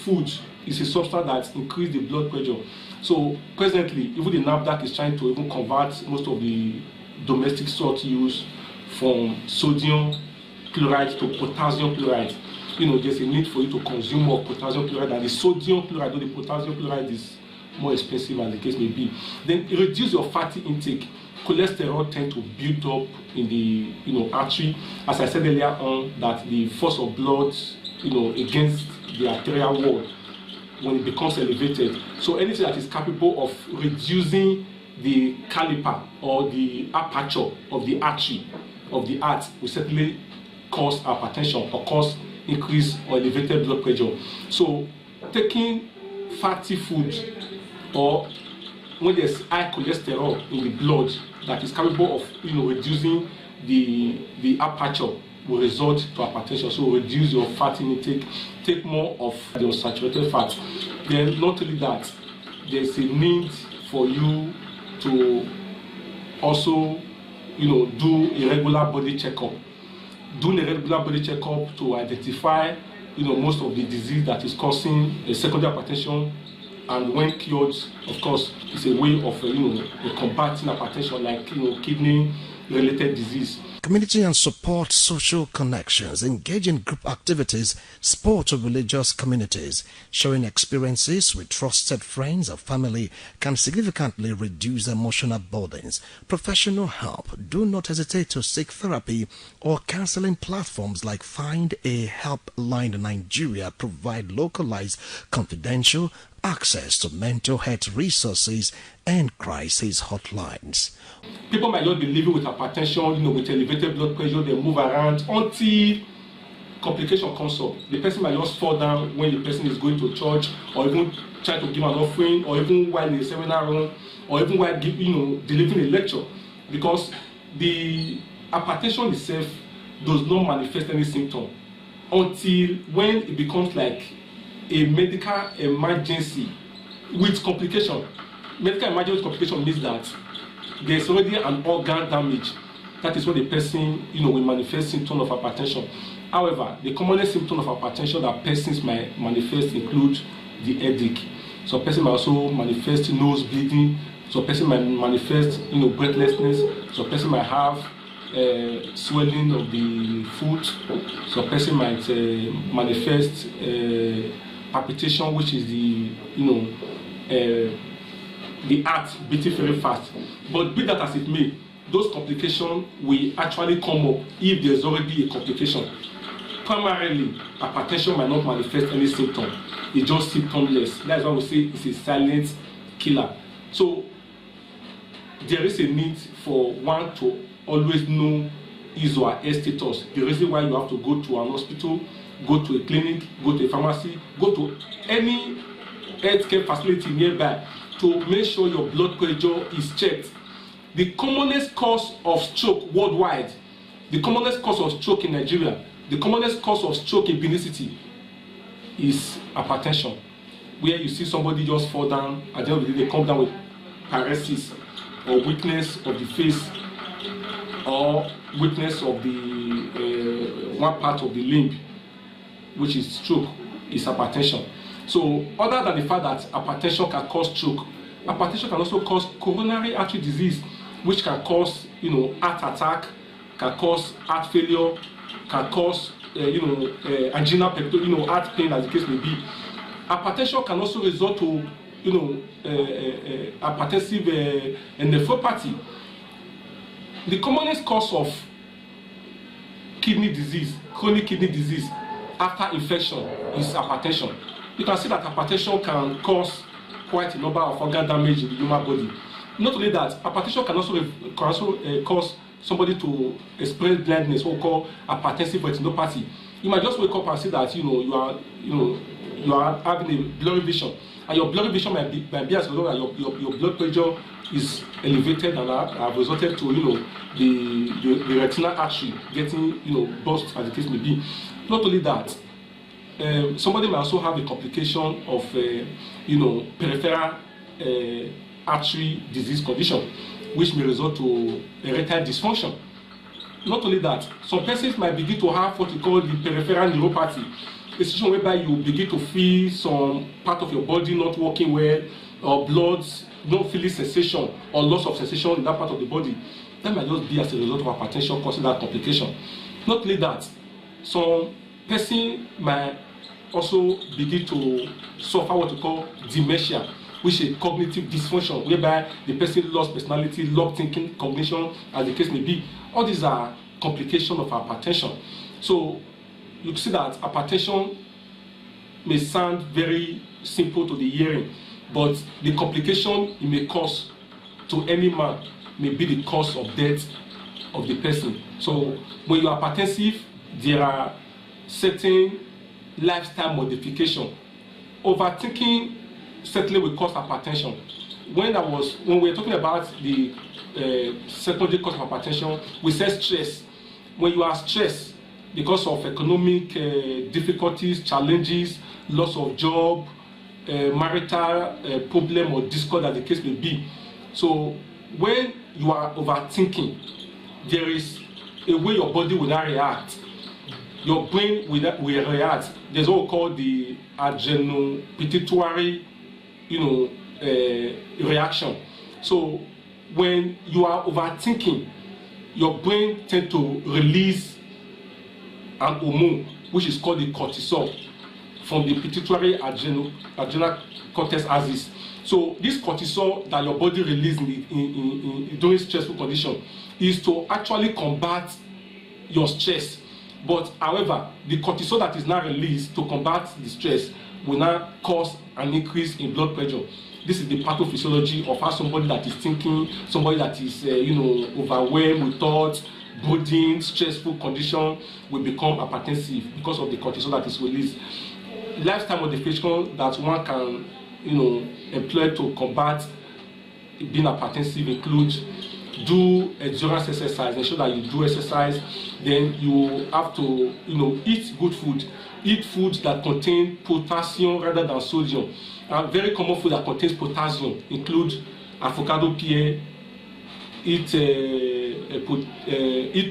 food is a substance that increases the blood pressure. So presently, even the NAFDAC is trying to even convert most of the domestic salt use from sodium chloride to potassium chloride. There's a need for you to consume more potassium chloride than the sodium chloride, though the potassium chloride is more expensive as the case may be. Then reduce your fatty intake. Cholesterol tend to build up in the artery. As I said earlier on, that the force of blood, against the arterial wall, when it becomes elevated. So anything that is capable of reducing the caliper or the aperture of the artery of the heart will certainly cause hypertension or cause increased or elevated blood pressure. So taking fatty food, or when there's high cholesterol in the blood that is capable of reducing the aperture, will result to hypertension. So reduce your fatty intake, take more of your saturated fat. Then not only that, there's a need for you to also do a regular body checkup. Doing a regular body checkup to identify most of the disease that is causing a secondary hypertension, and when cured, of course, it's a way of combating hypertension, like kidney related disease. Community and support social connections, engage in group activities, sport or religious communities. Sharing experiences with trusted friends or family can significantly reduce emotional burdens. Professional help. Do not hesitate to seek therapy or counseling. Platforms like Find a Helpline Nigeria provide localized, confidential access to mental health resources and crisis hotlines. People might not be living with hypertension, with elevated blood pressure. They move around until complication comes up. The person might just fall down when the person is going to church, or even try to give an offering, or even while in a seminar room, or even while delivering a lecture, because the hypertension itself does not manifest any symptom until when it becomes like a medical emergency with complication. Medical emergency with complication means that there's already an organ damage That is when the person, will manifest symptoms of hypertension. However, the commonest symptom of hypertension that persons might manifest include the headache. Some person might also manifest nose bleeding. Some person might manifest, breathlessness. Some person might have swelling of the foot. Some person might manifest palpitation, which is the heart beating very fast. But be that as it may, those complications will actually come up if there's already a complication. Primarily, hypertension might not manifest any symptom. It's just symptomless. That's why we say it's a silent killer. So there is a need for one to always know his or her status. The reason why you have to go to an hospital, go to a clinic, go to a pharmacy, go to any healthcare facility nearby to make sure your blood pressure is checked. The commonest cause of stroke worldwide, the commonest cause of stroke in Nigeria, the commonest cause of stroke in Benin City is hypertension, where you see somebody just fall down, at the end of the day they come down with paralysis or weakness of the face or weakness of the one part of the limb, which is stroke, is hypertension. So other than the fact that hypertension can cause stroke, hypertension can also cause coronary artery disease, which can cause heart attack, can cause heart failure, can cause angina pectoris, heart pain, as the case may be. Hypertension can also result to hypertensive nephropathy. The commonest cause of kidney disease, chronic kidney disease after infection is hypertension. You can see that hypertension can cause quite a number of organ damage in the human body. Not only that, hypertension can also cause somebody to experience blindness, what we call hypertensive retinopathy. You might just wake up and see that you are having a blurry vision, and your blurry vision might be as a result that your blood pressure is elevated and have resulted to the retinal artery getting burst, as the case may be. Not only that, somebody may also have a complication of peripheral artery disease condition, which may result to erectile dysfunction. Not only that, some persons might begin to have what we call the peripheral neuropathy, a situation whereby you begin to feel some part of your body not working well, or blood not feeling sensation or loss of sensation in that part of the body. That might just be as a result of hypertension causing that complication. Not only that, some person might also begin to suffer what we call dementia, which is a cognitive dysfunction, whereby the person lost personality, lost thinking, cognition, as the case may be. All these are complications of hypertension. So you see that hypertension may sound very simple to the hearing, but the complication it may cause to any man may be the cause of death of the person. So when you are hypertensive, there are certain lifestyle modification. Overthinking certainly will cause hypertension. When we were talking about the secondary cause of hypertension, we said stress. When you are stressed because of economic difficulties, challenges, loss of job, marital problem or discord, as the case may be. So when you are overthinking, there is a way your body will not react. Your brain will react. There's what we call the adrenopituitary, reaction. So when you are overthinking, your brain tends to release an hormone which is called the cortisol from the pituitary adrenal cortex axis. So this cortisol that your body releases during stressful condition is to actually combat your stress. But however, the cortisol that is now released to combat the stress will now cause an increase in blood pressure. This is the pathophysiology of how somebody that is thinking, somebody that is overwhelmed with thoughts, brooding, stressful condition will become hypertensive because of the cortisol that is released. Lifestyle modification that one can employ to combat being hypertensive includes do endurance exercise, ensure that you do exercise. Then you have to eat good food. Eat food that contain potassium rather than sodium. A very common food that contains potassium include avocado pear, eat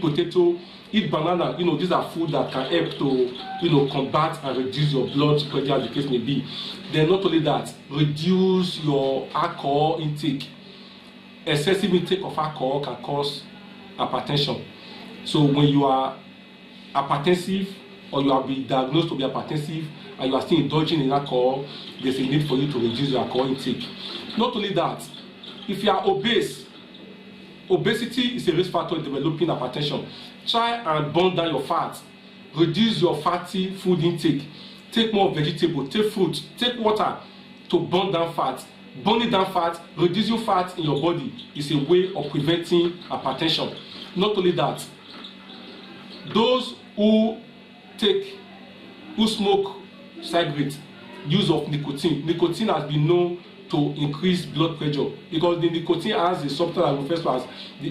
potato, eat banana. These are food that can help to combat and reduce your blood pressure, as the case may be. Then not only that, reduce your alcohol intake. Excessive intake of alcohol can cause hypertension. So when you are hypertensive or you have been diagnosed to be hypertensive and you are still indulging in alcohol, there's a need for you to reduce your alcohol intake. Not only that, if you are obese, obesity is a risk factor in developing hypertension. Try and burn down your fat. Reduce your fatty food intake. Take more vegetable, take fruit, take water to burn down fat. Burning down fat, reducing fat in your body is a way of preventing hypertension. Not only that, those who smoke cigarettes, use of nicotine. Nicotine has been known to increase blood pressure because the nicotine has a substance that refers to as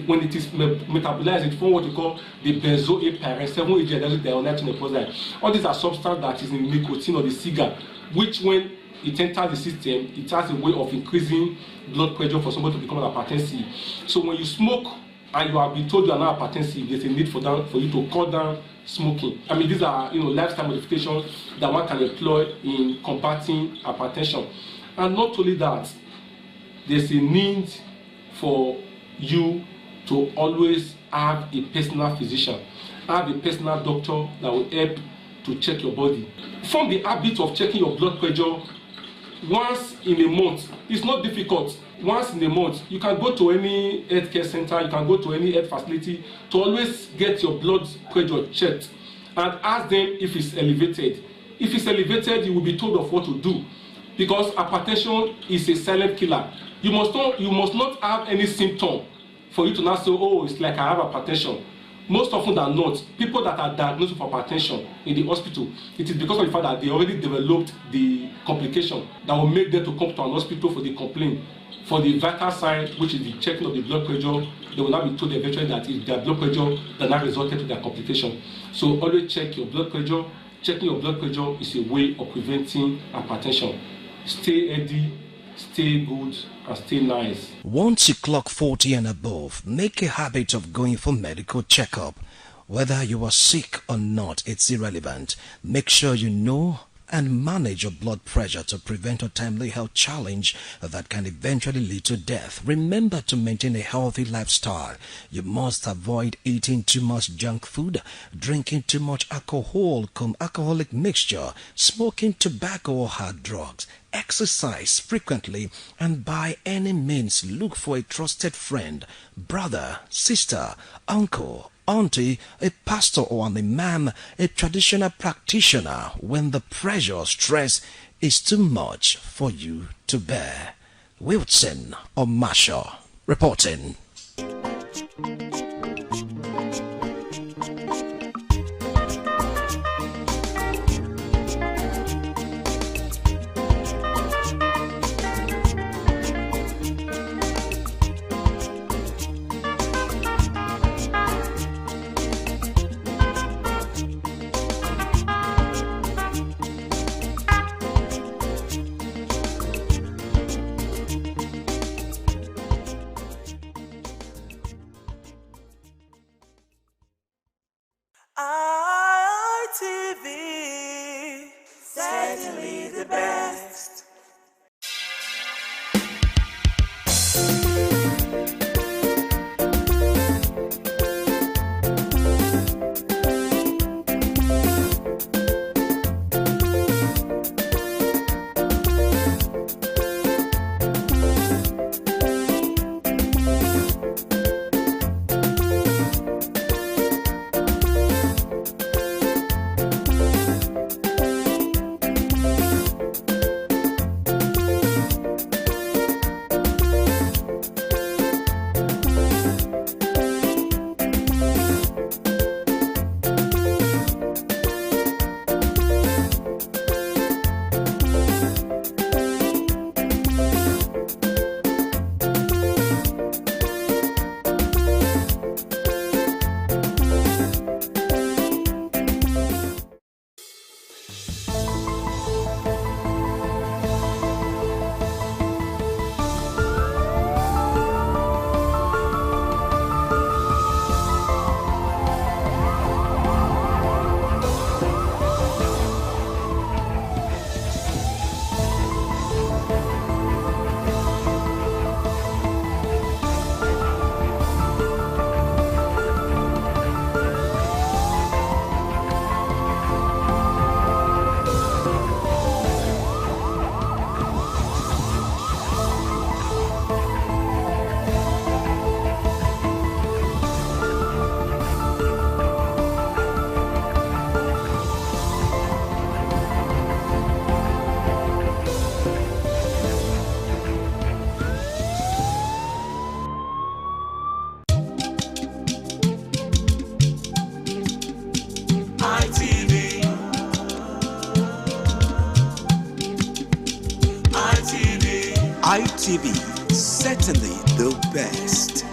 when it is metabolized, it forms what you call the benzoyl-pyrene 7-HDioxynitrogen. All these are substances that is in nicotine or the cigar, which when it enters the system, it has a way of increasing blood pressure for somebody to become hypertensive. So when you smoke and you have been told you are not hypertensive, there's a need for you to cut down smoking. I mean, these are lifestyle modifications that one can employ in combating hypertension. And not only that, there's a need for you to always have a personal physician, have a personal doctor that will help to check your body. Form the habit of checking your blood pressure once in a month. It's not difficult. Once in a month, you can go to any healthcare center, you can go to any health facility to always get your blood pressure checked and ask them if it's elevated. If it's elevated, you will be told of what to do because hypertension is a silent killer. You must not have any symptom for you to not say, oh, it's like I have hypertension. Most often than not, people that are diagnosed with hypertension in the hospital, it is because of the fact that they already developed the complication that will make them to come to an hospital for the complaint. For the vital sign, which is the checking of the blood pressure, they will now be told eventually that it's their blood pressure that now resulted to their complication. So always check your blood pressure. Checking your blood pressure is a way of preventing hypertension. Stay healthy, stay good, and stay nice. Once you clock 40 and above, make a habit of going for medical checkup. Whether you are sick or not, it's irrelevant. Make sure you know and manage your blood pressure to prevent a timely health challenge that can eventually lead to death. Remember to maintain a healthy lifestyle. You must avoid eating too much junk food, drinking too much alcohol, alcoholic mixture, smoking tobacco or hard drugs. Exercise frequently, and by any means look for a trusted friend, brother, sister, uncle, auntie, a pastor or an imam, a traditional practitioner when the pressure or stress is too much for you to bear. Wilson or Masha reporting. ITV, certainly the best. ITV, certainly the best.